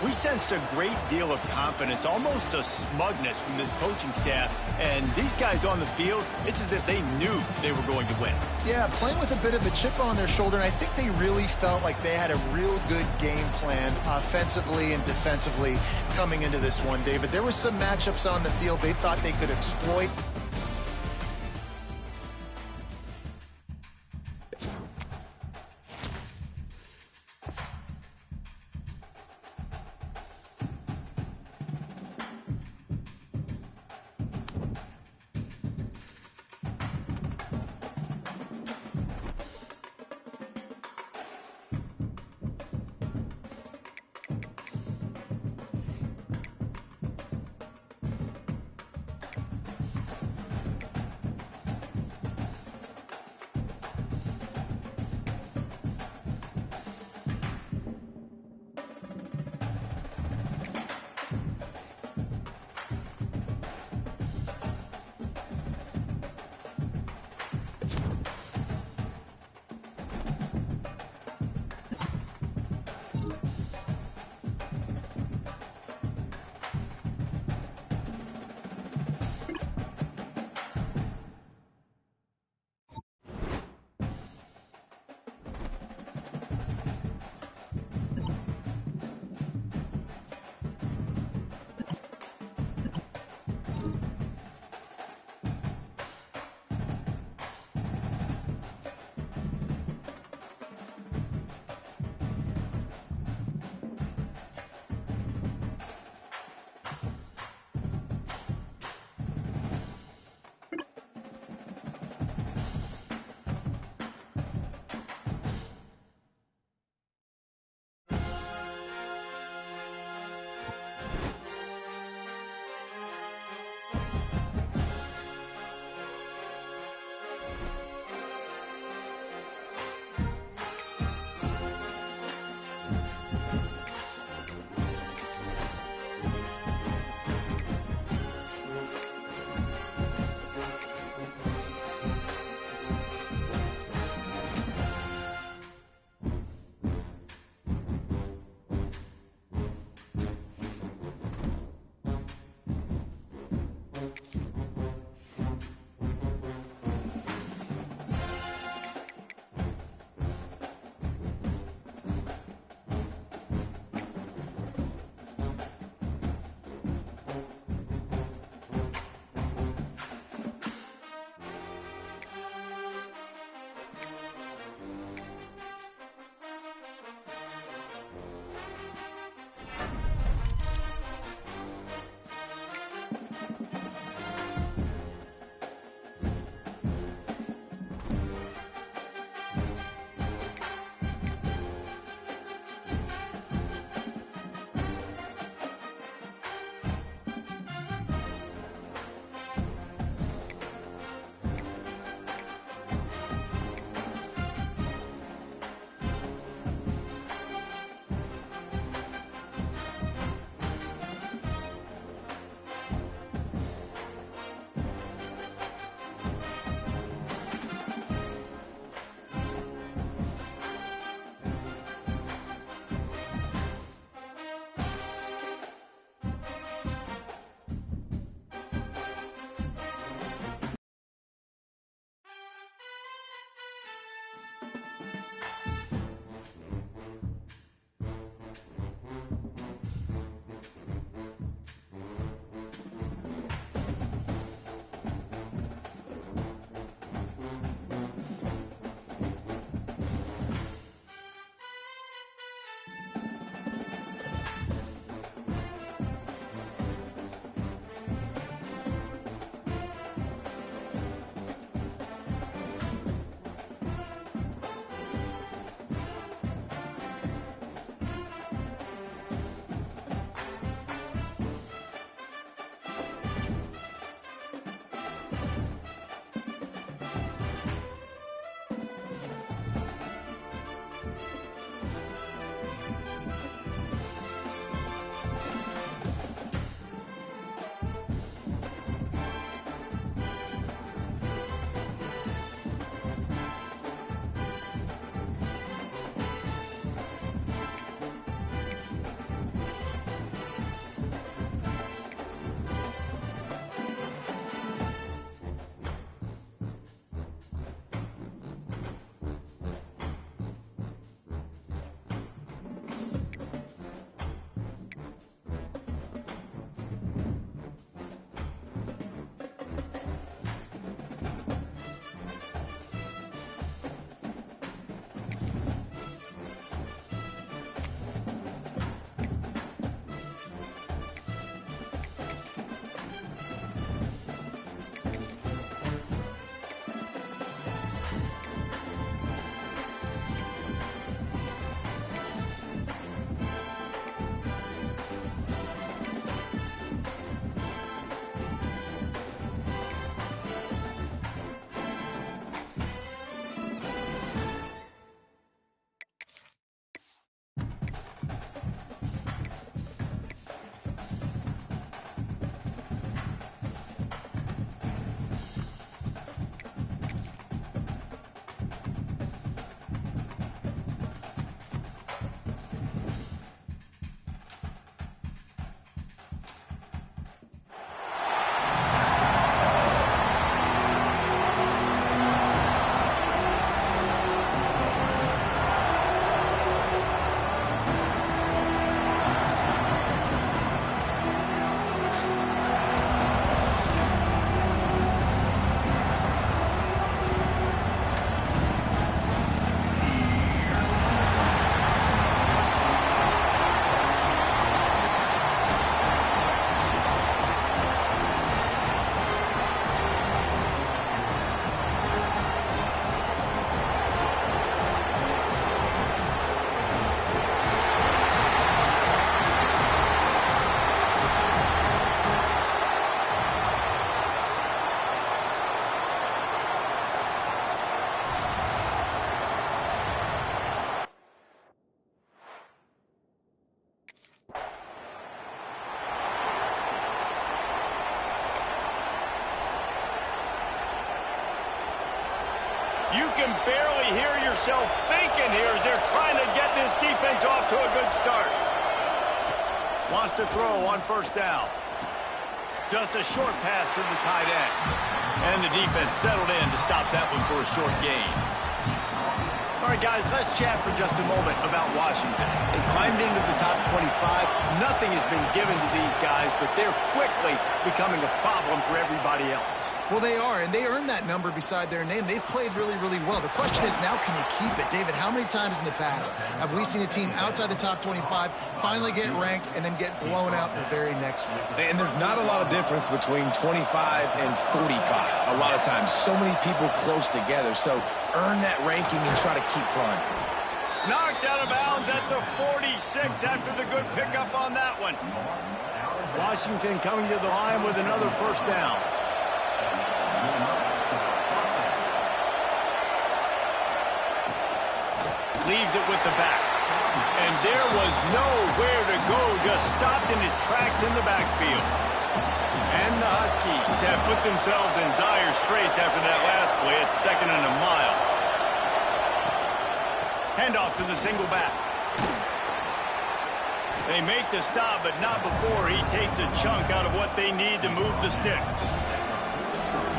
We sensed a great deal of confidence, almost a smugness from this coaching staff. And these guys on the field, it's as if they knew they were going to win. Yeah, playing with a bit of a chip on their shoulder, and I think they really felt like they had a real good game plan offensively and defensively coming into this one, David. There were some matchups on the field they thought they could exploit. You can barely hear yourself thinking here as they're trying to get this defense off to a good start. Wants to throw on first down. Just a short pass to the tight end. And the defense settled in to stop that one for a short gain. All right, guys, let's chat for just a moment about Washington. They've climbed into the top 25. Nothing has been given to these guys, but they're quickly becoming a problem for everybody else. Well, they are, and they earned that number beside their name. They've played really, really well. The question is now, can you keep it? David, how many times in the past have we seen a team outside the top 25 finally get ranked and then get blown out the very next week? And there's not a lot of difference between 25 and 45 a lot of times. So many people close together. So earn that ranking and try to keep climbing. Knocked out of bounds at the 46 after the good pickup on that one. Washington coming to the line with another first down. Leaves it with the back. And there was nowhere to go, just stopped in his tracks in the backfield. And the Huskies have put themselves in dire straits after that last play at 2nd and a mile. Handoff to the single back. They make the stop, but not before he takes a chunk out of what they need to move the sticks.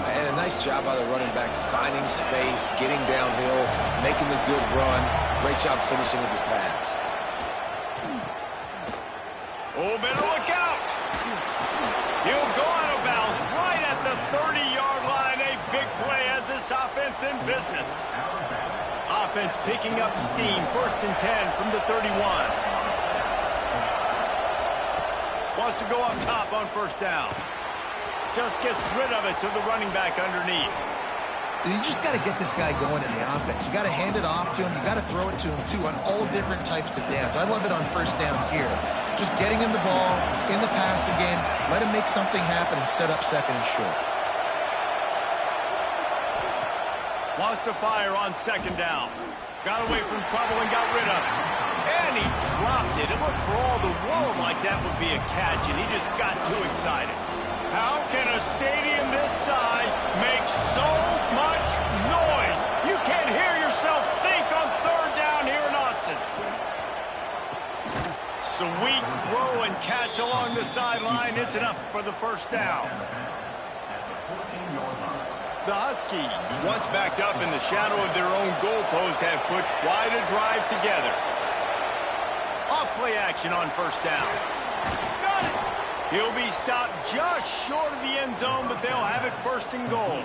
And a nice job by the running back, finding space, getting downhill, making the good run. Great job finishing with his pads. Oh, better look out. He'll go out of bounds right at the 30-yard line. A big play as this offense in business. Offense picking up steam. 1st and 10 from the 31. Wants to go up top on first down. Just gets rid of it to the running back underneath. You just got to get this guy going in the offense. You got to hand it off to him. You got to throw it to him, too, on all different types of downs. I love it on first down here. Just getting him the ball in the passing game, let him make something happen and set up 2nd and short. Wants to fire on 2nd down. Got away from trouble and got rid of it. And he dropped it. It looked for all the world like that would be a catch, and he just got too excited. How can a stadium this size make so much noise? You can't hear yourself think on 3rd down here in Autzen. Sweet throw and catch along the sideline. It's enough for the first down. The Huskies, once backed up in the shadow of their own goalpost, have put quite a drive together. Off-play action on first down. Got it! He'll be stopped just short of the end zone, but they'll have it 1st and goal.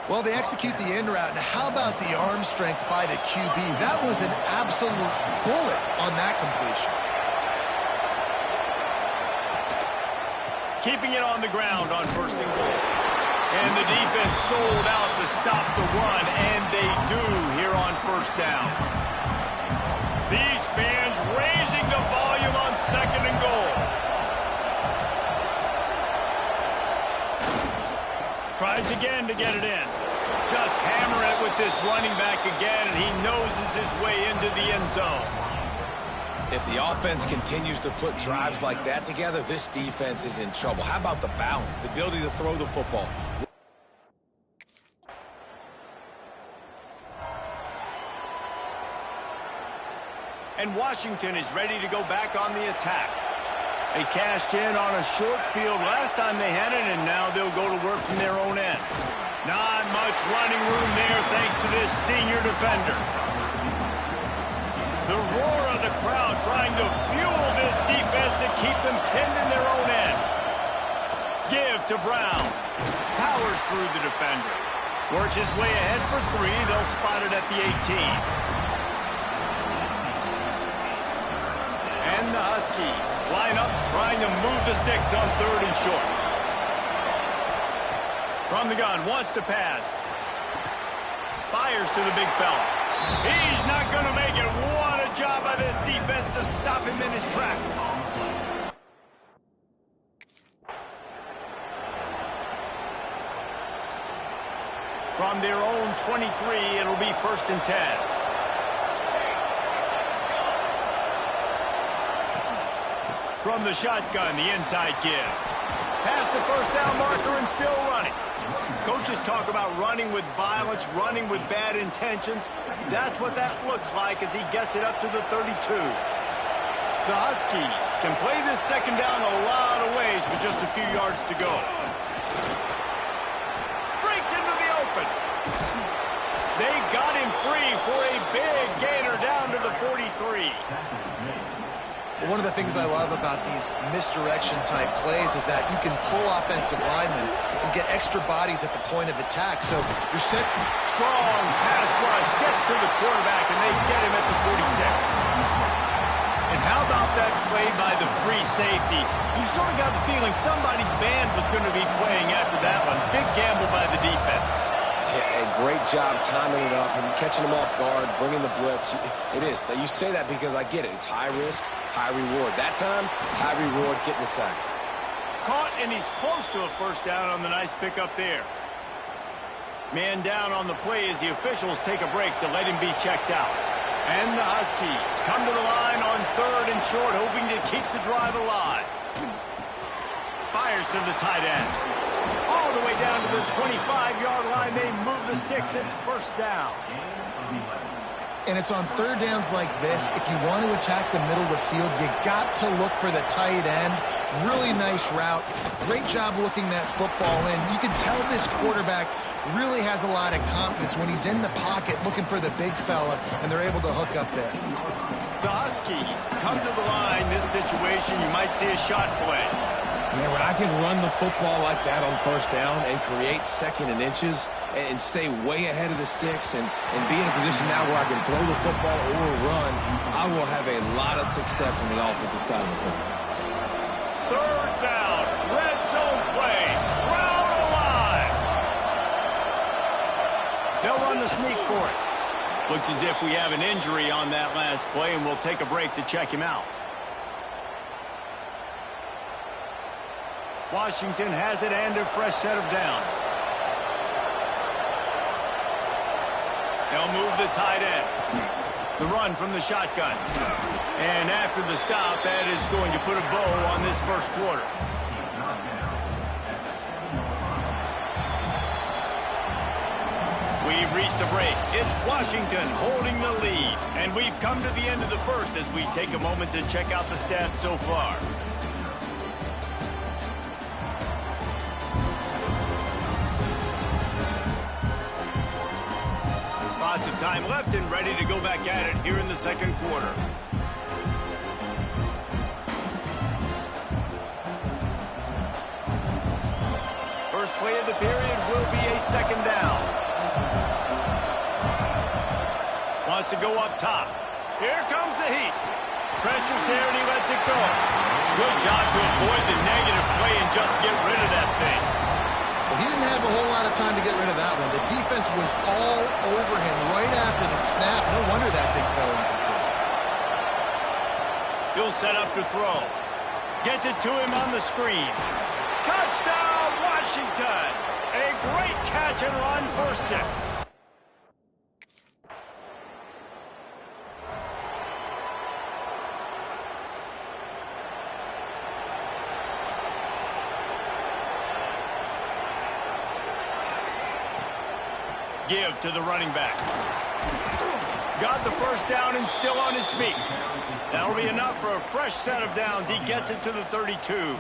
Well, they execute the end route. Now, how about the arm strength by the QB? That was an absolute bullet on that completion. Keeping it on the ground on 1st and goal. And the defense sold out to stop the run, and they do here on first down. These fans raising the volume on 2nd and goal. Tries again to get it in. Just hammer it with this running back again, and he noses his way into the end zone. If the offense continues to put drives like that together, this defense is in trouble. How about the balance, the ability to throw the football? And Washington is ready to go back on the attack. They cashed in on a short field last time they had it, and now they'll go to work from their own end. Not much running room there thanks to this senior defender. The roar of the crowd trying to fuel this defense to keep them pinned in their own end. Give to Brown. Powers through the defender. Works his way ahead for 3. They'll spot it at the 18. And the Huskies line up trying to move the sticks on 3rd and short. From the gun, wants to pass. Fires to the big fella. He's not going to make it. What a job by this defense to stop him in his tracks. From their own 23, it'll be 1st and 10. From the shotgun, the inside give. Past the first down marker and still running. Coaches talk about running with violence, running with bad intentions. That's what that looks like as he gets it up to the 32. The Huskies can play this second down a lot of ways with just a few yards to go. Breaks into the open. They got him free for a big gainer down to the 43. One of the things I love about these misdirection-type plays is that you can pull offensive linemen and get extra bodies at the point of attack. So you're set. Strong pass rush gets to the quarterback, and they get him at the 46. And how about that play by the free safety? You sort of got the feeling somebody's band was going to be playing after that one. Big gamble by the defense. Yeah, a great job timing it up and catching them off guard, bringing the blitz. It is. You say that because I get it. It's high risk, high reward. That time, high reward, getting the sack. Caught, and he's close to a first down on the nice pickup there. Man down on the play as the officials take a break to let him be checked out. And the Huskies come to the line on 3rd and short, hoping to keep the drive alive. Fires to the tight end. All the way down to the 25-yard line. They move the sticks. It's first down. And it's on third downs like this. If you want to attack the middle of the field, you got to look for the tight end. Really nice route. Great job looking that football in. You can tell this quarterback really has a lot of confidence when he's in the pocket looking for the big fella, and they're able to hook up there. The Huskies come to the line. This situation, you might see a shot play. Man, when I can run the football like that on first down and create second and inches and stay way ahead of the sticks and be in a position now where I can throw the football or run, I will have a lot of success on the offensive side of the football. 3rd down, red zone play, crowd alive. They'll run the sneak for it. Looks as if we have an injury on that last play, and we'll take a break to check him out. Washington has it and a fresh set of downs. They'll move the tight end. The run from the shotgun. And after the stop, that is going to put a bow on this first quarter. We've reached a break. It's Washington holding the lead. And we've come to the end of the first as we take a moment to check out the stats so far. Lots of time left and ready to go back at it here in the second quarter. First play of the period will be a second down. Wants to go up top. Here comes the heat. Pressure's there and he lets it go. Good job to avoid the negative play and just get rid of that thing. Well, he didn't have a whole lot of time to get rid of that one. The defense was all over him right after the snap. No wonder that thing fell incomplete. He'll set up to throw. Gets it to him on the screen. Touchdown, Washington! A great catch and run for 6. Give to the running back. Got the first down and still on his feet. That'll be enough for a fresh set of downs. He gets it to the 32.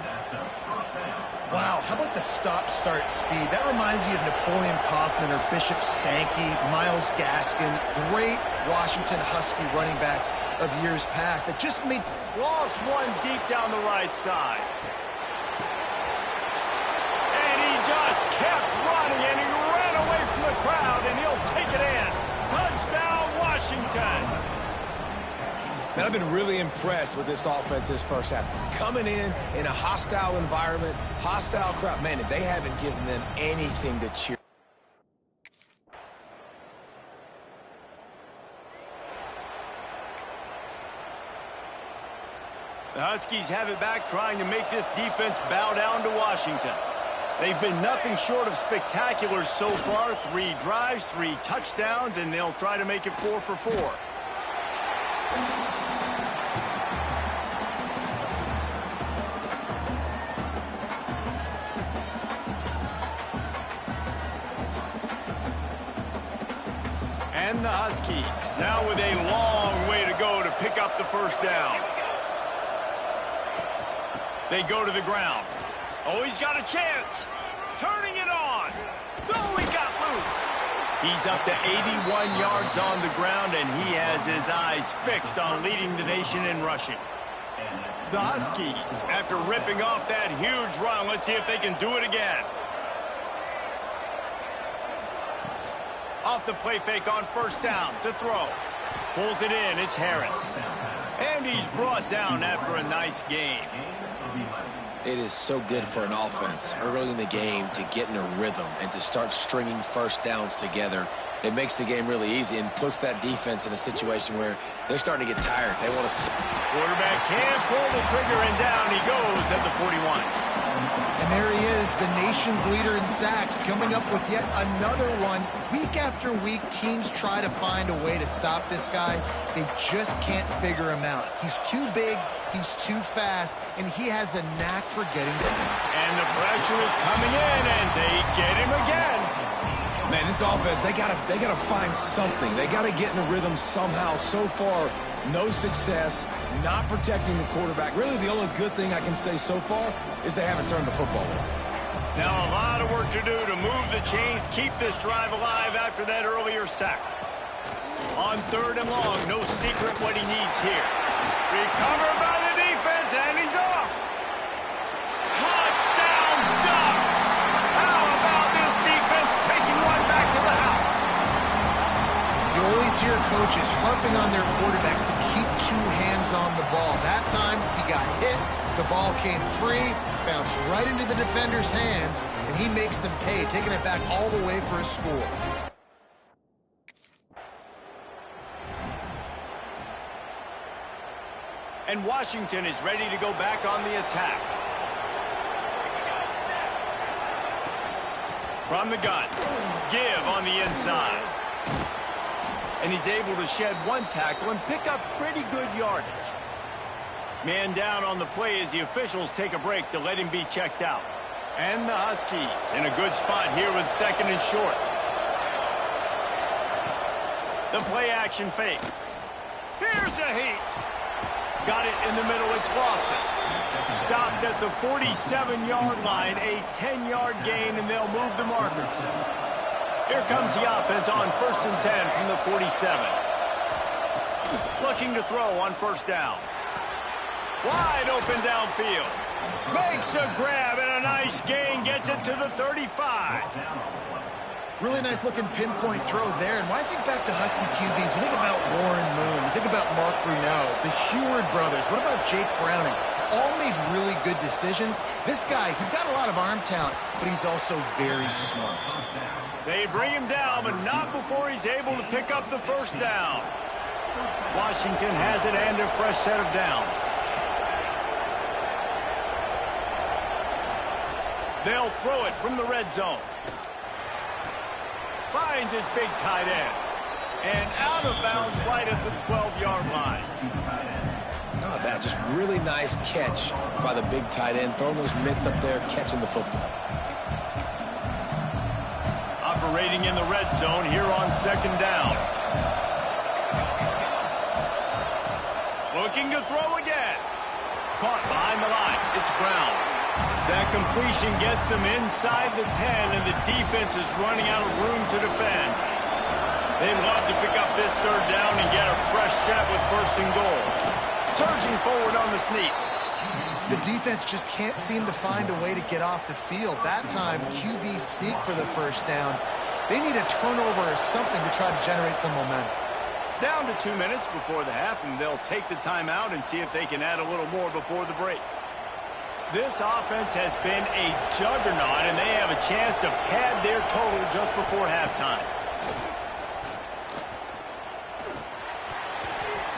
Wow, how about the stop-start speed? That reminds you of Napoleon Kaufman or Bishop Sankey, Myles Gaskin, great Washington Husky running backs of years past that just made... Lost one deep down the right side. And he just kept running, and he ran away from the crowd, and he'll take it in. Touchdown, Washington. Man, I've been really impressed with this offense this first half. Coming in a hostile environment, hostile crowd. Man, they haven't given them anything to cheer. The Huskies have it back, trying to make this defense bow down to Washington. They've been nothing short of spectacular so far. 3 drives, 3 touchdowns, and they'll try to make it 4 for 4. And the Huskies now with a long way to go to pick up the first down. They go to the ground. Oh, he's got a chance. Turning it on. Oh, he got loose. He's up to 81 yards on the ground, and he has his eyes fixed on leading the nation in rushing. The Huskies, after ripping off that huge run, let's see if they can do it again. Off the play fake on first down to throw. Pulls it in, it's Harris. And he's brought down after a nice gain. It is so good for an offense early in the game to get in a rhythm and to start stringing first downs together. It makes the game really easy and puts that defense in a situation where they're starting to get tired. They want to... Quarterback can't pull the trigger, and down he goes at the 41. And there he is, the nation's leader in sacks, coming up with yet another one. Week after week, teams try to find a way to stop this guy. They just can't figure him out. He's too big, he's too fast, and he has a knack for getting down. And the pressure is coming in, and they get him again. Man, this offense, they gotta find something. They gotta get in a rhythm somehow. So far, no success, not protecting the quarterback. Really, the only good thing I can say so far is they haven't turned the football over. Now a lot of work to do to move the chains, keep this drive alive after that earlier sack. On third and long, no secret what he needs here. Recovered by the defense, and he's off. Touchdown, Ducks! How about this defense taking one back to the house? You always hear coaches harping on their quarterbacks to keep two hands on the ball. That time, he got hit, the ball came free, bounced right into the defender's hands, and he makes them pay, taking it back all the way for a score. And Washington is ready to go back on the attack. From the gun, give on the inside. And he's able to shed one tackle and pick up pretty good yardage. Man down on the play as the officials take a break to let him be checked out. And the Huskies in a good spot here with second and short. The play action fake. Here's a heat. Got it in the middle, it's Lawson. Stopped at the 47-yard line, a 10-yard gain, and they'll move the markers. Here comes the offense on first and 10 from the 47. Looking to throw on first down. Wide open downfield. Makes a grab and a nice gain, gets it to the 35. Really nice looking pinpoint throw there. And when I think back to Husky QBs, you think about Warren Moon, you think about Mark Brunell, the Heward brothers. What about Jake Browning? All made really good decisions. This guy, he's got a lot of arm talent, but he's also very smart. They bring him down, but not before he's able to pick up the first down. Washington has it and a fresh set of downs. They'll throw it from the red zone. Finds his big tight end. And out of bounds right at the 12-yard line. Oh, that just really nice catch by the big tight end. Throwing those mitts up there, catching the football. Operating in the red zone here on second down. Looking to throw again. Caught behind the line. It's Brown. That completion gets them inside the 10, and the defense is running out of room to defend. They love to pick up this third down and get a fresh set with first and goal. Surging forward on the sneak. The defense just can't seem to find a way to get off the field. That time, QB sneak for the first down. They need a turnover or something to try to generate some momentum. Down to 2 minutes before the half, and they'll take the timeout and see if they can add a little more before the break. This offense has been a juggernaut, and they have a chance to pad their total just before halftime.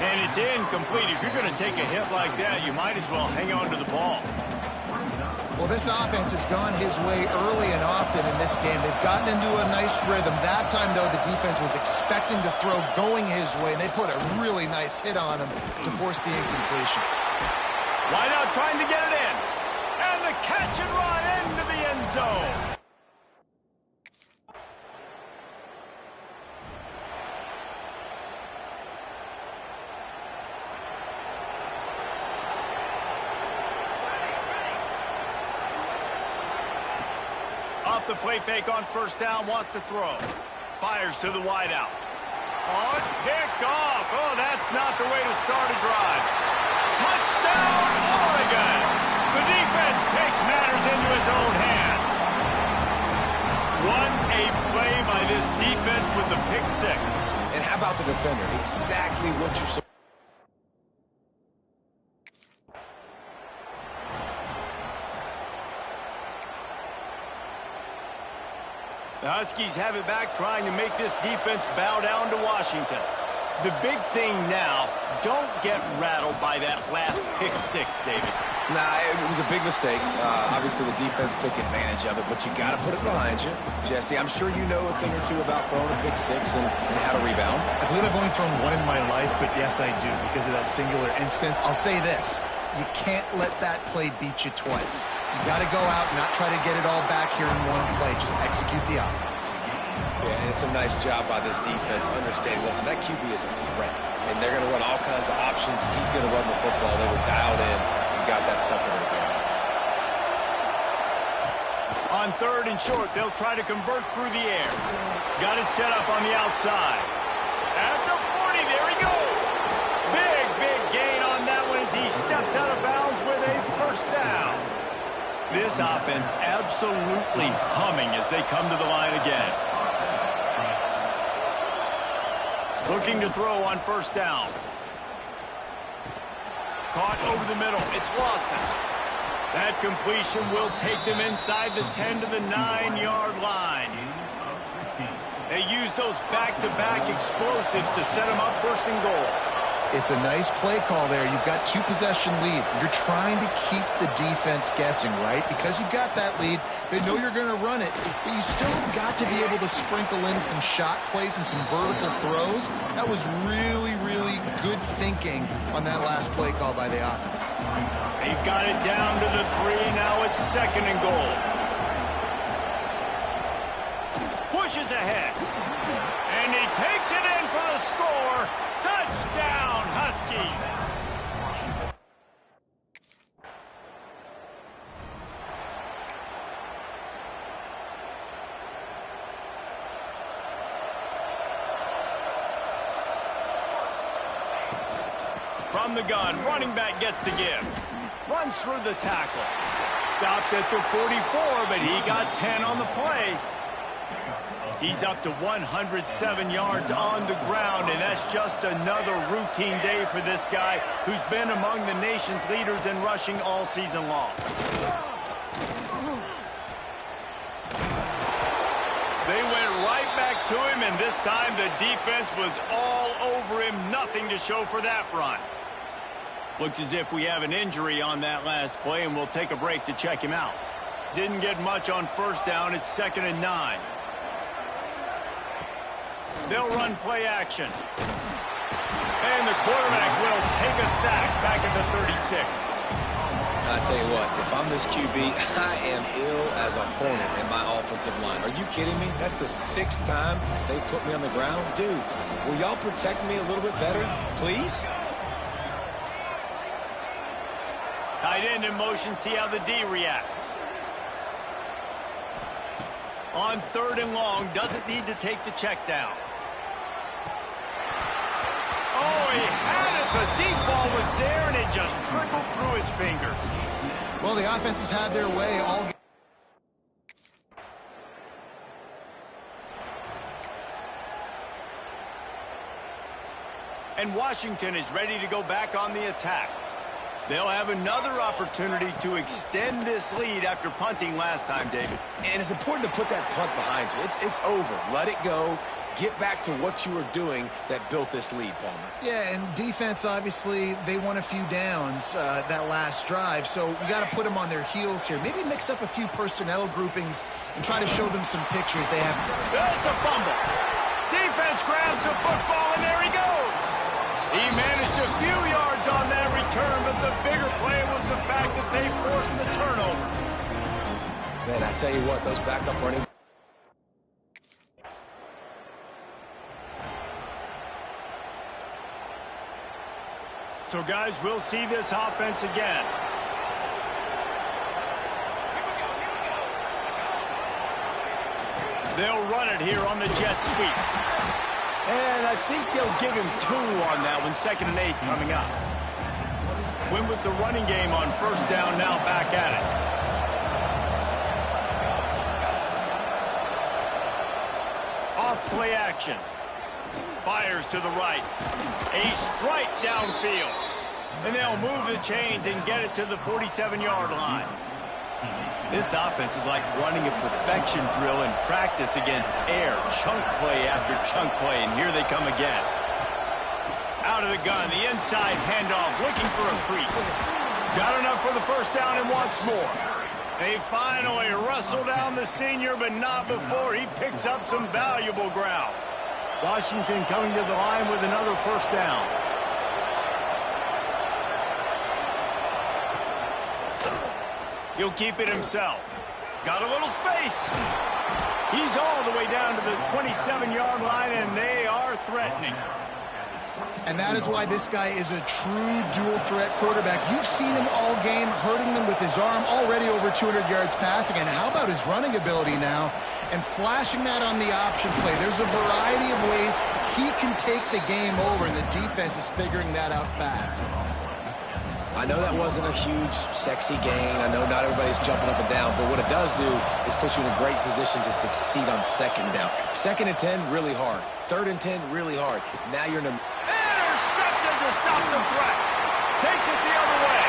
And it's incomplete. If you're going to take a hit like that, you might as well hang on to the ball. Well, this offense has gone his way early and often in this game. They've gotten into a nice rhythm. That time, though, the defense was expecting to throw going his way, and they put a really nice hit on him to force the incompletion. Wide out trying to get it in. And the catch and run into the end zone. off the play fake on first down, wants to throw. Fires to the wideout. Oh, it's picked off. Oh, that's not the way to start a drive. Touchdown, Oregon! The defense takes matters into its own hands. What a play by this defense with the pick six. And how about the defender? Exactly what you're supposed. The Huskies have it back, trying to make this defense bow down to Washington. The big thing now, don't get rattled by that last pick six, David. Nah, it was a big mistake. Obviously, the defense took advantage of it, but you got to put it behind you. Jesse, I'm sure you know a thing or two about throwing a pick six and how to rebound. I believe I've only thrown one in my life, but yes, I do, because of that singular instance. I'll say this. You can't let that play beat you twice. You got to go out and not try to get it all back here in one play. Just execute the offense. Yeah, and it's a nice job by this defense understanding, listen, that QB is a threat, and they're going to run all kinds of options. He's going to run the football. They were dialed in and got that sucker to the ground. On third and short, they'll try to convert through the air. Got it set up on the outside. At the 40, there he goes. Big gain on that one as he steps out of bounds with a first down. This offense absolutely humming as they come to the line again. Looking to throw on first down. Caught over the middle. It's Lawson. That completion will take them inside the 10 to the 9-yard line. They use those back-to-back explosives to set them up first and goal. It's a nice play call there. You've got two-possession lead. You're trying to keep the defense guessing, right? Because you've got that lead, they know you're going to run it, but you still have got to be able to sprinkle in some shot plays and some vertical throws. That was really good thinking on that last play call by the offense. They've got it down to the 3. Now it's second and goal. Pushes ahead. And he takes it in for the score. Touchdown, Huskies. From the gun, running back gets to give. Runs through the tackle. Stopped at the 44, but he got 10 on the play. He's up to 107 yards on the ground, and that's just another routine day for this guy who's been among the nation's leaders in rushing all season long. They went right back to him, and this time the defense was all over him. Nothing to show for that run. Looks as if we have an injury on that last play, and we'll take a break to check him out. Didn't get much on first down. It's 2nd and 9. They'll run play action. And the quarterback will take a sack back at the 36. I tell you what, if I'm this QB, I am ill as a hornet in my offensive line. Are you kidding me? That's the 6th time they put me on the ground. Dudes, will y'all protect me a little bit better, please? Tight end in motion, see how the D reacts. On 3rd and long, doesn't need to take the check down. Oh, he had it. The deep ball was there, and it just trickled through his fingers. Well, the offense has had their way all game. And Washington is ready to go back on the attack. They'll have another opportunity to extend this lead after punting last time, David. And it's important to put that punt behind you. It's over. Let it go. Get back to what you were doing that built this lead, Palmer. Yeah, and defense, obviously, they won a few downs that last drive, so we got to put them on their heels here. Maybe mix up a few personnel groupings and try to show them some pictures they have. It's a fumble. Defense grabs the football, and there he goes. He managed a few yards on that return, but the bigger play was the fact that they forced the turnover. Man, I tell you what, those backup running... So, guys, we'll see this offense again. They'll run it here on the jet sweep. And I think they'll give him 2 on that one, 2nd and 8 coming up. Win with the running game on 1st down, now back at it. Off play action. Fires to the right. A strike downfield. And they'll move the chains and get it to the 47-yard line. This offense is like running a perfection drill in practice against air. Chunk play after chunk play, and here they come again. Out of the gun, the inside handoff, looking for a crease. Got enough for the 1st down and wants more. They finally wrestle down the senior, but not before he picks up some valuable ground. Washington coming to the line with another 1st down. He'll keep it himself. Got a little space. He's all the way down to the 27-yard line, and they are threatening. And that is why this guy is a true dual-threat quarterback. You've seen him all game, hurting them with his arm, already over 200 yards passing. And how about his running ability now? And flashing that on the option play. There's a variety of ways he can take the game over, and the defense is figuring that out fast. I know that wasn't a huge, sexy gain. I know not everybody's jumping up and down, but what it does do is put you in a great position to succeed on 2nd down. 2nd and 10, really hard. 3rd and 10, really hard. Now you're in a... Intercepted to stop the threat. Takes it the other way.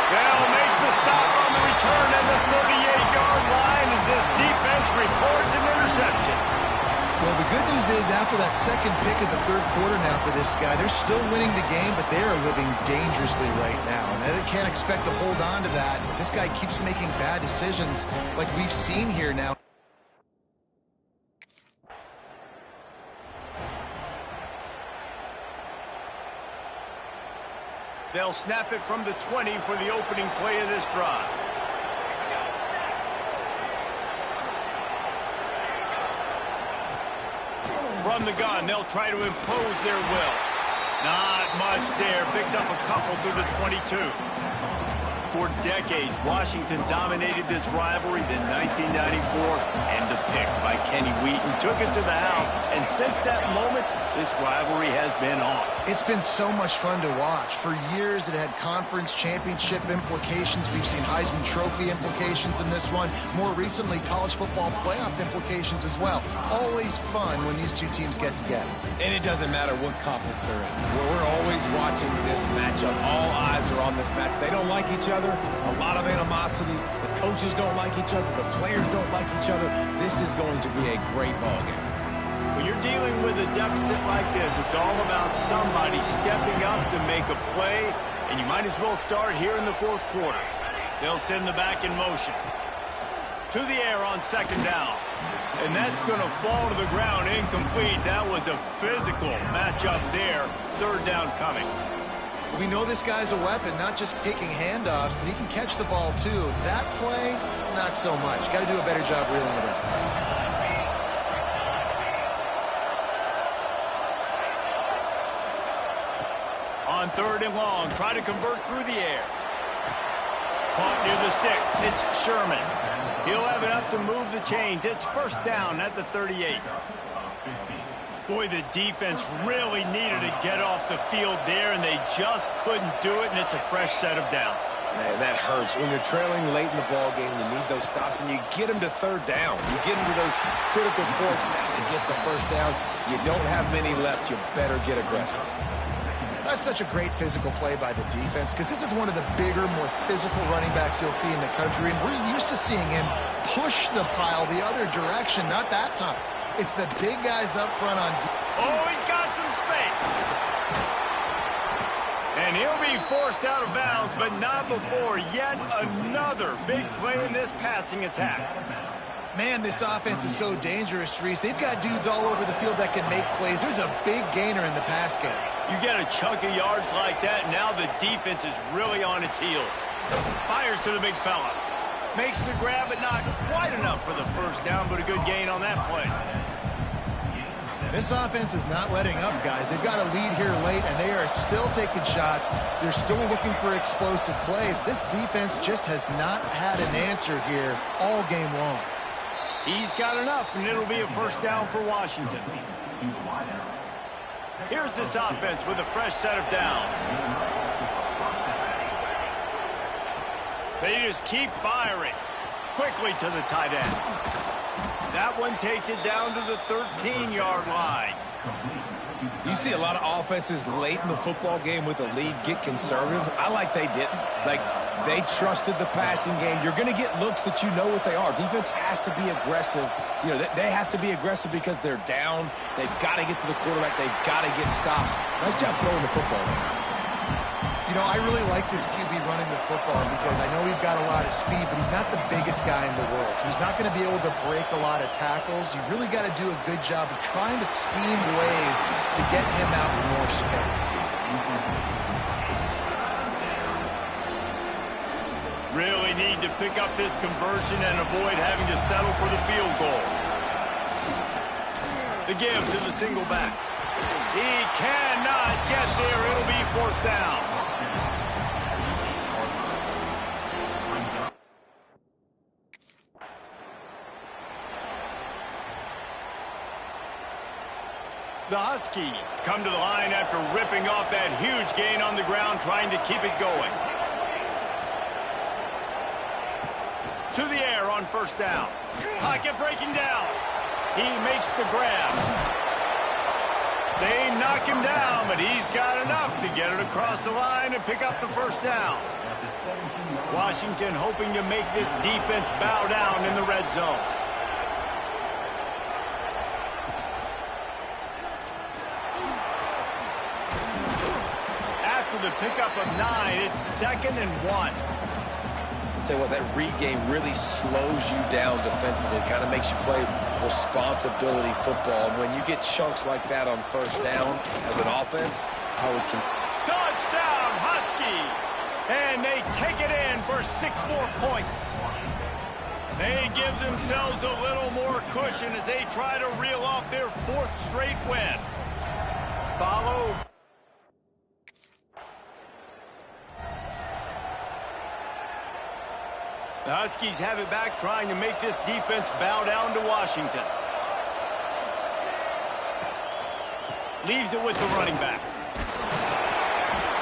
They'll make the stop on the return at the 38-yard line as this defense records an interception. Well, the good news is after that 2nd pick of the 3rd quarter now for this guy, they're still winning the game, but they are living dangerously right now. And they can't expect to hold on to that. If this guy keeps making bad decisions like we've seen here now. They'll snap it from the 20 for the opening play of this drive. From the gun, they'll try to impose their will. Not much there. Picks up a couple through the 22. For decades, Washington dominated this rivalry. Then 1994, and the pick by Kenny Wheaton took it to the house. And since that moment, this rivalry has been on. It's been so much fun to watch. For years, it had conference championship implications. We've seen Heisman Trophy implications in this one. More recently, college football playoff implications as well. Always fun when these two teams get together. And it doesn't matter what conference they're in. We're always watching this matchup. All eyes are on this match. They don't like each other. A lot of animosity. The coaches don't like each other. The players don't like each other. This is going to be a great ball game. When you're dealing with a deficit like this, it's all about somebody stepping up to make a play, and you might as well start here in the 4th quarter. They'll send the back in motion. To the air on 2nd down. And that's going to fall to the ground incomplete. That was a physical matchup there. 3rd down coming. We know this guy's a weapon, not just taking handoffs, but he can catch the ball too. That play, not so much. Got to do a better job reeling it in. On 3rd and long, try to convert through the air. Caught near the sticks. It's Sherman. He'll have enough to move the chains. It's 1st down at the 38. Boy, the defense really needed to get off the field there, and they just couldn't do it, and it's a fresh set of downs. Man, that hurts. When you're trailing late in the ball game, you need those stops, and you get them to 3rd down. You get them to those critical points now to get the 1st down. You don't have many left. You better get aggressive. That's such a great physical play by the defense because this is one of the bigger, more physical running backs you'll see in the country, and we're used to seeing him push the pile the other direction. Not that time. It's the big guys up front on defense. Oh, he's got some space. And he'll be forced out of bounds, but not before yet another big play in this passing attack. Man, this offense is so dangerous, Reese. They've got dudes all over the field that can make plays. There's a big gainer in the pass game. You get a chunk of yards like that, now the defense is really on its heels. Fires to the big fella. Makes the grab, but not quite enough for the 1st down, but a good gain on that play. This offense is not letting up, guys. They've got a lead here late, and they are still taking shots. They're still looking for explosive plays. This defense just has not had an answer here all game long. He's got enough, and it'll be a first down for Washington. Here's this offense with a fresh set of downs. They just keep firing. Quickly to the tight end. That one takes it down to the 13-yard line. You see a lot of offenses late in the football game with a lead get conservative. I like they didn't. Like, they trusted the passing game. You're going to get looks that you know what they are. Defense has to be aggressive. You know, they have to be aggressive because they're down. They've got to get to the quarterback. They've got to get stops. Nice job throwing the football. You know, I really like this QB running the football because I know he's got a lot of speed, but he's not the biggest guy in the world. So he's not going to be able to break a lot of tackles. You really got to do a good job of trying to scheme ways to get him out in more space. Really need to pick up this conversion and avoid having to settle for the field goal. The give to the single back. He cannot get there. It'll be fourth down. The Huskies come to the line after ripping off that huge gain on the ground, trying to keep it going. To the air on first down. Pocket breaking down. He makes the grab. They knock him down, but he's got enough to get it across the line and pick up the first down. Washington hoping to make this defense bow down in the red zone. The pickup of 9, it's 2nd and 1. Tell you what, that read game really slows you down defensively, kind of makes you play responsibility football. And when you get chunks like that on first down as an offense, how we can... Touchdown, Huskies! And they take it in for 6 more points. They give themselves a little more cushion as they try to reel off their 4th straight win. Follow... The Huskies have it back, trying to make this defense bow down to Washington. Leaves it with the running back.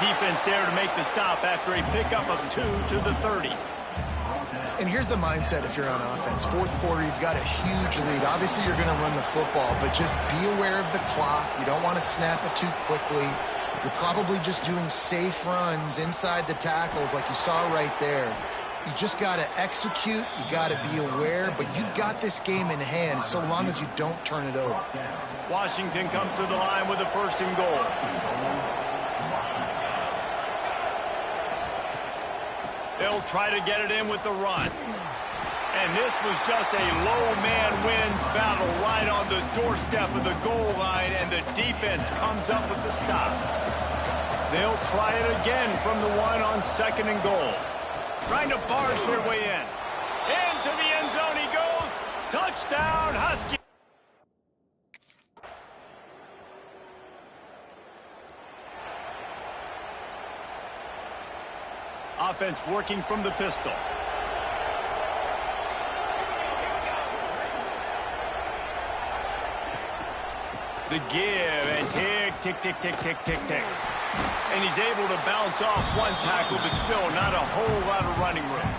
Defense there to make the stop after a pickup of 2 to the 30. And here's the mindset if you're on offense. 4th quarter, you've got a huge lead. Obviously, you're going to run the football, but just be aware of the clock. You don't want to snap it too quickly. You're probably just doing safe runs inside the tackles like you saw right there. You just got to execute, you got to be aware, but you've got this game in hand so long as you don't turn it over. Washington comes to the line with a 1st and goal. They'll try to get it in with the run. And this was just a low man wins battle right on the doorstep of the goal line, and the defense comes up with the stop. They'll try it again from the one on 2nd and goal. Trying to barge their way in. Into the end zone he goes. Touchdown, Husky. Offense working from the pistol. The give and tick, tick, tick, tick, tick, tick, tick. And he's able to bounce off one tackle, but still not a whole lot of running room.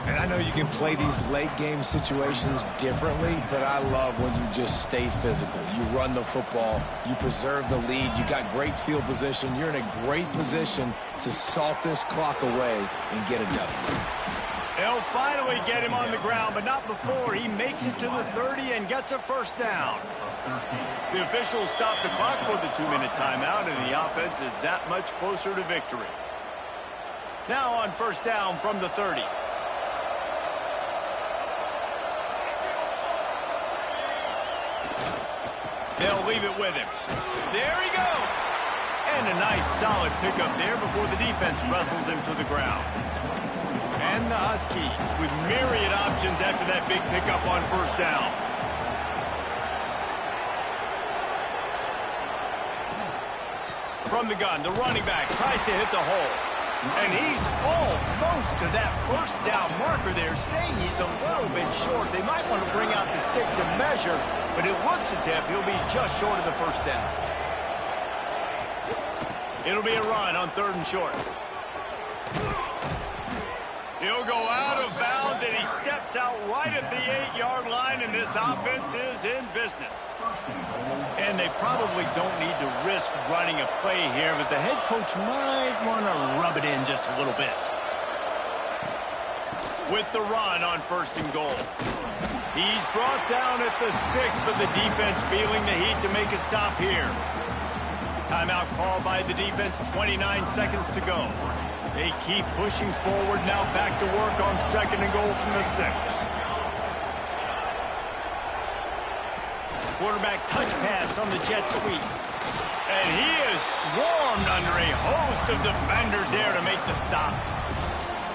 And I know you can play these late game situations differently, but I love when you just stay physical. You run the football, you preserve the lead, you got great field position, you're in a great position to salt this clock away and get a W. They'll finally get him on the ground, but not before he makes it to the 30 and gets a first down. The officials stop the clock for the 2-minute timeout, and the offense is that much closer to victory. Now on first down from the 30. They'll leave it with him. There he goes. And a nice solid pickup there before the defense wrestles him to the ground. And the Huskies with myriad options after that big pickup on first down. From the gun, the running back tries to hit the hole. And he's almost to that first down marker there, saying he's a little bit short. They might want to bring out the sticks and measure, but it looks as if he'll be just short of the first down. It'll be a run on 3rd and short. He'll go out of bounds, and he steps out right at the 8-yard line, and this offense is in business. And they probably don't need to risk running a play here, but the head coach might want to rub it in just a little bit. With the run on 1st and goal. He's brought down at the 6, but the defense feeling the heat to make a stop here. Timeout called by the defense, 29 seconds to go. They keep pushing forward, now back to work on 2nd and goal from the 6. Quarterback touch pass on the jet sweep. And he is swarmed under a host of defenders there to make the stop.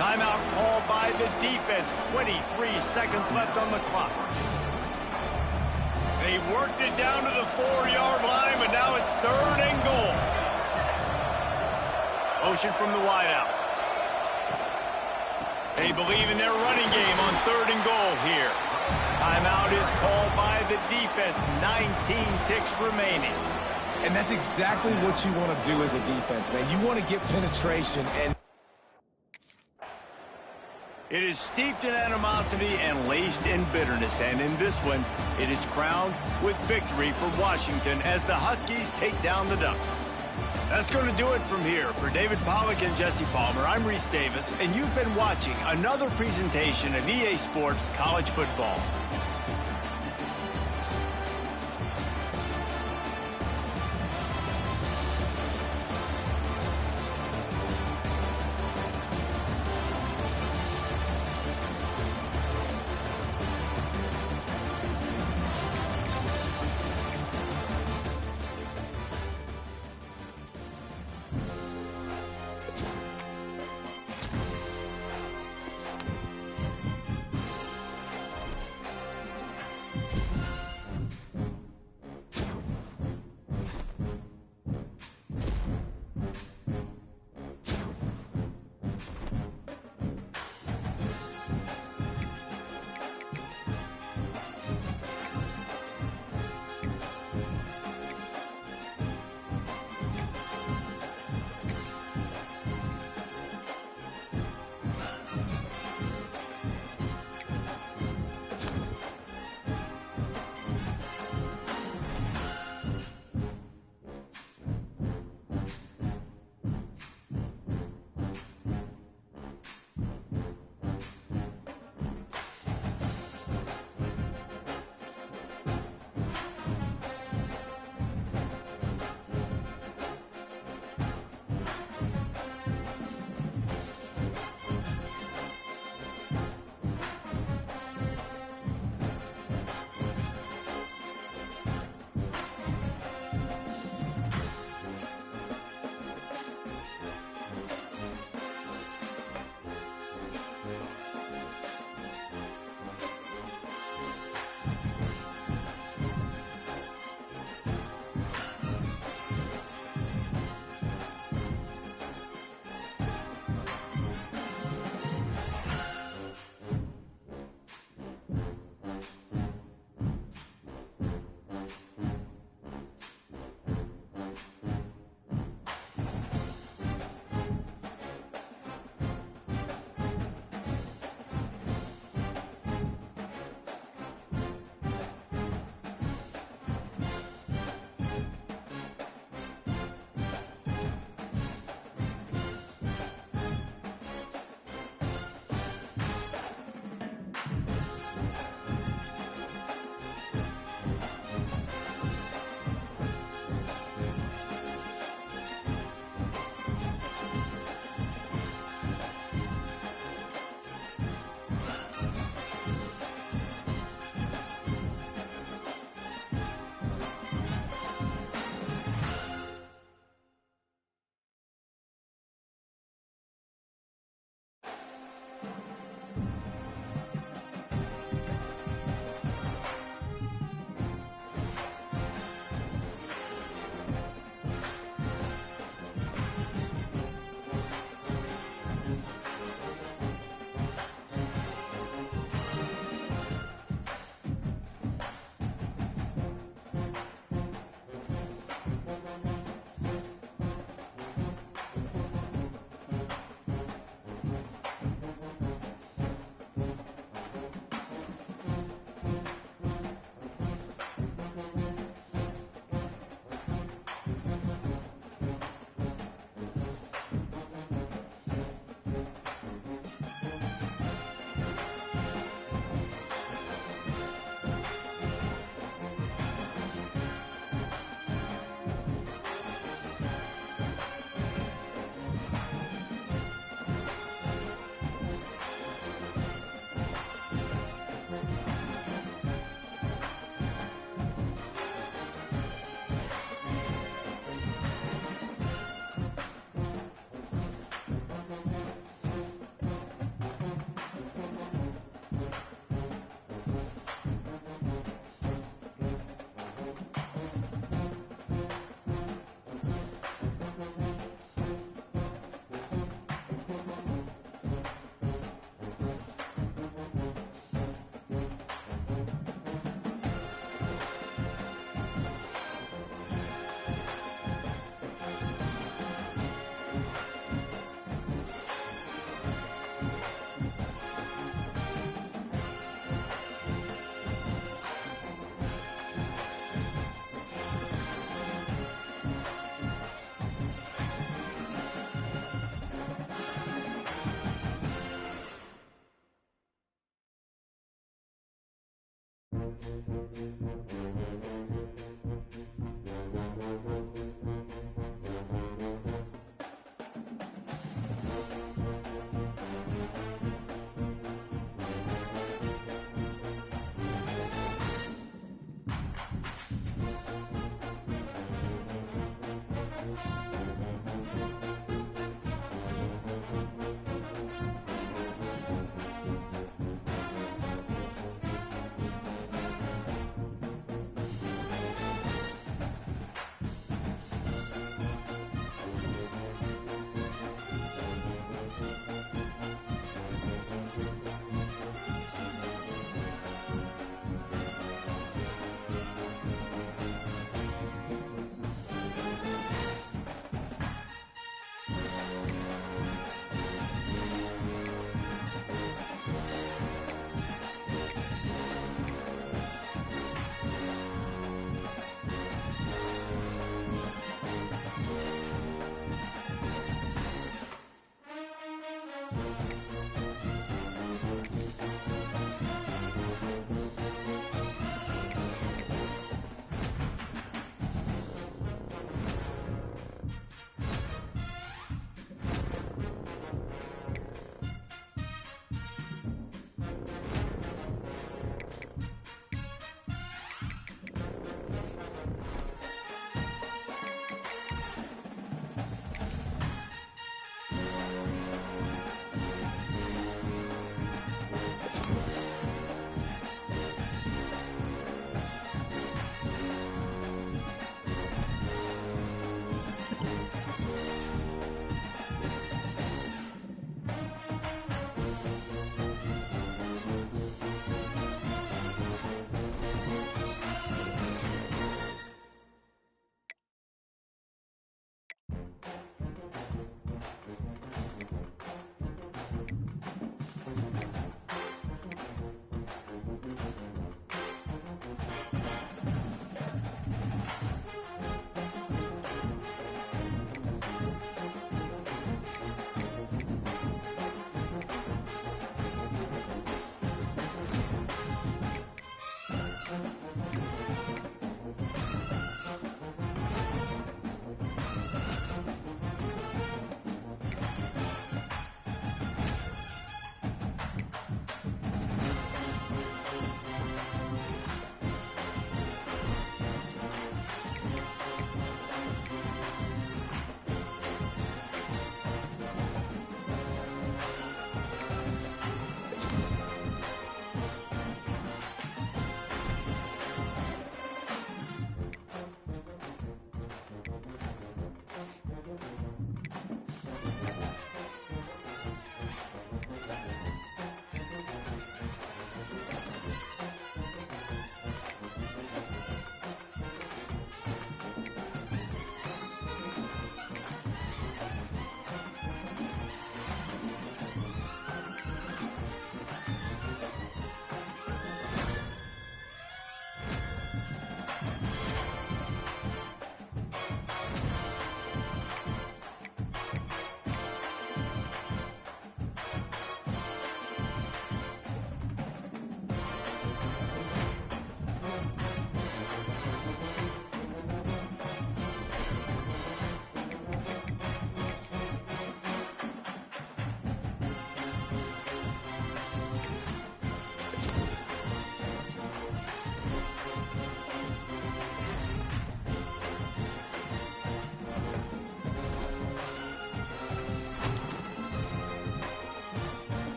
Timeout called by the defense, 23 seconds left on the clock. They worked it down to the 4-yard line, but now it's 3rd and goal. Motion from the wideout. They believe in their running game on 3rd and goal here. Timeout is called by the defense. 19 ticks remaining. And that's exactly what you want to do as a defense, man. You want to get penetration and... It is steeped in animosity and laced in bitterness, and in this one, it is crowned with victory for Washington as the Huskies take down the Ducks. That's going to do it from here. For David Pollack and Jesse Palmer, I'm Reese Davis, and you've been watching another presentation of EA Sports College Football.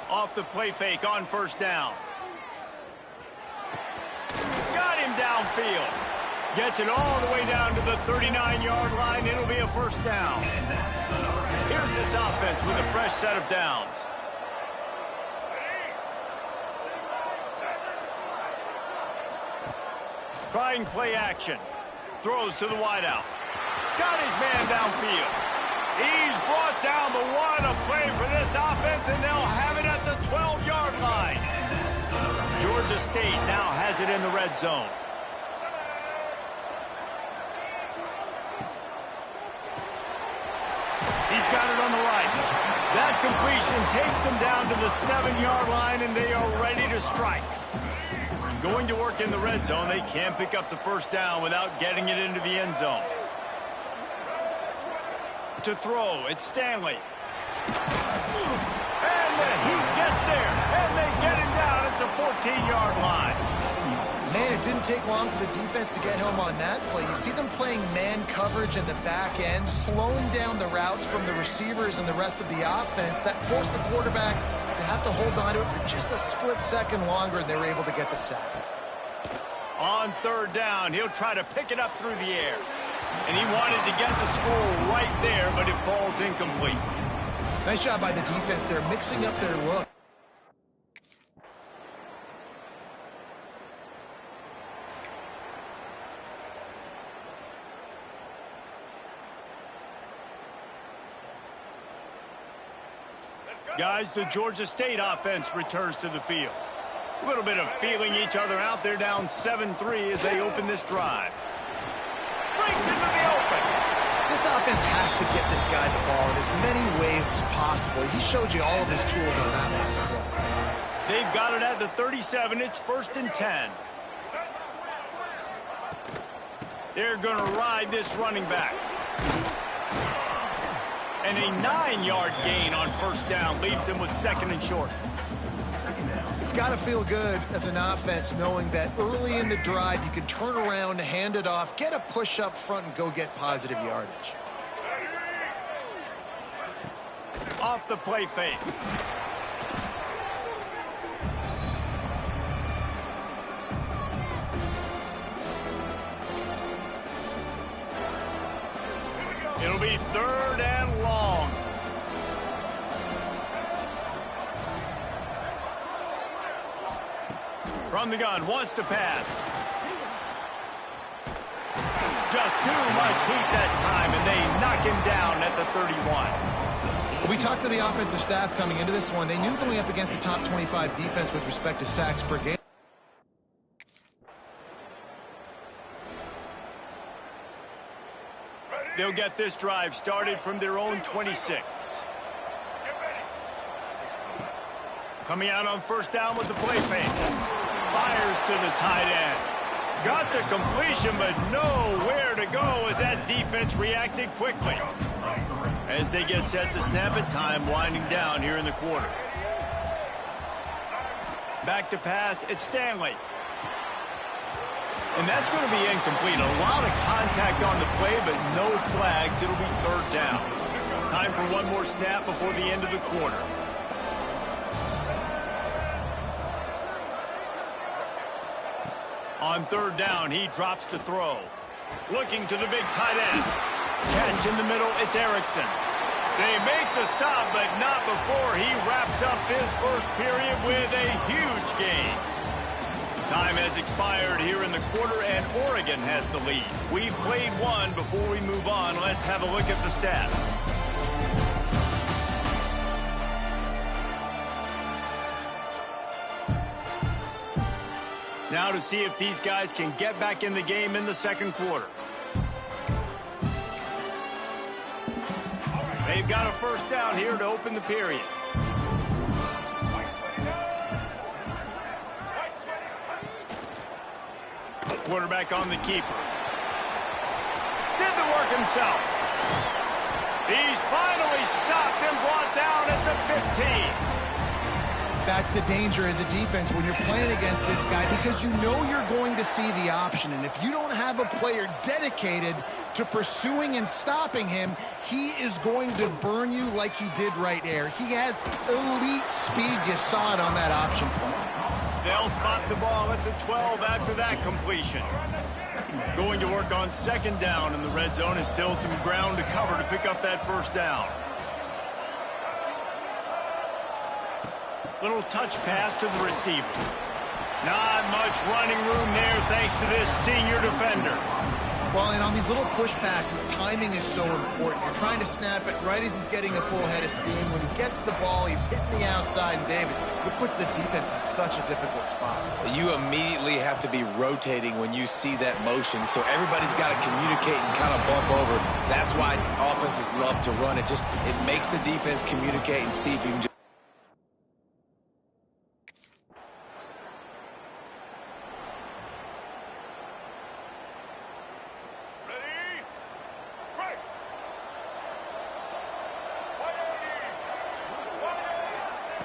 Off the play fake on first down. Got him downfield. Gets it all the way down to the 39-yard line. It'll be a first down. Here's this offense with a fresh set of downs. Trying play action. Throws to the wideout. Got his man downfield. He's brought down, but what a play for this offense, and they'll have it at the 12-yard line. Georgia State now has it in the red zone. He's got it on the right. That completion takes them down to the 7-yard line, and they are ready to strike. Going to work in the red zone, they can't pick up the first down without getting it into the end zone. To throw, it's Stanley. And the Heat gets there, and they get him down at the 14-yard line. Man, it didn't take long for the defense to get home on that play. You see them playing man coverage in the back end, slowing down the routes from the receivers and the rest of the offense. That forced the quarterback to have to hold on to it for just a split second longer, and they were able to get the sack. On third down, he'll try to pick it up through the air. And he wanted to get the score right there, but it falls incomplete. Nice job by the defense. They're mixing up their look. Guys, the Georgia State offense returns to the field. A little bit of feeling each other out. They're down 7-3 as they open this drive. Breaks into the open. This offense has to get this guy the ball in as many ways as possible. He showed you all of his tools on that last play. They've got it at the 37. It's 1st and 10. They're going to ride this running back. And a 9-yard gain on first down leaves them with 2nd and short. It's got to feel good as an offense knowing that early in the drive you can turn around, hand it off, get a push up front, and go get positive yardage. Off the play fake. It'll be 3rd and long. From the gun, wants to pass. Just too much heat that time, and they knock him down at the 31. We talked to the offensive staff coming into this one. They knew going up against the top 25 defense with respect to sacks per game. They'll get this drive started from their own 26. Coming out on first down with the play fake. Fires to the tight end. Got the completion, but nowhere to go as that defense reacted quickly. As they get set to snap it, time winding down here in the quarter. Back to pass, it's Stanley. And that's going to be incomplete. A lot of contact on the play, but no flags. It'll be 3rd down. Time for one more snap before the end of the quarter. On 3rd down, he drops to throw. Looking to the big tight end. Catch in the middle, it's Erickson. They make the stop, but not before he wraps up his first period with a huge gain. Time has expired here in the quarter, and Oregon has the lead. We've played one. Before we move on, let's have a look at the stats. Now to see if these guys can get back in the game in the 2nd quarter. They've got a first down here to open the period. Quarterback on the keeper. Did the work himself. He's finally stopped and brought down at the 15. That's the danger as a defense when you're playing against this guy, because you know you're going to see the option. And if you don't have a player dedicated to pursuing and stopping him, he is going to burn you like he did right there. He has elite speed. You saw it on that option play. They'll spot the ball at the 12 after that completion. Going to work on second down in the red zone, and still some ground to cover to pick up that first down. Little touch pass to the receiver. Not much running room there thanks to this senior defender. Well, and on these little push passes, timing is so important. You're trying to snap it right as he's getting a full head of steam. When he gets the ball, he's hitting the outside. And David, it puts the defense in such a difficult spot. You immediately have to be rotating when you see that motion, so everybody's got to communicate and kind of bump over. That's why offenses love to run it. It makes the defense communicate and see if you can just...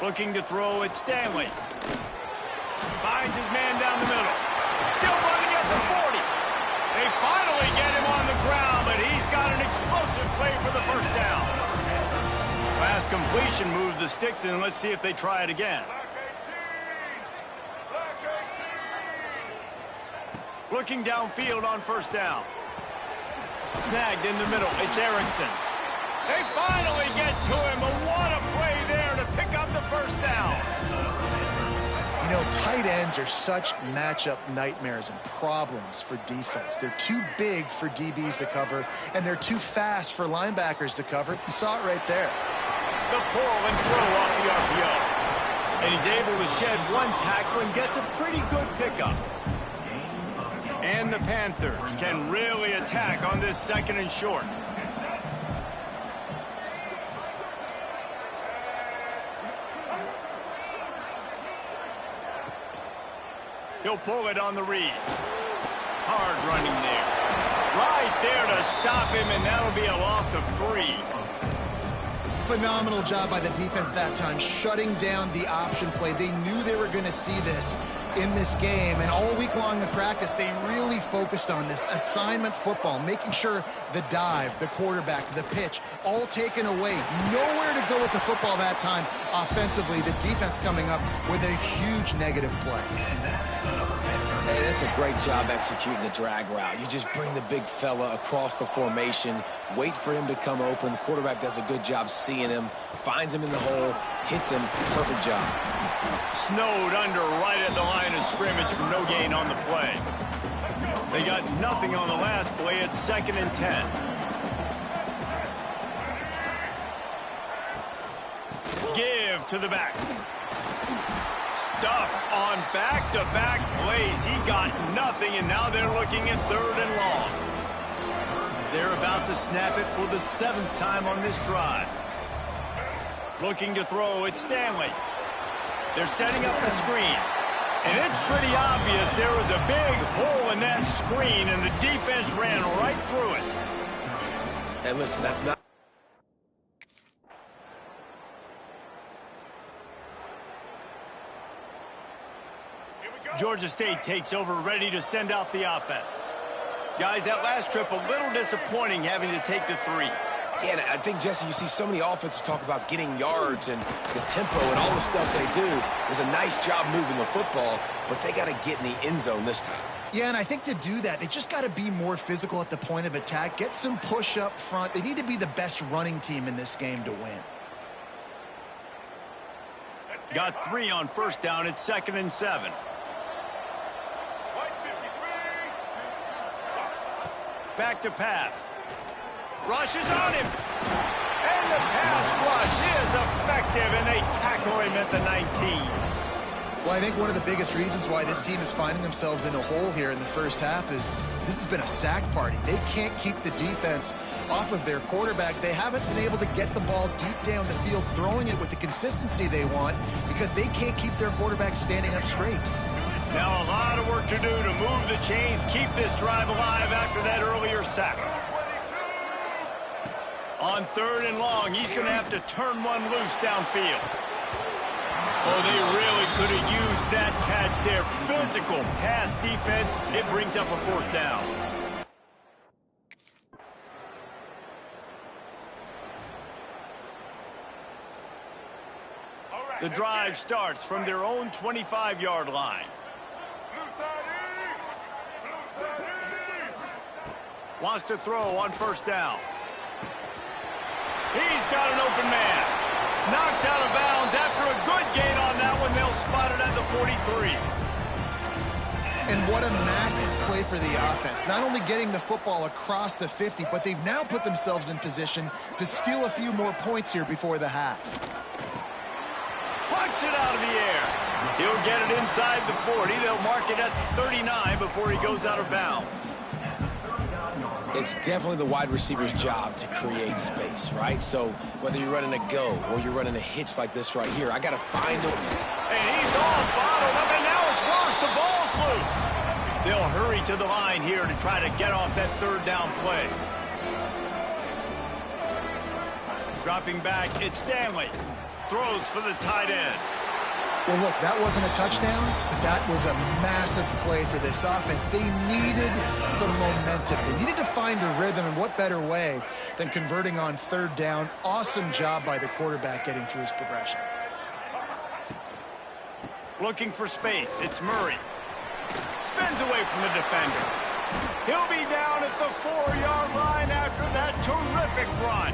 Looking to throw at Stanley. Finds his man down the middle. Still running at the 40. They finally get him on the ground, but he's got an explosive play for the first down. Last completion moved the sticks in. Let's see if they try it again. Looking downfield on first down. Snagged in the middle. It's Erickson. They finally get to him, but what a play there to pick up the first down. You know, tight ends are such matchup nightmares and problems for defense. They're too big for DBs to cover, and they're too fast for linebackers to cover. You saw it right there. The pull and throw off the RPO. And he's able to shed one tackle and gets a pretty good pickup. And the Panthers can really attack on this second and short. He'll pull it on the read. Hard running there. Right there to stop him, and that'll be a loss of 3. Phenomenal job by the defense that time, shutting down the option play. They knew they were going to see this in this game, and all week long in practice, they really focused on this assignment football, making sure the dive, the quarterback, the pitch, all taken away. Nowhere to go with the football that time offensively. The defense coming up with a huge negative play. Hey, that's a great job executing the drag route. You just bring the big fella across the formation, wait for him to come open. The quarterback does a good job seeing him, finds him in the hole, hits him. Perfect job. Snowed under right at the line of scrimmage for no gain on the play. They got nothing on the last play. It's 2nd and 10. Give to the back. Stuff on back-to-back plays. He got nothing, and now they're looking at 3rd and long. They're about to snap it for the 7th time on this drive. Looking to throw, it's Stanley. They're setting up the screen. And it's pretty obvious there was a big hole in that screen, and the defense ran right through it. And listen, that's not... Georgia State takes over, ready to send out the offense. Guys, that last trip, a little disappointing having to take the 3. Yeah, and I think, Jesse, you see so many offenses talk about getting yards and the tempo and all the stuff they do. It was a nice job moving the football, but they got to get in the end zone this time. Yeah, and I think to do that, they just got to be more physical at the point of attack, get some push up front. They need to be the best running team in this game to win. Got 3 on first down. It's 2nd and 7. Back to pass. Rush is on him. And the pass rush is effective, and they tackle him at the 19. Well, I think one of the biggest reasons why this team is finding themselves in a hole here in the first half is this has been a sack party. They can't keep the defense off of their quarterback. They haven't been able to get the ball deep down the field, throwing it with the consistency they want, because they can't keep their quarterback standing up straight. Now a lot of work to do to move the chains, keep this drive alive after that earlier sack. On 3rd and long, he's going to have to turn one loose downfield. Oh, they really could have used that catch there. Physical pass defense. It brings up a fourth down. The drive starts from their own 25-yard line. Wants to throw on first down. He's got an open man. Knocked out of bounds after a good gain on that one. They'll spot it at the 43. And what a massive play for the offense. Not only getting the football across the 50, but they've now put themselves in position to steal a few more points here before the half. Punch it out of the air. He'll get it inside the 40. They'll mark it at the 39 before he goes out of bounds. It's definitely the wide receiver's job to create space, right? So whether you're running a go or you're running a hitch like this right here, I got to find him. And he's all bottled up, and now it's worse. The ball's loose. They'll hurry to the line here to try to get off that third down play. Dropping back, it's Stanley. Throws for the tight end. Well, look, that wasn't a touchdown, but that was a massive play for this offense. They needed some momentum. They needed to find a rhythm, and what better way than converting on third down. Awesome job by the quarterback getting through his progression. Looking for space, it's Murray. Spins away from the defender. He'll be down at the 4-yard line after that terrific run.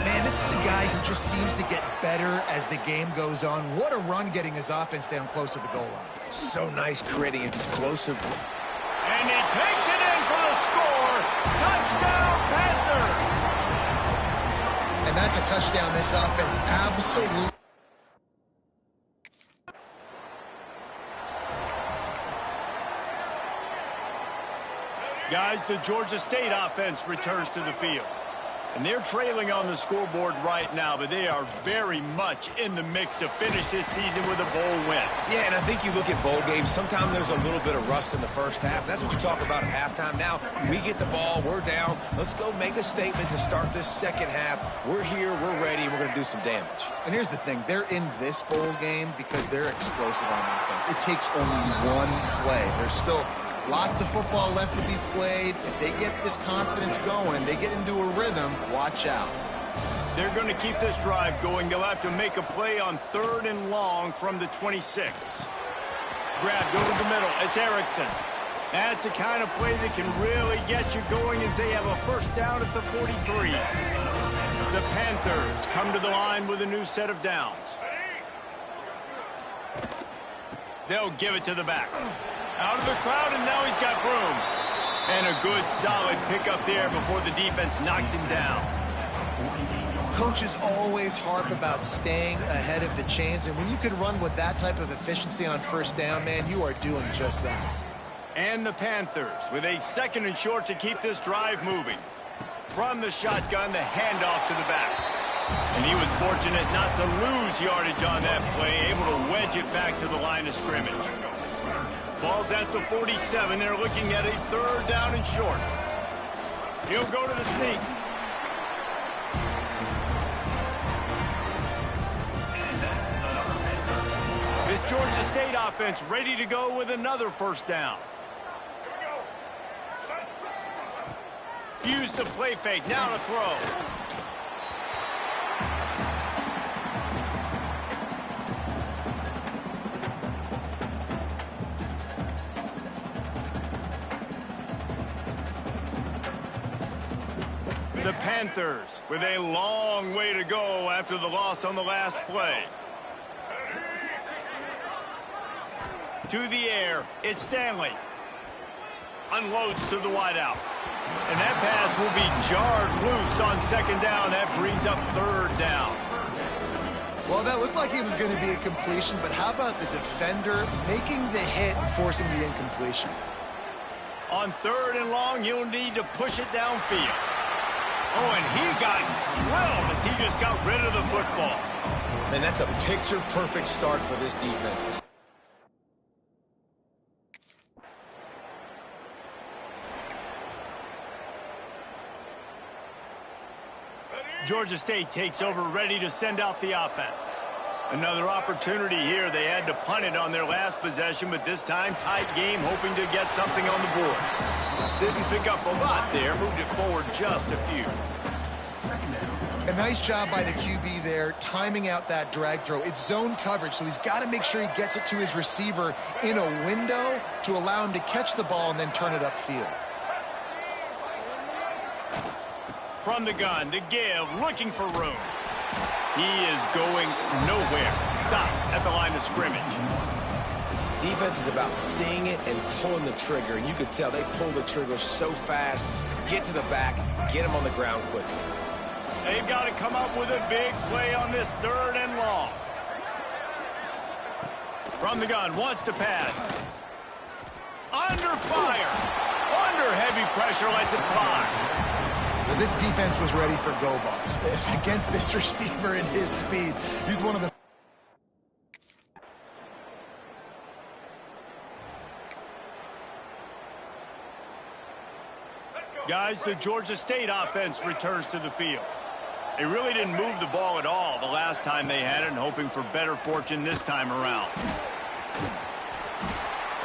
Man, this is a guy who just seems to get better as the game goes on. What a run getting his offense down close to the goal line. So nice creating explosive. And he takes it in for the score. Touchdown, Panthers. And that's a touchdown. This offense absolutely. Guys, the Georgia State offense returns to the field. And they're trailing on the scoreboard right now, but they are very much in the mix to finish this season with a bowl win. Yeah, and I think you look at bowl games, sometimes there's a little bit of rust in the first half. That's what you talk about at halftime. Now, we get the ball, we're down. Let's go make a statement to start this second half. We're here, we're ready, we're going to do some damage. And here's the thing. They're in this bowl game because they're explosive on offense. It takes only one play. There's still lots of football left to be played. If they get this confidence going, they get into a rhythm, watch out. They're going to keep this drive going. They'll have to make a play on 3rd and long from the 26. Grabbed over the middle. It's Erickson. That's the kind of play that can really get you going as they have a first down at the 43. The Panthers come to the line with a new set of downs. They'll give it to the back. Out of the crowd, and now he's got room. And a good, solid pickup there before the defense knocks him down. Coaches always harp about staying ahead of the chains, and when you can run with that type of efficiency on first down, man, you are doing just that. And the Panthers with a 2nd and short to keep this drive moving. From the shotgun, the handoff to the back. And he was fortunate not to lose yardage on that play, able to wedge it back to the line of scrimmage. Ball's at the 47. They're looking at a 3rd down and short. He'll go to the sneak. This Georgia State offense ready to go with another first down. Use the play fake. Now to throw. The Panthers with a long way to go after the loss on the last play. To the air, it's Stanley. Unloads to the wideout. And that pass will be jarred loose on 2nd down. That brings up 3rd down. Well, that looked like it was going to be a completion, but how about the defender making the hit and forcing the incompletion? On 3rd and long, you'll need to push it downfield. Oh, and he got drilled as he just got rid of the football. And that's a picture-perfect start for this defense. Georgia State takes over, ready to send out the offense. Another opportunity here. They had to punt it on their last possession, but this time tight game, hoping to get something on the board. Didn't pick up a lot there, moved it forward just a few. A nice job by the QB there, timing out that drag throw. It's zone coverage, so he's got to make sure he gets it to his receiver in a window to allow him to catch the ball and then turn it upfield. From the gun to give, looking for room. He is going nowhere. Stop at the line of scrimmage. Defense is about seeing it and pulling the trigger, and you can tell they pull the trigger so fast, get to the back, get him on the ground quickly. They've got to come up with a big play on this 3rd and long. From the gun, wants to pass. Under fire. Under heavy pressure, lets it fly. Well, this defense was ready for go balls. Against this receiver and his speed, he's one of the... Guys, the Georgia State offense returns to the field. They really didn't move the ball at all the last time they had it, and hoping for better fortune this time around.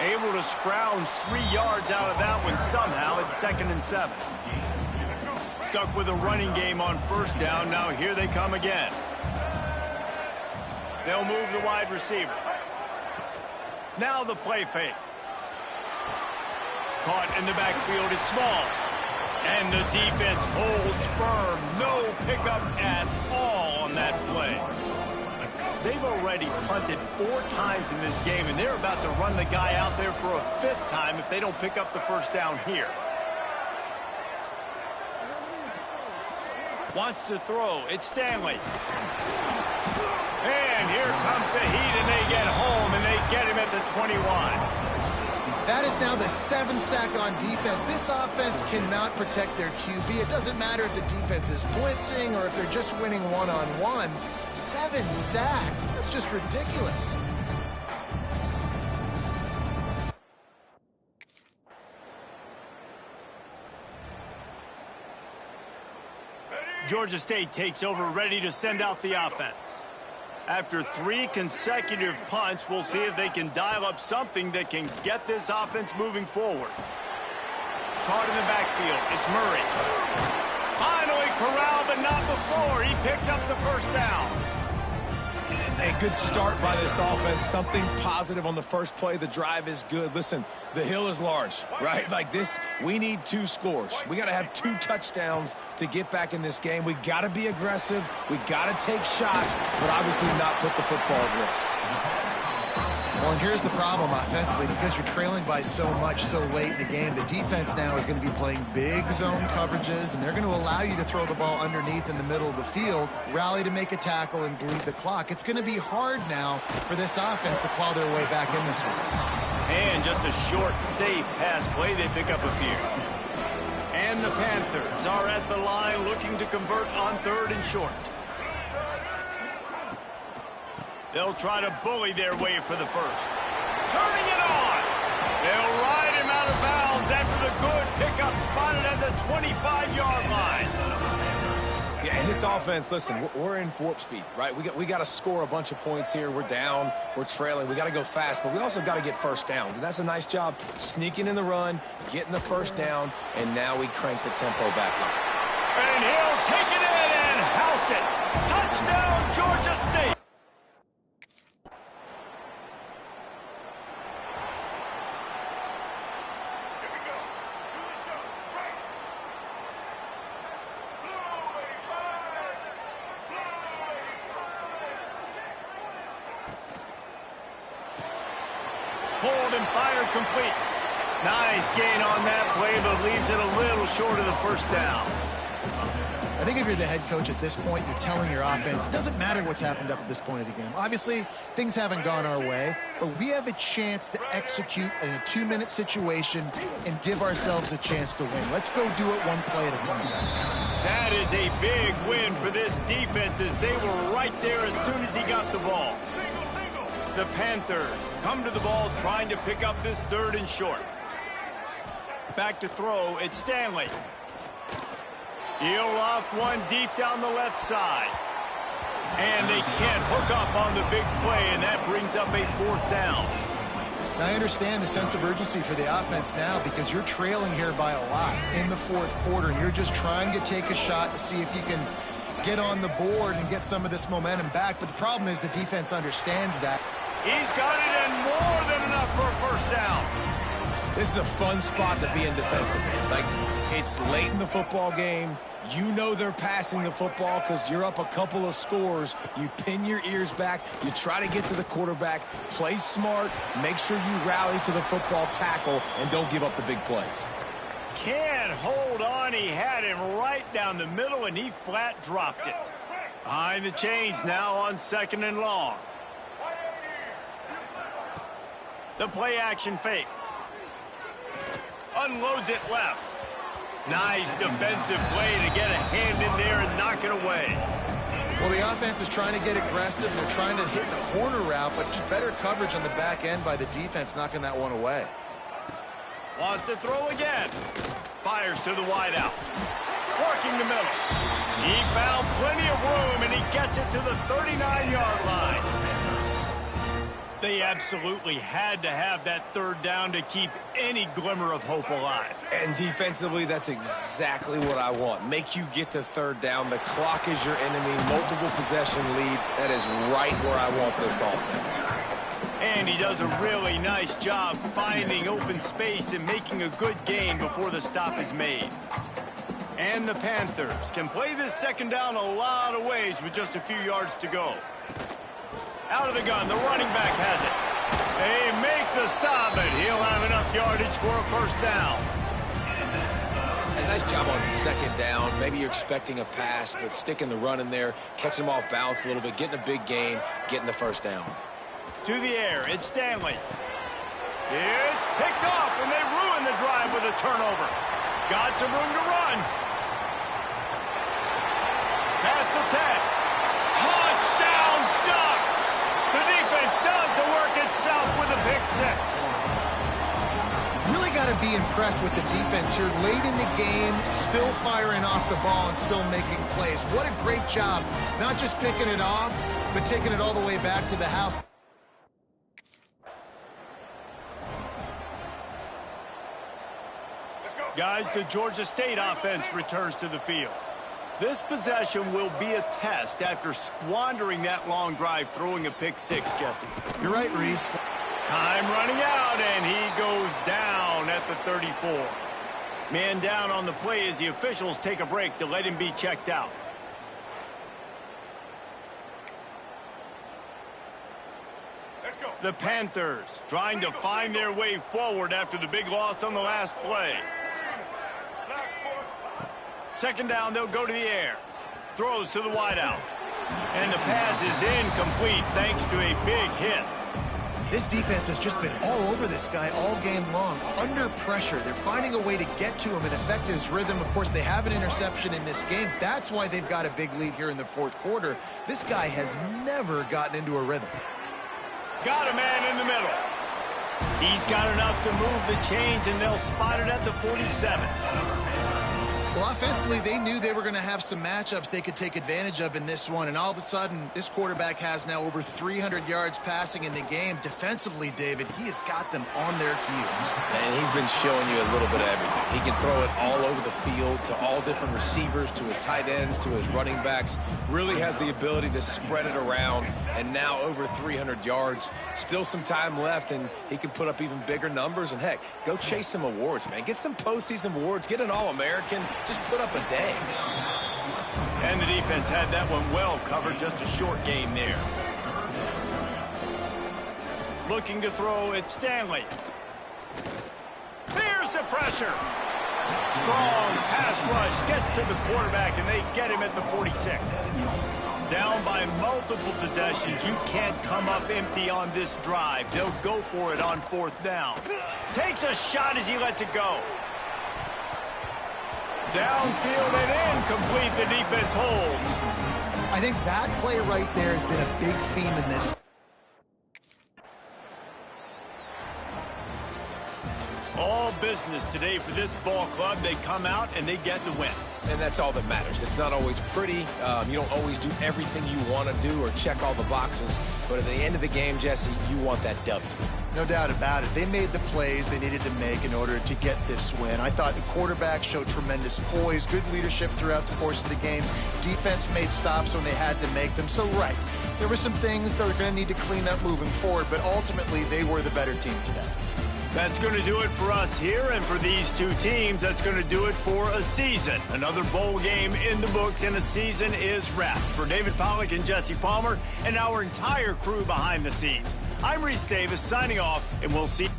Able to scrounge 3 yards out of that one somehow. It's 2nd and 7. Stuck with a running game on 1st down. Now here they come again. They'll move the wide receiver. Now the play fake. Caught in the backfield, it's Smalls. And the defense holds firm. No pickup at all on that play. They've already punted 4 times in this game, and they're about to run the guy out there for a 5th time if they don't pick up the 1st down here. Wants to throw. It's Stanley. And here comes the heat, and they get home, and they get him at the 21. That is now the 7th sack on defense. This offense cannot protect their QB. It doesn't matter if the defense is blitzing or if they're just winning one-on-one. 7 sacks. That's just ridiculous. Georgia State takes over, ready to send out the offense. After 3 consecutive punts, we'll see if they can dial up something that can get this offense moving forward. Caught in the backfield. It's Murray. Finally corralled, but not before. He picks up the 1st down. A good start by this offense. Something positive on the first play. The drive is good. Listen, the hill is large, right? Like this, we need 2 scores. We got to have 2 touchdowns to get back in this game. We got to be aggressive. We got to take shots, but obviously not put the football at risk. Well, and here's the problem offensively. Because you're trailing by so much so late in the game, the defense now is going to be playing big zone coverages, and they're going to allow you to throw the ball underneath in the middle of the field, rally to make a tackle, and bleed the clock. It's going to be hard now for this offense to claw their way back in this one. And just a short, safe pass play. They pick up a few. And the Panthers are at the line looking to convert on 3rd and short. They'll try to bully their way for the 1st. Turning it on. They'll ride him out of bounds after the good pickup spotted at the 25-yard line. Yeah, and this offense, listen, we're in warp speed, right? We got to score a bunch of points here. We're down. We're trailing. We got to go fast, but we also got to get 1st downs. And that's a nice job sneaking in the run, getting the 1st down, and now we crank the tempo back up. And he'll take it in and house it. Touchdown, Georgia State. Pulled and fired complete. Nice gain on that play, but leaves it a little short of the 1st down. I think if you're the head coach at this point, you're telling your offense, it doesn't matter what's happened up at this point of the game. Obviously, things haven't gone our way, but we have a chance to execute in a 2-minute situation and give ourselves a chance to win. Let's go do it 1 play at a time. That is a big win for this defense as they were right there as soon as he got the ball. The Panthers come to the ball trying to pick up this 3rd and short. Back to throw, it's Stanley. He'll loft one deep down the left side. And they can't hook up on the big play, and that brings up a 4th down. I understand the sense of urgency for the offense now because you're trailing here by a lot in the 4th quarter, and you're just trying to take a shot to see if you can get on the board and get some of this momentum back. But the problem is the defense understands that. He's got it and more than enough for a 1st down. This is a fun spot to be in defensive, man. Like, it's late in the football game. You know they're passing the football because you're up a couple of scores. You pin your ears back. You try to get to the quarterback. Play smart. Make sure you rally to the football tackle and don't give up the big plays. Can't hold on. He had him right down the middle, and he flat dropped it. Behind the chains now on 2nd and long. The play action fake. Unloads it left. Nice defensive play to get a hand in there and knock it away. Well, the offense is trying to get aggressive. They're trying to hit the corner route, but just better coverage on the back end by the defense, knocking that one away. Wants to throw again. Fires to the wideout. Working the middle. He found plenty of room, and he gets it to the 39-yard line. They absolutely had to have that 3rd down to keep any glimmer of hope alive. And defensively, that's exactly what I want. Make you get to 3rd down. The clock is your enemy. Multiple possession lead. That is right where I want this offense. And he does a really nice job finding open space and making a good gain before the stop is made. And the Panthers can play this 2nd down a lot of ways with just a few yards to go. Out of the gun, the running back has it. They make the stop, and he'll have enough yardage for a 1st down. A nice job on 2nd down. Maybe you're expecting a pass, but sticking the run in there, catching him off balance a little bit, getting a big gain, getting the 1st down. To the air, it's Stanley. It's picked off, and they ruin the drive with a turnover. Got some room to run. Pass to 10. Touchdown, Ducks! The defense does the work itself with a pick 6. Really got to be impressed with the defense here late in the game, still firing off the ball and still making plays. What a great job, not just picking it off, but taking it all the way back to the house. Guys, the Georgia State offense returns to the field. This possession will be a test after squandering that long drive, throwing a pick 6, Jesse. You're right, Reese. Time running out, and he goes down at the 34. Man down on the play as the officials take a break to let him be checked out. The Panthers trying to find their way forward after the big loss on the last play. 2nd down, they'll go to the air. Throws to the wideout. And the pass is incomplete thanks to a big hit. This defense has just been all over this guy all game long. Under pressure, they're finding a way to get to him and affect his rhythm. Of course, they have an interception in this game. That's why they've got a big lead here in the 4th quarter. This guy has never gotten into a rhythm. Got a man in the middle. He's got enough to move the chains, and they'll spot it at the 47. Well, offensively, they knew they were going to have some matchups they could take advantage of in this one, and all of a sudden, this quarterback has now over 300 yards passing in the game. Defensively, David, he has got them on their heels. And he's been showing you a little bit of everything. He can throw it all over the field to all different receivers, to his tight ends, to his running backs. Really has the ability to spread it around, and now over 300 yards. Still some time left, and he can put up even bigger numbers. And, heck, go chase some awards, man. Get some postseason awards. Get an All-American. Just put up a day. And the defense had that one well covered, just a short game there. Looking to throw, it's Stanley. There's the pressure. Strong pass rush gets to the quarterback, and they get him at the 46. Down by multiple possessions. You can't come up empty on this drive. They'll go for it on 4th down. Takes a shot as he lets it go. Downfield and incomplete. The defense holds. I think that play right there has been a big theme in this. All business today for this ball club. They come out and they get the win. And that's all that matters. It's not always pretty. You don't always do everything you want to do or check all the boxes. But at the end of the game, Jesse, you want that W. No doubt about it. They made the plays they needed to make in order to get this win. I thought the quarterback showed tremendous poise, good leadership throughout the course of the game. Defense made stops when they had to make them. So, right, there were some things they're going to need to clean up moving forward, but ultimately they were the better team today. That's going to do it for us here, and for these two teams, that's going to do it for a season. Another bowl game in the books, and a season is wrapped. For David Pollack and Jesse Palmer and our entire crew behind the scenes, I'm Reese Davis signing off, and we'll see you.